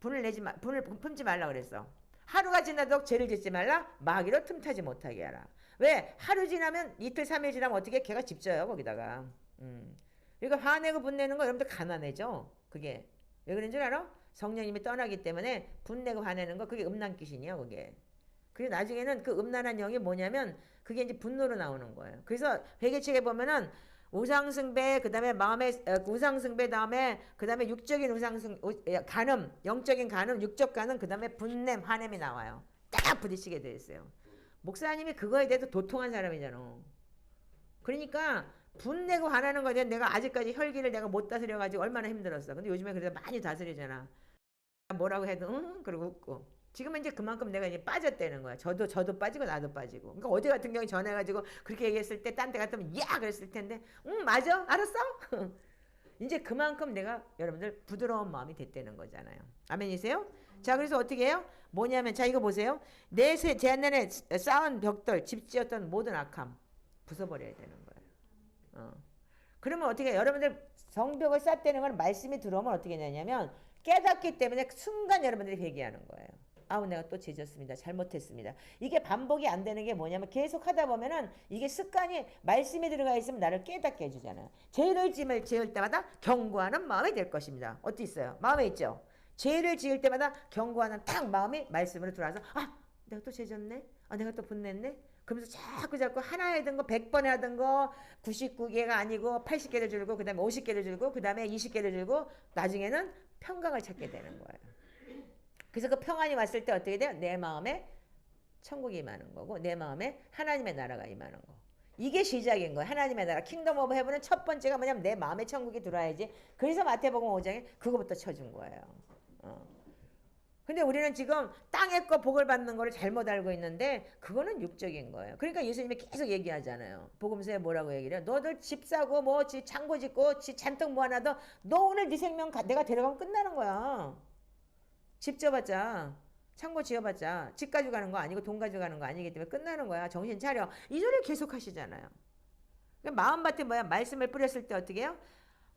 분을 품지 말라 그랬어. 하루가 지나도록 죄를 짓지 말라. 마귀로 틈타지 못하게 하라. 왜? 하루 지나면 이틀 3일 지나면 어떻게? 걔가 집 져요 거기다가. 그러니까 화내고 분내는 거 여러분들 가난해져. 그게 왜 그런 줄 알아? 성령님이 떠나기 때문에 분내고 화내는 거 그게 음란 귀신이야 그게. 그리고 나중에는 그 음란한 영이 뭐냐면 그게 이제 분노로 나오는 거예요. 그래서 회개책에 보면은 우상숭배 그다음에 마음의 우상숭배 다음에 그다음에 육적인 간음 영적인 간음 육적 간음 그다음에 분냄 화냄이 나와요. 딱 부딪히게 돼 있어요. 목사님이 그거에 대해서 도통한 사람이잖아. 그러니까 분내고 화나는 거에 대해 내가 아직까지 혈기를 내가 못 다스려가지고 얼마나 힘들었어. 근데 요즘에 그래도 많이 다스리잖아. 뭐라고 해도 응? 그러고 웃고. 지금은 이제 그만큼 내가 이제 빠졌다는 거야. 저도 빠지고 나도 빠지고. 그러니까 어제 같은 경우에 전해가지고 그렇게 얘기했을 때 딴 데 같으면 야 그랬을 텐데 응 맞아 알았어. 이제 그만큼 내가 여러분들 부드러운 마음이 됐다는 거잖아요. 아멘이세요? 자 그래서 어떻게 해요? 뭐냐면 자 이거 보세요. 제 안에 쌓은 벽돌 집 지었던 모든 악함 부숴버려야 되는 거예요. 그러면 어떻게 해요? 여러분들 성벽을 쌓다는 건 말씀이 들어오면 어떻게 되냐면 깨닫기 때문에 순간 여러분들이 회개하는 거예요. 아우 내가 또 죄졌습니다. 잘못했습니다. 이게 반복이 안 되는 게 뭐냐면 계속 하다 보면은 이게 습관이 말씀이 들어가 있으면 나를 깨닫게 해주잖아요. 죄를 지을 때마다 경고하는 마음이 될 것입니다. 어디 있어요? 마음에 있죠? 죄를 지을 때마다 경고하는 딱 마음이 말씀으로 들어와서 아 내가 또 죄졌네? 아 내가 또 분냈네? 그러면서 자꾸 하나 하던 거 100번 하던 거 99개가 아니고 80개를 줄고 그 다음에 50개를 줄고 그 다음에 20개를 줄고 나중에는 평강을 찾게 되는 거예요. 그래서 그 평안이 왔을 때 어떻게 돼요? 내 마음에 천국이 임하는 거고 내 마음에 하나님의 나라가 임하는 거. 이게 시작인 거예요. 하나님의 나라 킹덤 오브 헤븐은 첫 번째가 뭐냐면 내 마음에 천국이 들어와야지. 그래서 마태복음 5장에 그거부터 쳐준 거예요. 근데 우리는 지금 땅의 거 복을 받는 거를 잘못 알고 있는데 그거는 육적인 거예요. 그러니까 예수님이 계속 얘기하잖아요. 복음서에 뭐라고 얘기를 해요? 너들 집 사고 뭐 창고 짓고 잔뜩 모아놔도 너 오늘 네 생명 내가 데려가면 끝나는 거야. 집 져봤자 창고 지어봤자 집 가져가는 거 아니고 돈 가져가는 거 아니기 때문에 끝나는 거야. 정신 차려. 이 소리를 계속 하시잖아요. 마음밭에 뭐야? 말씀을 뿌렸을 때 어떻게 해요?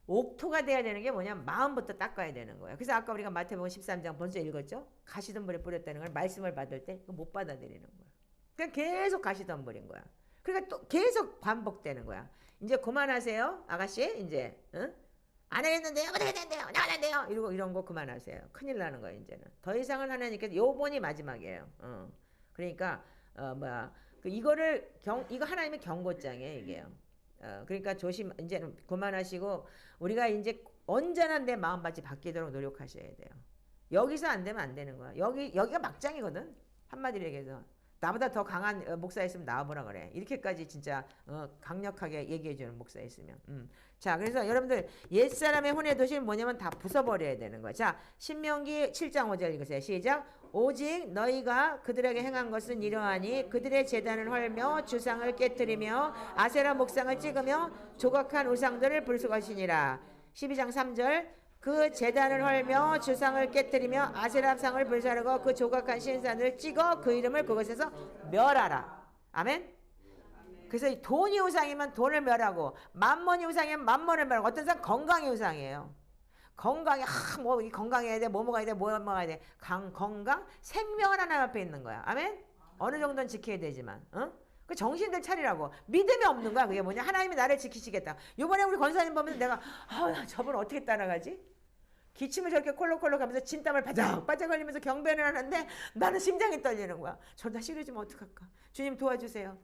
옥토가 돼야 되는 게 뭐냐? 마음부터 닦아야 되는 거예요. 그래서 아까 우리가 마태복음 13장 먼저 읽었죠? 가시덤불에 뿌렸다는 걸 말씀을 받을 때 못 받아들이는 거야. 그냥 계속 가시덤불인 거야. 그러니까 또 계속 반복되는 거야. 이제 그만하세요. 아가씨 이제 응? 안 하겠는데요? 못 하겠는데요? 안 돼요? 이러고 이런 거 그만하세요. 큰일 나는 거예요 이제는. 더 이상은 하나님께서 요번이 마지막이에요. 그러니까 이거 하나님의 경고장이에요 이게요. 그러니까 이제는 그만하시고 우리가 이제 언제나 내 마음밭이 바뀌도록 노력하셔야 돼요. 여기서 안 되면 안 되는 거야. 여기가 막장이거든. 한마디로 얘기해서 나보다 더 강한 목사 있으면 나와보라 그래. 이렇게까지 진짜 강력하게 얘기해주는 목사 있으면. 자 그래서 여러분들 옛사람의 혼의 도시는 뭐냐면 다 부숴버려야 되는 거야. 자 신명기 7장 5절 읽으세요. 시작. 오직 너희가 그들에게 행한 것은 이러하니 그들의 제단을 헐며 주상을 깨뜨리며 아세라 목상을 찍으며 조각한 우상들을 불수것이니라. 12장 3절 그 제단을 헐며 주상을 깨뜨리며 아세라상을 불사르고 그 조각한 신산을 찍어 그 이름을 그곳에서 멸하라. 아멘. 그래서 돈이 우상이면 돈을 멸하고 만몬이 우상이면 만몬을 멸하고 어떤 사람 건강이 우상이에요. 건강이 뭐 건강해야 돼, 뭐 먹어야 돼, 뭐 먹어야 돼. 건강 생명은 하나님 앞에 있는 거야. 아멘. 어느 정도는 지켜야 되지만, 그 정신들 차리라고. 믿음이 없는 거야. 그게 뭐냐? 하나님이 나를 지키시겠다. 요번에 우리 권사님 보면서 내가 나 저분 어떻게 따라가지? 기침을 저렇게 콜록콜록 하면서 진땀을 바짝바짝 흘리면서 경배를 하는데 나는 심장이 떨리는 거야. 저러다 싫어지면 어떡할까? 주님 도와주세요.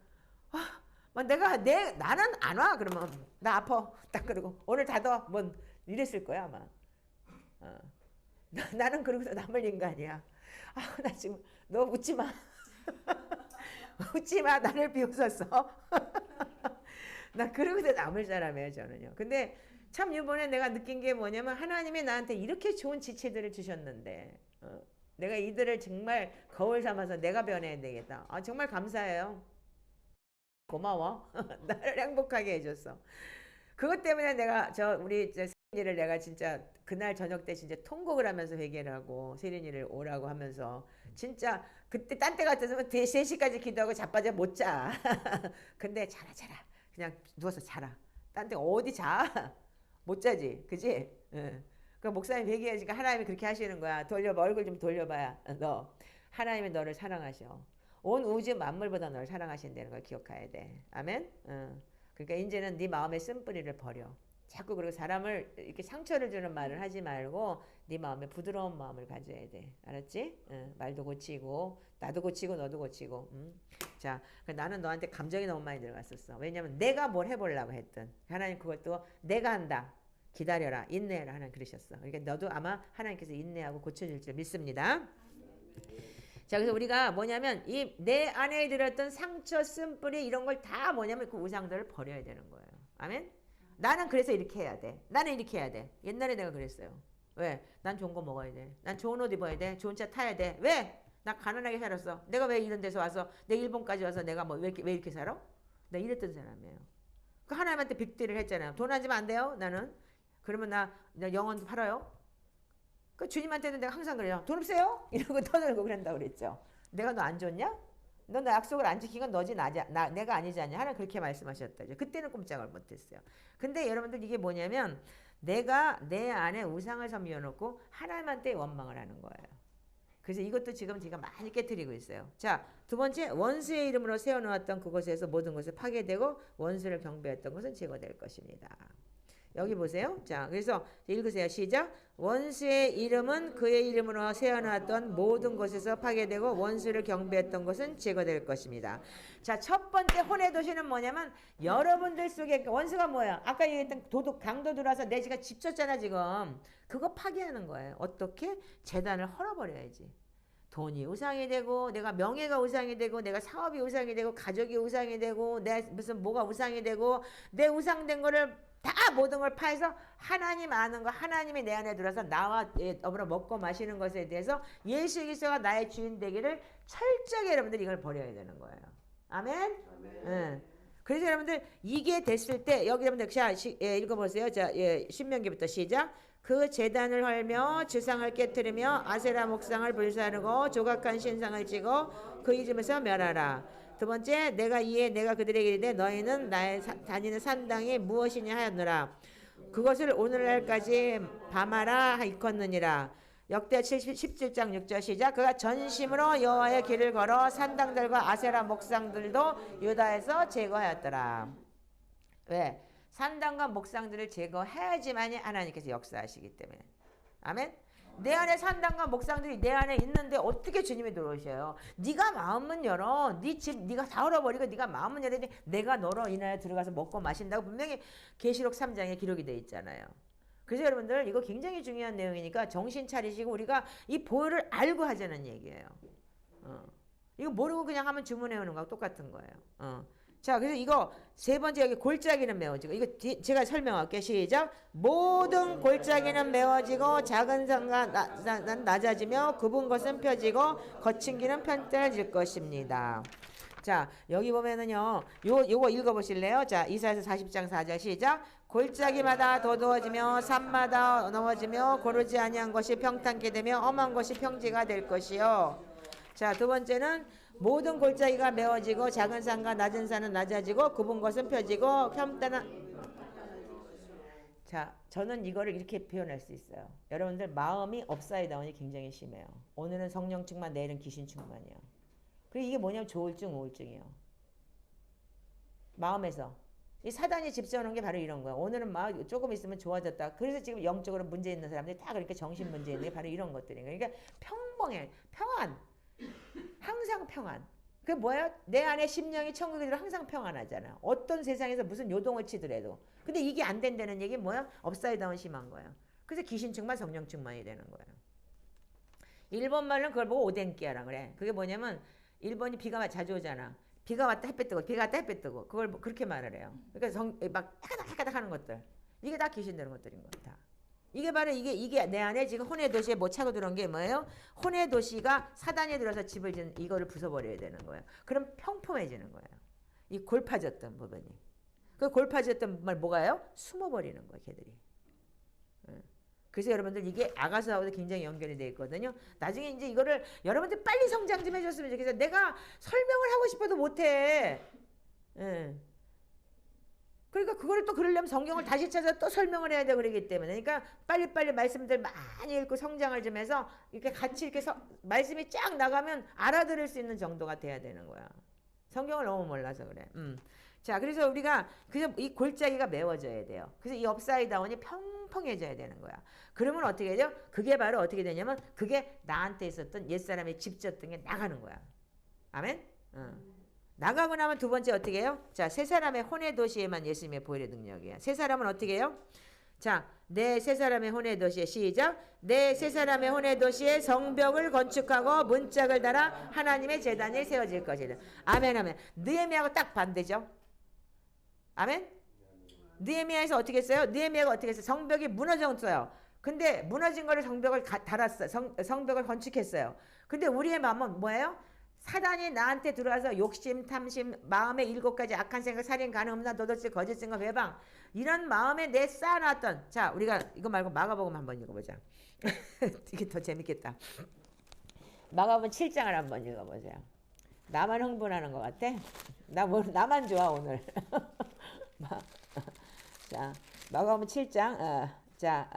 나는 안 와. 그러면 나 아파. 딱 그러고 오늘 닫아. 뭐 이랬을 거야 아마. 나는 그러고서 남을 인간이야. 나 지금 너 웃지 마. 웃지 마. 나를 비웃었어. 나 그러고서 남을 사람이에요 저는요. 근데 참 이번에 내가 느낀 게 뭐냐면 하나님이 나한테 이렇게 좋은 지체들을 주셨는데 내가 이들을 정말 거울 삼아서 내가 변해야 되겠다. 정말 감사해요. 고마워. 나를 행복하게 해줬어. 그것 때문에 내가 우리 세린이를 내가 진짜 그날 저녁 때 진짜 통곡을 하면서 회개를 하고 세린이를 오라고 하면서 진짜 그때 딴 때 같았으면 3시까지 기도하고 자빠져 못 자. 근데 자라. 그냥 누워서 자라. 딴 때 어디 자? 못 자지. 그지? 응. 그 목사님 회개하니까 하나님이 그렇게 하시는 거야. 얼굴 좀 돌려봐야. 너. 하나님이 너를 사랑하셔. 온 우주 만물보다 너를 사랑하신다는 걸 기억해야 돼. 아멘? 그러니까 이제는 네 마음의 쓴뿌리를 버려. 자꾸 그리고 사람을 이렇게 상처를 주는 말을 하지 말고 네 마음에 부드러운 마음을 가져야 돼. 알았지? 말도 고치고 나도 고치고 너도 고치고. 자, 나는 너한테 감정이 너무 많이 들어갔었어. 왜냐면 내가 뭘 해보려고 했든 하나님 그것도 내가 한다. 기다려라. 인내해라. 하나님 그러셨어. 그러니까 너도 아마 하나님께서 인내하고 고쳐줄 줄 믿습니다. 자, 그래서 우리가 뭐냐면 이 내 안에 들었던 상처, 쓴뿌리 이런 걸 다 뭐냐면 그 우상들을 버려야 되는 거예요. 아멘? 나는 그래서 이렇게 해야 돼. 나는 이렇게 해야 돼. 옛날에 내가 그랬어요. 왜? 난 좋은 거 먹어야 돼. 난 좋은 옷 입어야 돼. 좋은 차 타야 돼. 왜? 나 가난하게 살았어. 내가 왜 이런 데서 와서 내 일본까지 와서 내가 뭐 왜 이렇게 살아? 나 이랬던 사람이에요. 그 하나님한테 빅딜을 했잖아요. 돈 안 주면 안 돼요. 나는. 그러면 나 영혼도 팔아요. 그 주님한테는 내가 항상 그래요. 돈 없어요? 이러고 떠들고 그런다고 그랬죠. 내가 너 안 줬냐? 너 나 약속을 안 지킨 건 너지 내가 아니지 않냐? 하나님 그렇게 말씀하셨다죠. 그때는 꼼짝을 못했어요. 근데 여러분들 이게 뭐냐면 내가 내 안에 우상을 섬겨놓고 하나님한테 원망을 하는 거예요. 그래서 이것도 지금 제가 많이 깨트리고 있어요. 자, 두 번째 원수의 이름으로 세워놓았던 그곳에서 모든 것을 파괴되고 원수를 경배했던 것은 제거될 것입니다. 여기 보세요. 자, 그래서 읽으세요. 시작. 원수의 이름은 그의 이름으로 세워놨던 모든 곳에서 파괴되고 원수를 경배했던 것은 제거될 것입니다. 자, 첫 번째 혼의 도시는 뭐냐면 여러분들 속에 원수가 뭐야? 아까 얘기했던 도둑 강도 들어와서 내 지가 집 줬잖아 지금. 그거 파괴하는 거예요. 어떻게? 재단을 헐어버려야지. 돈이 우상이 되고 내가 명예가 우상이 되고 내가 사업이 우상이 되고 가족이 우상이 되고 내 무슨 뭐가 우상이 되고 내 우상된 거를 다 모든 걸 파해서 하나님 아는 거 하나님이 내 안에 들어서 나와 더불어 먹고 마시는 것에 대해서 예수 그리스도가 나의 주인 되기를 철저하게 여러분들이 이걸 버려야 되는 거예요. 아멘? 응. 그래서 여러분들 이게 됐을 때 여기 여러분들 자 읽어보세요. 자 신명기부터 시작. 그 제단을 헐며 주상을 깨뜨리며 아세라 목상을 불사르고 조각한 신상을 찌고 그 이름에서 멸하라. 두 번째 내가 이에 내가 그들에게 이르되 너희는 나의 다니는 산당이 무엇이냐 하였노라. 그것을 오늘날까지 밤하라 일컫느니라. 역대 17장 6절 시작. 그가 전심으로 여호와의 길을 걸어 산당들과 아세라 목상들도 유다에서 제거하였더라. 왜? 산당과 목상들을 제거해야지만이 하나님께서 역사하시기 때문에. 아멘. 내 안에 산당과 목상들이 내 안에 있는데 어떻게 주님이 들어오셔요? 네가 마음은 열어. 네 집 네가 다 얼어버리고 네가 마음은 열어야지 내가 너로 인하여 들어가서 먹고 마신다고 분명히 계시록 3장에 기록이 돼 있잖아요. 그래서 여러분들 이거 굉장히 중요한 내용이니까 정신 차리시고 우리가 이 보혈을 알고 하자는 얘기예요. 이거 모르고 그냥 하면 주문해 오는 거하고 똑같은 거예요. 자, 그래서 이거 세 번째 여기 골짜기는 메워지고 이거 제가 설명할게요. 시작. 모든 골짜기는 메워지고 작은 산과 낮아지며 굽은 것은 펴지고 거친 길은 편떨어질 것입니다. 자, 여기 보면은요. 요거 읽어보실래요? 자, 이사야서 40장 4절 시작. 골짜기마다 도두어지며 산마다 넘어지며 고르지 아니한 것이 평탄케 되며 험한 것이 평지가 될 것이요. 자, 두 번째는 모든 골짜기가 메워지고 작은 산과 낮은 산은 낮아지고 굽은 것은 펴지고 편단한. 자, 저는 이거를 이렇게 표현할 수 있어요. 여러분들 마음이 업사이드다운이 굉장히 심해요. 오늘은 성령 충만, 내일은 귀신 충만이에요. 그리고 이게 뭐냐면 조울증, 우울증이에요. 마음에서. 이 사단이 집어넣은 게 바로 이런 거야. 오늘은 막 조금 있으면 좋아졌다. 그래서 지금 영적으로 문제 있는 사람들이 다 그러니까 정신 문제 있는 게 바로 이런 것들인 거야. 그러니까 평범해. 평안. 항상 평안. 그 뭐야? 내 안에 심령이 천국에 들어 항상 평안하잖아. 어떤 세상에서 무슨 요동을 치더라도. 근데 이게 안 된다는 얘기 뭐야? 업사이드 다운 심한 거야. 그래서 귀신 충만 성령 충만이 되는 거야. 일본 말로는 그걸 보고 오덴키아라 그래. 그게 뭐냐면 일본이 비가 자주 오잖아. 비가 왔다 햇볕 뜨고 비가 왔다 햇볕 뜨고 그걸 그렇게 말을 해요. 그러니까 막 해가닥 하는 것들. 이게 다 귀신 되는 것들인 거야. 다. 이게 바로 이게 내 안에 지금 혼의 도시에 못 차고 들어온 게 뭐예요? 혼의 도시가 사단에 들어서 집을 짓는 이거를 부숴버려야 되는 거예요. 그럼 평범해지는 거예요. 이 골파졌던 부분이. 그 골파졌던 말 뭐가요? 숨어버리는 거예요, 걔들이. 그래서 여러분들 이게 아가서하고도 굉장히 연결이 되어 있거든요. 나중에 이제 이거를 여러분들 빨리 성장 좀 해줬으면 좋겠어요. 내가 설명을 하고 싶어도 못해. 그러니까 그거를 또 그러려면 성경을 다시 찾아 또 설명을 해야 되고 그러기 때문에 그러니까 빨리빨리 말씀들 많이 읽고 성장을 좀 해서 이렇게 같이 이렇게 말씀이 쫙 나가면 알아들을 수 있는 정도가 돼야 되는 거야. 성경을 너무 몰라서 그래. 자, 그래서 우리가 그래서 이 골짜기가 메워져야 돼요. 그래서 이 업사이드 다운이 평평해져야 되는 거야. 그러면 어떻게 돼요? 그게 바로 어떻게 되냐면 그게 나한테 있었던 옛사람의 집졌던 게 나가는 거야. 아멘? 나가고 나면 두 번째 어떻게 해요? 자, 세 사람의 혼의 도시에만 예수님의 보혈의 능력이야. 세 사람은 어떻게 해요? 자, 내 세 사람의 혼의 도시에 시작. 내 세 사람의 혼의 도시에 성벽을 건축하고 문짝을 달아 하나님의 제단이 세워질 것이다. 아멘, 아멘. 느헤미야하고 딱 반대죠. 아멘. 느헤미야에서 어떻게 했어요? 느헤미야가 어떻게 했어요? 성벽이 무너졌어요. 근데 무너진 거를 성벽을 달았어요. 성벽을 건축했어요. 근데 우리의 마음은 뭐예요? 사단이 나한테 들어와서 욕심, 탐심, 마음의 7가지 악한 생각, 살인, 간음, 음란, 도덕질, 거짓 증거, 외방 이런 마음에 내 쌓아놨던 자 우리가 이거 말고 마가복음 한번 읽어보자. 이게 더 재밌겠다. 마가복음 7장을 한번 읽어보세요. 나만 흥분하는 것 같아? 나만 좋아 오늘. 자 마가복음 7장 자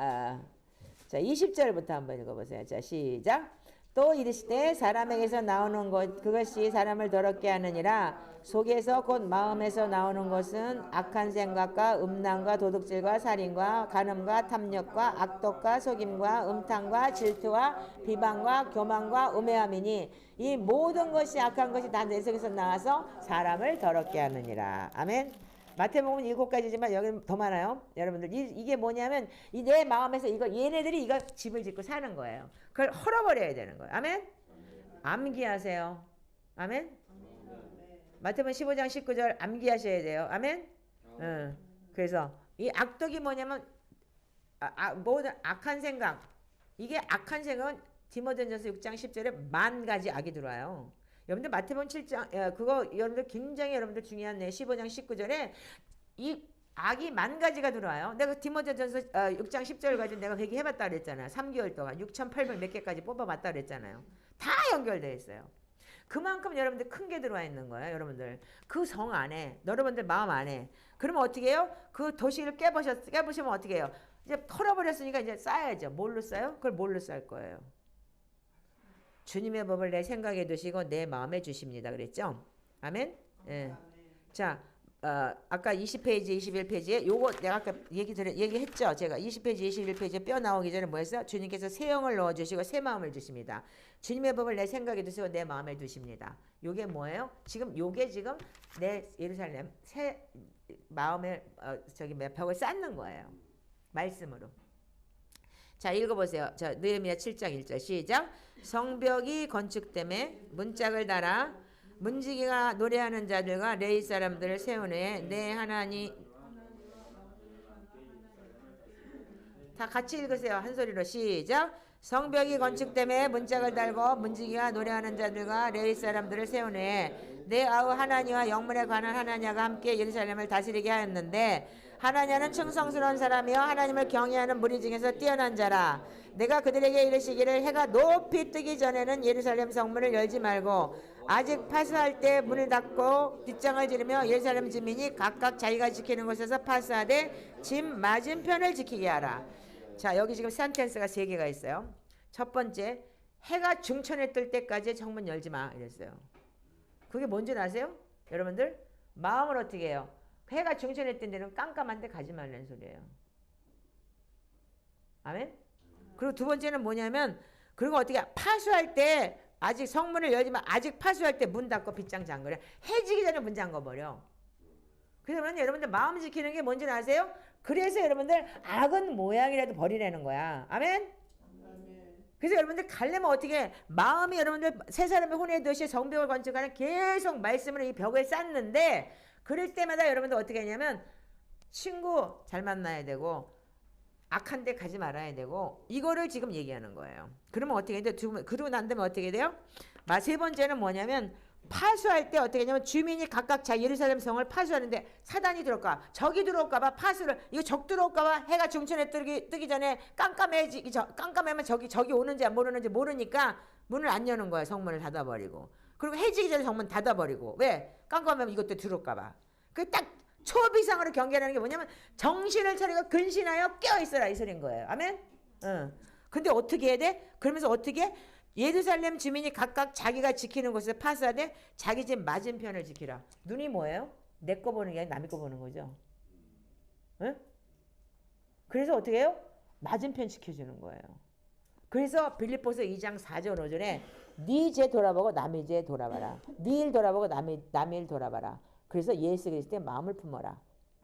20절부터 한번 읽어보세요. 자 시작. 또 이르시되 사람에게서 나오는 것 그것이 사람을 더럽게 하느니라. 속에서 곧 마음에서 나오는 것은 악한 생각과 음란과 도둑질과 살인과 간음과 탐욕과 악독과 속임과 음탕과 질투와 비방과 교만과 우매함이니 이 모든 것이 악한 것이 다 내 속에서 나와서 사람을 더럽게 하느니라. 아멘. 마태복음 7가지지만 여기는 더 많아요. 여러분들 이게 뭐냐면 이 내 마음에서 얘네들이 이거 집을 짓고 사는 거예요. 그걸 헐어버려야 되는 거예요. 아멘. 암기하세요. 아멘. 마태복음 15장 19절 암기하셔야 돼요. 아멘. 그래서 이 악독이 뭐냐면 모든 악한 생각. 이게 악한 생각은 디모데전서 6장 10절에 10,000가지 악이 들어와요. 여러분들 마태복음 7장 그거 여러분들 굉장히 여러분들 중요한 15장 19절에 이 악이 10,000가지가 들어와요. 내가 디모데전서 6장 10절 가지고 내가 회개해봤다 그랬잖아요. 3개월 동안 6,800 몇 개까지 뽑아봤다 그랬잖아요. 다 연결되어 있어요. 그만큼 여러분들 큰 게 들어와 있는 거예요. 여러분들 그 성 안에 여러분들 마음 안에 그러면 어떻게 해요? 그 도시를 깨부시면 어떻게 해요? 이제 털어버렸으니까 이제 쌓아야죠. 뭘로 쌓아요? 그걸 뭘로 쌓을 거예요? 주님의 법을 내 생각에 두시고 내 마음에 주십니다. 그랬죠? 아멘? 예. 자, 아까 20페이지, 21페이지에 요거 내가 아까 얘기했죠? 제가 20페이지, 21페이지에 뼈 나오기 전에 뭐 했어요? 주님께서 새 영을 넣어주시고 새 마음을 주십니다. 주님의 법을 내 생각에 두시고 내 마음에 두십니다. 요게 뭐예요? 요게 지금 내 예루살렘 새 마음의 벽을 쌓는 거예요. 말씀으로. 자 읽어보세요. 자 느헤미야 7장 1절 시작. 성벽이 건축됨에 문짝을 달아 문지기가 노래하는 자들과 레위 사람들을 세우네 내 하나님 다 같이 읽으세요. 한 소리로 시작. 성벽이 건축됨에 문짝을 달고 문지기가 노래하는 자들과 레위 사람들을 세우네 내 아우 하나니와 영문에 관한 하나냐가 함께 예루살렘을 다스리게 하였는데 하나냐는 충성스러운 사람이요 하나님을 경외하는 무리 중에서 뛰어난 자라. 내가 그들에게 이르시기를 해가 높이 뜨기 전에는 예루살렘 성문을 열지 말고 아직 파수할 때 문을 닫고 뒷장을 지르며 예루살렘 주민이 각각 자기가 지키는 곳에서 파수하되 집 맞은편을 지키게 하라. 자 여기 지금 센텐스가 3개가 있어요. 첫 번째 해가 중천에 뜰 때까지 성문 열지 마 이랬어요. 그게 뭔지 아세요? 여러분들 마음을 어떻게 해요? 해가 중천했던 데는 깜깜한데 가지 말라는 소리예요. 아멘? 그리고 두 번째는 뭐냐면 그리고 어떻게 파수할 때 아직 성문을 열지만 아직 파수할 때 문 닫고 빗장 잠그래. 해지기 전에 문 잠궈버려. 그러면 여러분들 마음 지키는 게 뭔지 아세요? 그래서 여러분들 악은 모양이라도 버리라는 거야. 아멘? 그래서 여러분들 가려면 어떻게 마음이 여러분들 세 사람의 혼의 도시 성벽을 건축하는 계속 말씀을 이 벽을 쌓는데 그럴 때마다 여러분들 어떻게 하냐면 친구 잘 만나야 되고 악한 데 가지 말아야 되고 이거를 지금 얘기하는 거예요. 그러면 어떻게 해야 돼? 그러고 난 다음에 어떻게 돼요? 세 번째는 뭐냐면 파수할 때 어떻게 하냐면 주민이 각각 자 예루살렘 성을 파수하는데 사단이 들어올까 적이 들어올까봐 파수를 이거 적 들어올까봐 해가 중천에 뜨기 전에 깜깜하면 적이 오는지 안 오는지 모르니까 문을 안 여는 거야. 성문을 닫아버리고 그리고 해지기 전에 성문 닫아버리고 왜? 깜깜하면 이것도 들어올까봐 그 딱 초비상으로 경계하는 게 뭐냐면 정신을 차리고 근신하여 깨어있어라 이 소리인 거예요. 아멘? 근데 어떻게 해야 돼? 그러면서 어떻게 예루살렘 주민이 각각 자기가 지키는 곳을 파수하되 자기 집 맞은편을 지키라. 눈이 뭐예요? 내 거 보는 게 아니라 남의 거 보는 거죠. 응? 그래서 어떻게 해요? 맞은편 지켜주는 거예요. 그래서 빌립보서 2장 4절 5절에 네 죄 돌아보고 남의 죄 돌아봐라. 네 일 돌아보고 남의 일 돌아봐라. 그래서 예수 그리스도의 마음을 품어라.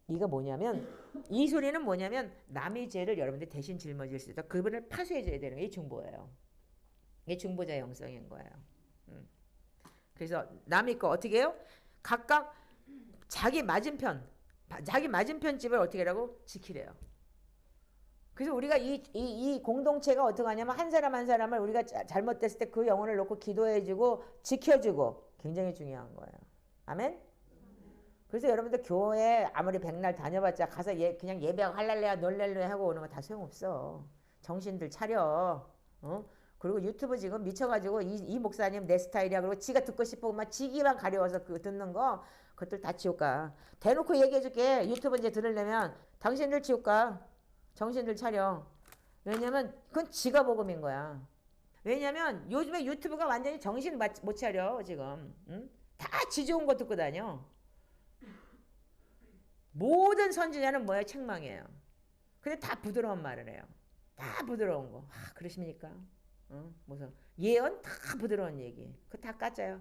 이가 뭐냐면 이 소리는 뭐냐면 남의 죄를 여러분들 대신 짊어질 수 있다. 그분을 파수해줘야 되는 게 이 중보예요. 이게 중보자의 영성인 거예요. 그래서 남의 거 어떻게 해요? 각각 자기 맞은편 집을 어떻게 하라고? 지키래요. 그래서 우리가 이 공동체가 어떻게 하냐면 한 사람 한 사람을 우리가 잘못됐을 때 그 영혼을 놓고 기도해주고 지켜주고 굉장히 중요한 거예요. 아멘? 그래서 여러분들 교회 아무리 백날 다녀봤자 가서 그냥 예배하고 할랄레야 놀랄레야 하고 오는 거 다 소용없어. 정신들 차려. 그리고 유튜브 지금 미쳐가지고 이 목사님 내 스타일이야. 그리고 지가 듣고 싶고 막 지기만 가려워서 그 듣는 거 그것들 다 지옥가. 대놓고 얘기해줄게. 유튜브 이제 들으려면 당신들 지옥가. 정신들 차려. 왜냐면 그건 지가 복음인 거야. 왜냐면 요즘에 유튜브가 완전히 정신 못 차려 지금. 응? 다 지 좋은 거 듣고 다녀. 모든 선지자는 뭐예요? 책망이에요. 근데 다 부드러운 말을 해요. 다 부드러운 거. 그러십니까? 무슨 예언 다 부드러운 얘기. 그거 다 가짜요.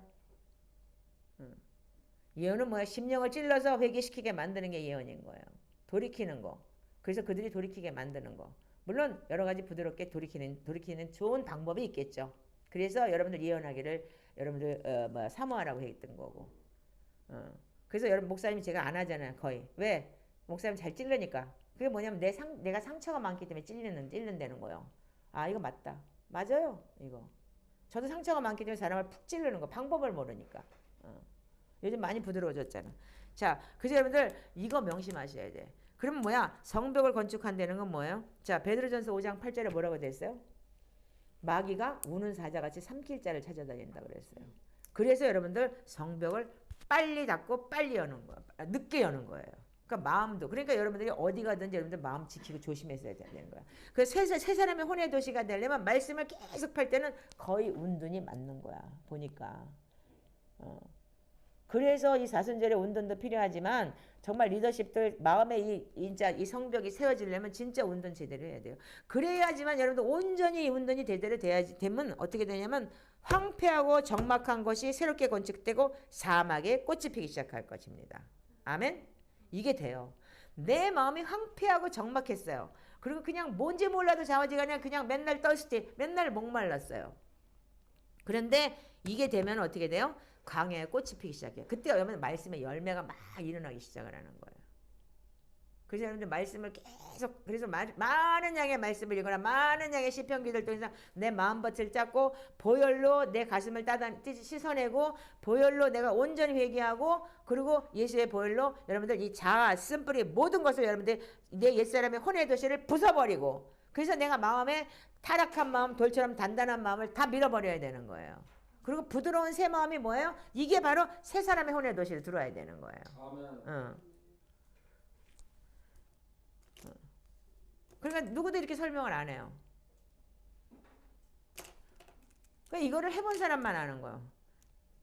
예언은 뭐야? 심령을 찔러서 회개시키게 만드는 게 예언인 거예요. 돌이키는 거. 그래서 그들이 돌이키게 만드는 거. 물론 여러 가지 부드럽게 돌이키는 좋은 방법이 있겠죠. 그래서 여러분들 예언하기를 여러분들 사모하라고 했던 거고. 그래서 여러분 목사님이 제가 안 하잖아요. 거의. 왜? 목사님 잘 찔르니까. 그게 뭐냐면 내가 상처가 많기 때문에 찔른다는 거예요. 이거 맞다. 맞아요. 이거. 저도 상처가 많기 때문에 사람을 푹 찌르는 거. 방법을 모르니까. 요즘 많이 부드러워졌잖아. 자, 그래서 여러분들 이거 명심하셔야 돼. 그러면 뭐야? 성벽을 건축한다는 건 뭐예요? 자, 베드로전서 5장 8절에 뭐라고 됐어요? 마귀가 우는 사자같이 삼킬 자를 찾아다닌다 그랬어요. 그래서 여러분들 성벽을 빨리 닫고 빨리 여는 거야. 늦게 여는 거예요. 그러니까 마음도. 그러니까 여러분들이 어디 가든지 여러분들 마음 지키고 조심했어야 되는 거야. 그래서 세 사람의 혼의 도시가 되려면 말씀을 계속 팔 때는 거의 운둔이 맞는 거야. 보니까. 그래서 이 사순절에 운동도 필요하지만 정말 리더십들 마음에 이 성벽이 세워지려면 진짜 운동 제대로 해야 돼요. 그래야지만 여러분들 온전히 이 운동이 제대로 되면 어떻게 되냐면 황폐하고 적막한 것이 새롭게 건축되고 사막에 꽃이 피기 시작할 것입니다. 아멘? 이게 돼요. 내 마음이 황폐하고 적막했어요. 그리고 그냥 뭔지 몰라도 자화지간에 그냥 맨날 떨스티 맨날 목말랐어요. 그런데 이게 되면 어떻게 돼요? 광야에 꽃이 피기 시작해요. 그때 여러분 말씀의 열매가 막 일어나기 시작을 하는 거예요. 그래서 여러분들 말씀을 계속 그래서 많은 양의 말씀을 읽거나 많은 양의 시편 기도를 통해서 내 마음밭을 짰고 보혈로 내 가슴을 씻어내고 보혈로 내가 온전히 회개하고 그리고 예수의 보혈로 여러분들 이 자아 쓴뿌리 모든 것을 여러분들 내 옛사람의 혼의 도시를 부숴버리고 그래서 내가 마음에 타락한 마음 돌처럼 단단한 마음을 다 밀어버려야 되는 거예요. 그리고 부드러운 새 마음이 뭐예요? 이게 바로 새 사람의 혼의 도시를 들어와야 되는 거예요. 아멘. 그러니까 누구도 이렇게 설명을 안 해요. 그러니까 이거를 해본 사람만 아는 거예요.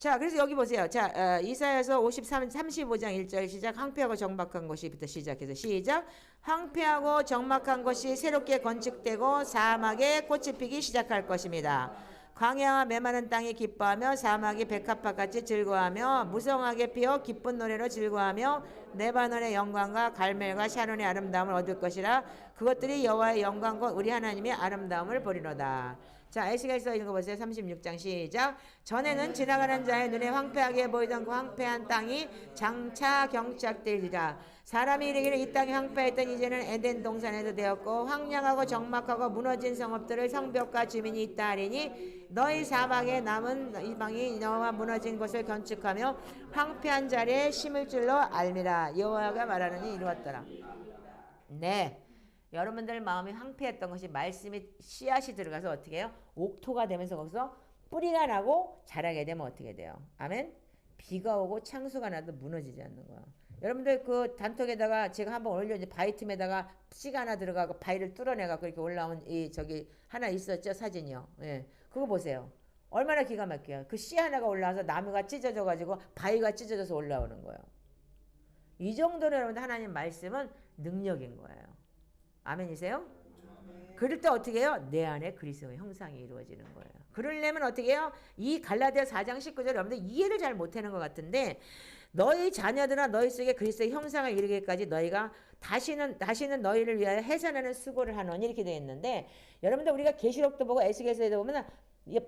자, 그래서 여기 보세요. 자, 이사야서 35장 1절 시작. 황폐하고 정박한 것이부터 시작해서 시작. 황폐하고 정박한 것이 새롭게 건축되고 사막에 꽃이 피기 시작할 것입니다. 광야와 메마른 땅이 기뻐하며 사막이 백합화같이 즐거워하며 무성하게 피어 기쁜 노래로 즐거워하며 레바논의 영광과 갈멜과 샤론의 아름다움을 얻을 것이라. 그것들이 여호와의 영광과 우리 하나님의 아름다움을 보리로다. 자, 에스겔서 읽어보세요. 36장 시작. 전에는 지나가는 자의 눈에 황폐하게 보이던 그 황폐한 땅이 장차 경작되리라. 사람이 이르기를 이 땅이 황폐했던 이제는 에덴 동산에도 되었고 황량하고 적막하고 무너진 성읍들을 성벽과 주민이 있다 하리니 너희 사막에 남은 이방이 너와 무너진 곳을 건축하며 황폐한 자리에 심을 줄로 알미라. 여호와가 말하느니 이루었더라. 네. 여러분들 마음이 황폐했던 것이 말씀이 씨앗이 들어가서 어떻게 해요? 옥토가 되면서 거기서 뿌리가 나고 자라게 되면 어떻게 돼요? 아멘? 비가 오고 창수가 나도 무너지지 않는 거야. 여러분들 그 단톡에다가 제가 한번 올려 이제 바위 틈에다가 씨가 하나 들어가고 바위를 뚫어내갖고 이렇게 올라온 이 저기 하나 있었죠? 사진이요. 예. 그거 보세요. 얼마나 기가 막혀요. 그 씨 하나가 올라와서 나무가 찢어져가지고 바위가 찢어져서 올라오는 거예요. 이 정도로 여러분들 하나님 말씀은 능력인 거예요. 아멘이세요? 그럴 때 어떻게 해요? 내 안에 그리스도의 형상이 이루어지는 거예요. 그러려면 어떻게 해요? 이 갈라디아 4장 19절 여러분들 이해를 잘 못하는 것 같은데 너희 자녀들아 너희 속에 그리스도의 형상을 이루기까지 너희가 다시는 너희를 위하여 해산하는 수고를 하노니 이렇게 되어 있는데 여러분들 우리가 계시록도 보고 에스겔서에도 보면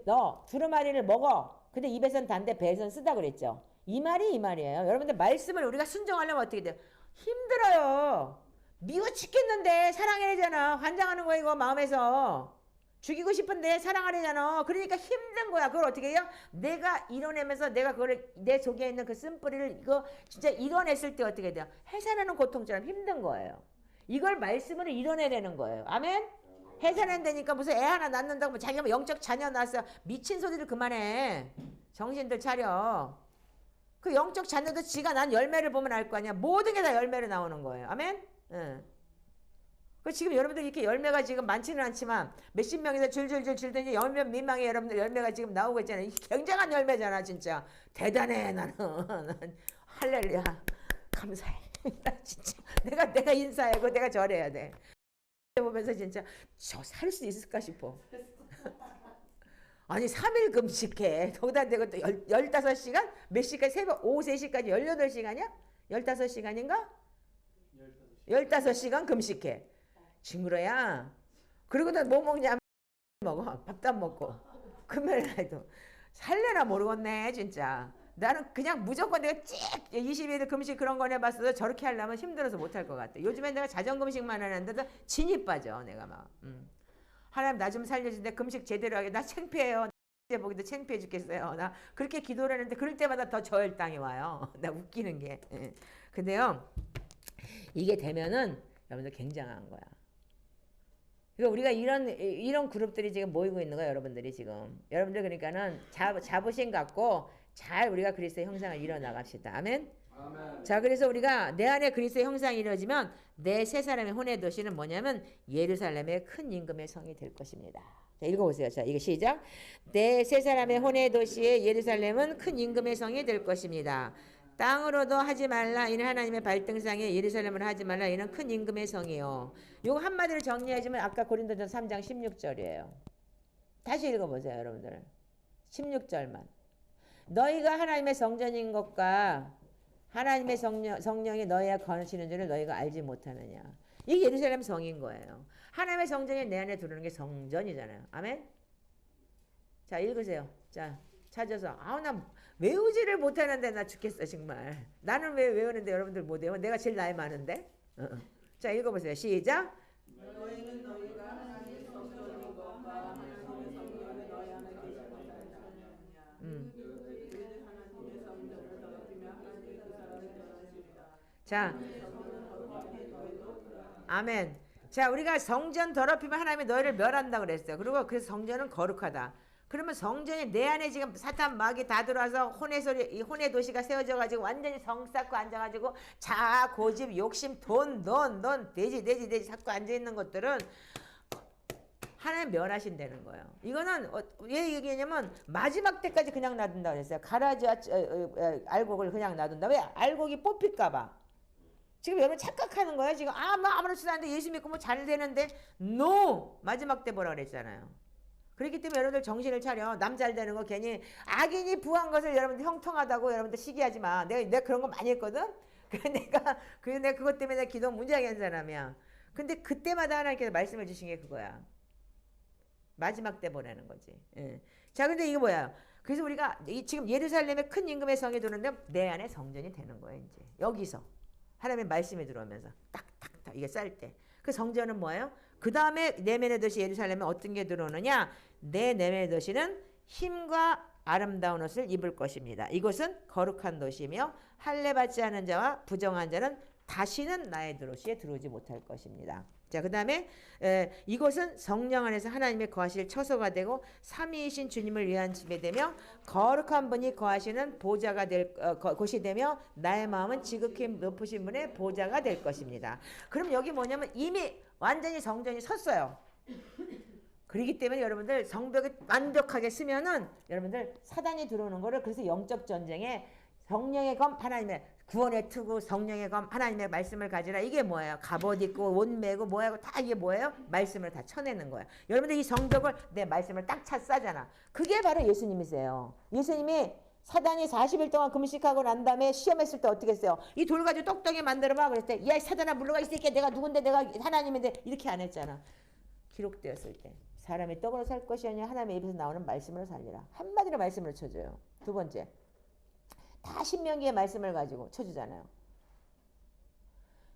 너 두루마리를 먹어. 근데 입에선 단데 배에선 쓰다 그랬죠. 이 말이 이 말이에요. 여러분들 말씀을 우리가 순종하려면 어떻게 돼요? 힘들어요. 미워 죽겠는데 사랑해야잖아. 환장하는 거야 이거 마음에서. 죽이고 싶은데 사랑하려잖아. 그러니까 힘든 거야. 그걸 어떻게 해요? 내가 이뤄내면서 내가 그걸 내 속에 있는 그 쓴뿌리를 이거 진짜 이뤄냈을 때 어떻게 돼요? 해산하는 고통처럼 힘든 거예요. 이걸 말씀으로 이뤄내려는 거예요. 아멘? 해산한다니까 무슨 애 하나 낳는다고 뭐 자기가 뭐 영적 자녀 낳았어. 미친 소리를 그만해. 정신들 차려. 그 영적 자녀도 지가 난 열매를 보면 알 거 아니야. 모든 게 다 열매로 나오는 거예요. 아멘? 응. 그 지금 여러분들 이렇게 열매가 지금 많지는 않지만 몇십 명에서 줄줄줄 줄더니 열몇 민망해 여러분들 열매가 지금 나오고 있잖아요. 굉장한 열매잖아 진짜. 대단해 나는. 할렐루야. 감사해. 나 진짜 내가 인사하고 내가 절해야 돼. 보면서 진짜 저 살 수 있을까 싶어. 아니 3일 금식해. 거기다 내가 또 15시간? 몇 시까지? 새벽 오후 3시까지 18시간이야? 15시간인가? 15시간 금식해. 징그러야. 그리고 나 뭐 먹냐? 먹어. 밥도 안 먹고. 금요일 날도. 살래나 모르겠네 진짜. 나는 그냥 무조건 내가 쭉 20일 금식 그런 거 해봤어도 저렇게 하려면 힘들어서 못할 것 같아. 요즘엔 내가 자전금식만 하는데도 진이 빠져 내가 막. 하나님 나 좀 살려주는데 금식 제대로 하게. 나 창피해요. 이제 보기도 창피해 죽겠어요. 나 그렇게 기도를 했는데 그럴 때마다 더 저혈당이 와요. 나 웃기는 게. 근데요. 이게 되면은 여러분들 굉장한 거야. 그러니까 우리가 이런 그룹들이 지금 모이고 있는 거야, 여러분들이 지금. 여러분들 그러니까는 자부심 갖고 잘 우리가 그리스도의 형상을 이뤄 나갑시다. 아멘. 아멘. 자, 그래서 우리가 내 안에 그리스도의 형상이 이루어지면 내 세 사람의 혼의 도시는 뭐냐면 예루살렘의 큰 임금의 성이 될 것입니다. 자, 읽어보세요. 자, 이거 시작. 내 세 사람의 혼의 도시의 예루살렘은 큰 임금의 성이 될 것입니다. 땅으로도 하지 말라. 이는 하나님의 발등상에 예루살렘을 하지 말라. 이는 큰 임금의 성이요. 요거 한마디로 정리해주면 아까 고린도전서 3장 16절이에요. 다시 읽어보세요, 여러분들. 16절만. 너희가 하나님의 성전인 것과 하나님의 성령이 너희와 거하시는 줄을 너희가 알지 못하느냐. 이게 예루살렘 성인 거예요. 하나님의 성전이 내 안에 들어오는 게 성전이잖아요. 아멘? 자, 읽으세요. 자, 찾아서. 나 외우지를 못하는데 나 죽겠어 정말. 나는 왜 외우는데 여러분들 못 외워? 내가 제일 나이 많은데. 자, 읽어보세요. 시작. 너희는 너희가 하나님의 성전인 것과 하나님의 성령이 너희 안에 계신 것을 알지 않느냐. 너희는 하나님의 성전을 더럽히며 하나님의 그 사람을 더러우시리라. 자, 아멘. 자, 우리가 성전 더럽히면 하나님이 너희를 멸한다 그랬어요. 그리고 그 성전은 거룩하다. 그러면 성전이 내 안에 지금 사탄 마귀 다 들어와서 이 혼의 도시가 세워져가지고 완전히 성 쌓고 앉아가지고 자아, 고집, 욕심, 돈, 돼지 쌓고 앉아있는 것들은 하나님 멸하신다는 거예요. 이거는 왜 얘기냐면 마지막 때까지 그냥 놔둔다 그랬어요. 가라지와 알곡을 그냥 놔둔다. 왜? 알곡이 뽑힐까 봐. 지금 여러분 착각하는 거예요. 지금 뭐 아무렇지도 않은데 예수 믿고 뭐 잘 되는데 no! 마지막 때 뭐라 그랬잖아요. 그렇기 때문에 여러분들 정신을 차려. 남 잘 되는 거 괜히 악인이 부한 것을 여러분들 형통하다고 여러분들 시기하지 마. 내가 그런 거 많이 했거든. 내가 그것 때문에 내가 기도 무지하게 한 사람이야. 근데 그때마다 하나님께서 말씀을 주신 게 그거야. 마지막 때 보내는 거지. 예. 자, 근데 이게 뭐야? 그래서 우리가 지금 예루살렘에 큰 임금의 성이 들어오는데 내 안에 성전이 되는 거예요. 이제 여기서 하나님의 말씀이 들어오면서 딱딱딱 이게 쌀 때. 그 성전은 뭐예요? 그 다음에 내면의 도시 예루살렘에 어떤 게 들어오느냐? 내 내면의 도시는 힘과 아름다운 옷을 입을 것입니다. 이곳은 거룩한 도시며 할례 받지 않은 자와 부정한 자는 다시는 나의 도시에 들어오지 못할 것입니다. 자, 그 다음에 이곳은 성령 안에서 하나님의 거하실 처소가 되고 삼위이신 주님을 위한 집이 되며 거룩한 분이 거하시는 보좌가 될 곳이 되며 나의 마음은 지극히 높으신 분의 보좌가 될 것입니다. 그럼 여기 뭐냐면 이미 완전히 성전이 섰어요. 그렇기 때문에 여러분들 성벽이 완벽하게 쓰면은 여러분들 사단이 들어오는 거를 그래서 영적 전쟁에 성령의 검 하나님의 구원의 투구 성령의 검 하나님의 말씀을 가지라. 이게 뭐예요? 갑옷 입고 옷 매고 뭐하고 다 이게 뭐예요? 말씀을 다 쳐내는 거예요. 여러분들 이 성벽을 내 말씀을 딱 차싸잖아. 그게 바로 예수님이세요. 예수님이 사단이 40일 동안 금식하고 난 다음에 시험했을 때 어떻게 했어요? 이 돌 가지고 똑똑히 만들어봐. 그랬을 때 야 사단아 물러가 있을게. 내가 누군데 내가 하나님인데 이렇게 안 했잖아. 기록되었을 때 사람이 떡으로 살 것이 아니라 하나님의 입에서 나오는 말씀으로 살리라. 한마디로 말씀을 쳐줘요. 두 번째 다 신명기의 말씀을 가지고 쳐주잖아요.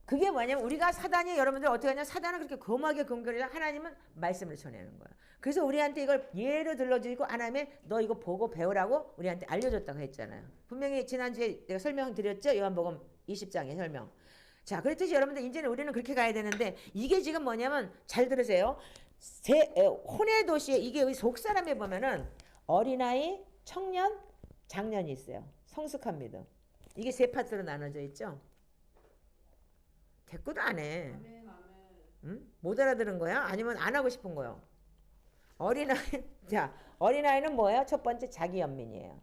그게 뭐냐면 우리가 사단이 여러분들 어떻게 하냐 사단은 그렇게 거하게 공격을 하나님은 말씀을 쳐내는 거야. 그래서 우리한테 이걸 예로 들려주고 하나님의 너 이거 보고 배우라고 우리한테 알려줬다고 했잖아요. 분명히 지난주에 내가 설명드렸죠. 요한복음 20장의 설명. 자, 그랬듯이 여러분들 이제는 우리는 그렇게 가야 되는데 이게 지금 뭐냐면 잘 들으세요. 혼의 도시에 이게 우리 속사람에 보면은 어린아이, 청년, 장년이 있어요. 성숙한 믿음. 이게 세 파트로 나눠져 있죠. 대꾸도 안 해. 응? 못 알아들은 거야? 아니면 안 하고 싶은 거요? 어린아이, 자, 어린아이는 뭐예요? 첫 번째 자기 연민이에요.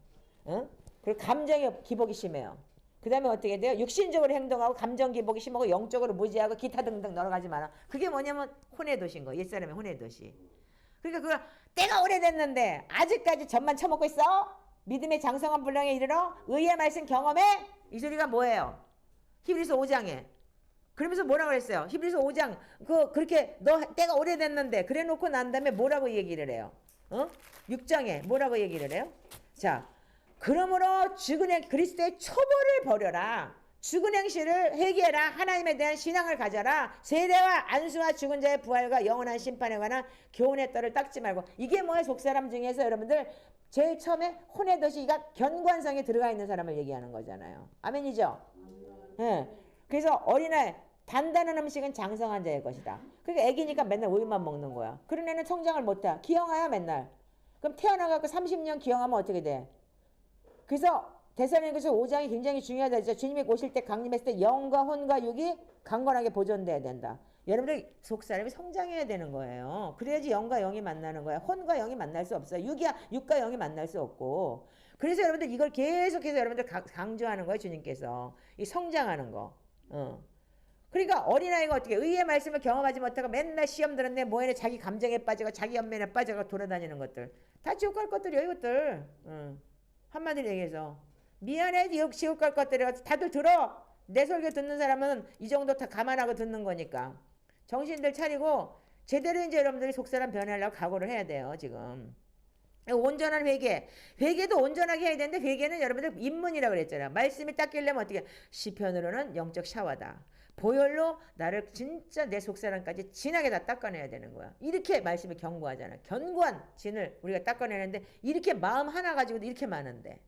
응? 그리고 감정의 기복이 심해요. 그 다음에 어떻게 돼요? 육신적으로 행동하고 감정 기복이 심하고 영적으로 무지하고 기타 등등 여러 가지 많아. 그게 뭐냐면 혼의 도시인 거예요. 옛사람의 혼의 도시. 그러니까 그거 때가 오래됐는데 아직까지 젖만 처먹고 있어? 믿음의 장성한 분량에 이르러 의의 말씀 경험해? 이 소리가 뭐예요? 히브리서 5장에. 그러면서 뭐라고 그랬어요? 히브리서 5장 그렇게 너 때가 오래됐는데 그래 놓고 난 다음에 뭐라고 얘기를 해요? 6장에 뭐라고 얘기를 해요? 자, 그러므로 죽은 행 그리스도의 초보를 버려라. 죽은 행실을 회개해라. 하나님에 대한 신앙을 가져라. 세대와 안수와 죽은 자의 부활과 영원한 심판에 관한 교훈의 떨을 닦지 말고. 이게 뭐예요? 속사람 중에서 여러분들 제일 처음에 혼의 도시가 견관성에 들어가 있는 사람을 얘기하는 거잖아요. 아멘이죠? 네. 그래서 어린아이 단단한 음식은 장성한 자의 것이다. 그러니까 애기니까 맨날 우유만 먹는 거야. 그런 애는 성장을 못해. 기형아야 맨날. 그럼 태어나갖고 30년 기형하면 어떻게 돼? 그래서 데살로니가서 5장이 굉장히 중요하다. 주님이 오실 때 강림했을 때 영과 혼과 육이 강건하게 보존돼야 된다. 여러분들 속사람이 성장해야 되는 거예요. 그래야지 영과 영이 만나는 거야. 혼과 영이 만날 수 없어요. 육과 영이 만날 수 없고. 그래서 여러분들 이걸 계속해서 여러분들 강조하는 거예요. 주님께서. 이 성장하는 거. 그러니까 어린아이가 어떻게 의의 말씀을 경험하지 못하고 맨날 시험 들었네 뭐해네 자기 감정에 빠지고 자기 연민에 빠져가 돌아다니는 것들. 다 지옥 갈 것들이에요. 이것들. 한마디로 얘기해서. 미안해 지옥 갈 것들이라 다들 들어. 내 설교 듣는 사람은 이 정도 다 감안하고 듣는 거니까 정신들 차리고 제대로 이제 여러분들이 속사람 변하려고 각오를 해야 돼요. 지금 온전한 회개도 온전하게 해야 되는데 회개는 여러분들 입문이라고 그랬잖아요. 말씀이 닦이려면 어떻게 시편으로는 영적 샤워다. 보혈로 나를 진짜 내 속사람까지 진하게 다 닦아내야 되는 거야. 이렇게 말씀이 경고하잖아요. 견고한 진을 우리가 닦아내는데 이렇게 마음 하나 가지고도 이렇게 많은데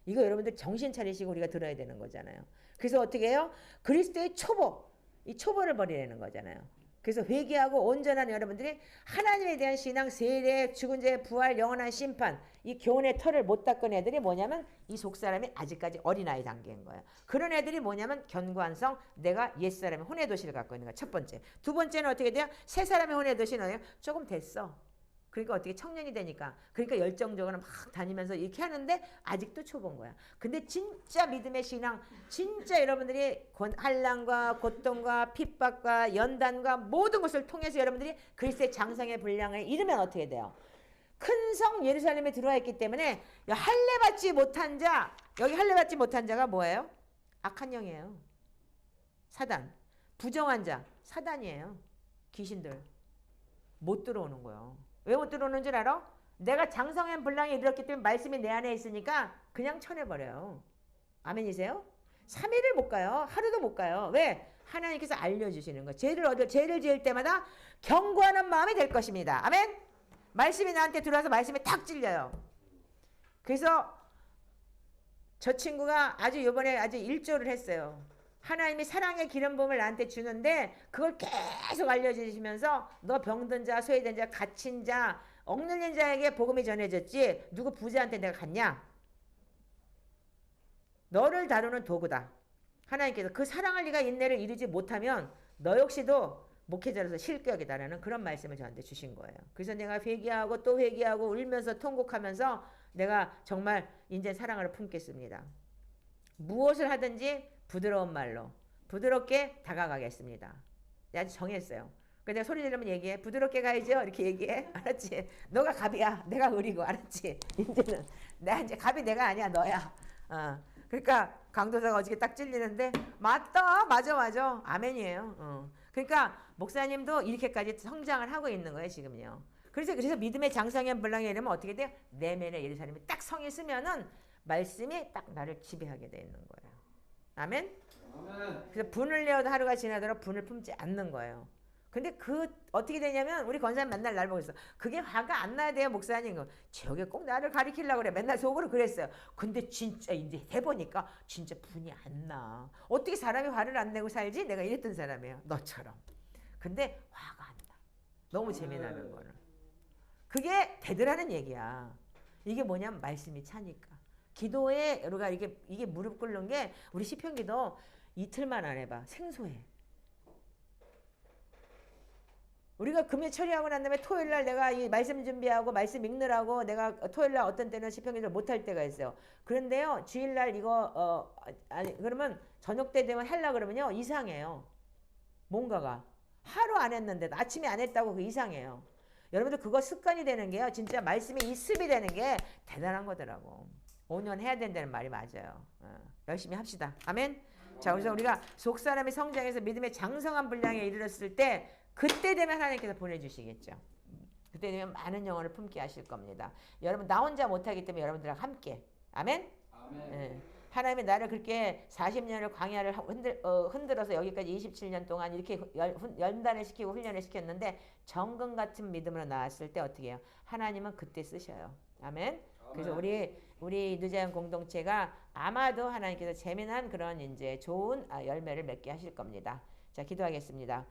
이거 여러분들 정신 차리시고 우리가 들어야 되는 거잖아요. 그래서 어떻게 해요? 그리스도의 초보, 이 초보를 버리려는 거잖아요. 그래서 회개하고 온전한 여러분들이 하나님에 대한 신앙, 세례, 죽은 자의 부활, 영원한 심판, 이 교훈의 털을 못 닦은 애들이 뭐냐면 이 속사람이 아직까지 어린아이 단계인 거예요. 그런 애들이 뭐냐면 견고한 성, 내가 옛사람의 혼의 도시를 갖고 있는 거야. 첫 번째. 두 번째는 어떻게 돼요? 새 사람의 혼의 도시는 뭐예요? 조금 됐어. 그러니까 어떻게 청년이 되니까. 그러니까 열정적으로 막 다니면서 이렇게 하는데 아직도 초보인 거야. 근데 진짜 믿음의 신앙, 진짜 여러분들이 환난과 고통과 핍박과 연단과 모든 것을 통해서 여러분들이 그리스도의 장성의 분량에 이르면 어떻게 돼요? 큰 성 예루살렘에 들어와 있기 때문에 할례받지 못한 자, 여기 할례받지 못한 자가 뭐예요? 악한 영이에요. 사단. 부정한 자, 사단이에요. 귀신들. 못 들어오는 거예요. 왜 못 들어오는 줄 알아? 내가 장성한 분량에 이르렀기 때문에 말씀이 내 안에 있으니까 그냥 쳐내버려요. 아멘이세요? 3일을 못 가요. 하루도 못 가요. 왜? 하나님께서 알려주시는 거. 죄를 지을 때마다 경고하는 마음이 될 것입니다. 아멘? 말씀이 나한테 들어와서 말씀에 탁 찔려요. 그래서 저 친구가 아주 이번에 아주 일조를 했어요. 하나님이 사랑의 기름 부음을 나한테 주는데 그걸 계속 알려주시면서 너 병든 자, 소외된 자, 갇힌 자, 억눌린 자에게 복음이 전해졌지 누구 부자한테 내가 갔냐? 너를 다루는 도구다. 하나님께서 그 사랑할 리가 인내를 이루지 못하면 너 역시도 목회자로서 실격이다라는 그런 말씀을 저한테 주신 거예요. 그래서 내가 회개하고 또 회개하고 울면서 통곡하면서 내가 정말 이제 사랑을 품겠습니다. 무엇을 하든지 부드러운 말로 부드럽게 다가가겠습니다. 내가 아주 정했어요. 그래서 내가 소리 지르면 얘기해. 부드럽게 가야죠. 이렇게 얘기해. 알았지? 너가 갑이야. 내가 을이고. 알았지? 이제는 내가 이제 갑이 내가 아니야. 너야. 그러니까 강도사가 어저께 딱 찔리는데 맞다. 맞아. 아멘이에요. 그러니까 목사님도 이렇게까지 성장을 하고 있는 거예요. 지금요. 그래서 믿음의 장성한 분량에 이르면 어떻게 돼요? 내면에 예루살렘이 딱 성이 쓰면은 말씀이 딱 나를 지배하게 돼 있는 거예요. 아멘? 그래서 분을 내어도 하루가 지나도록 분을 품지 않는 거예요. 근데 어떻게 되냐면 우리 권사님 맨날 날 보고 있어. 그게 화가 안 나야 돼요, 목사님. 저게 꼭 나를 가리키려고 그래. 맨날 속으로 그랬어요. 근데 진짜 이제 해보니까 진짜 분이 안 나. 어떻게 사람이 화를 안 내고 살지? 내가 이랬던 사람이에요. 너처럼. 근데 화가 안 나. 너무 재미나는 거는. 그게 되더라는 얘기야. 이게 뭐냐면 말씀이 차니까. 기도에 우리가 이게 무릎 꿇는 게 우리 시편기도 이틀만 안 해봐. 생소해. 우리가 금요 처리하고 난 다음에 토요일날 내가 이 말씀 준비하고 말씀 읽느라고 내가 토요일날 어떤 때는 시편기도를 못할 때가 있어요. 그런데요 주일날 이거 그러면 저녁 때 되면 하려고 그러면요 이상해요. 뭔가가 하루 안 했는데도 아침에 안 했다고 그 이상해요. 여러분들 그거 습관이 되는 게요 진짜 말씀이 이습이 되는 게 대단한 거더라고. 5년 해야 된다는 말이 맞아요. 열심히 합시다. 아멘. 자, 그래서 우리가 속사람이 성장해서 믿음의 장성한 분량에 이르렀을 때 그때 되면 하나님께서 보내주시겠죠. 그때 되면 많은 영혼을 품게 하실 겁니다. 여러분 나 혼자 못하기 때문에 여러분들랑 함께. 아멘. 네. 하나님이 나를 그렇게 40년을 광야를 흔들어서 여기까지 27년 동안 이렇게 연단을 시키고 훈련을 시켰는데 정금 같은 믿음으로 나왔을 때 어떻게 해요? 하나님은 그때 쓰셔요. 아멘. 그래서 우리 누자연 공동체가 아마도 하나님께서 재미난 그런 이제 좋은 열매를 맺게 하실 겁니다. 자, 기도하겠습니다.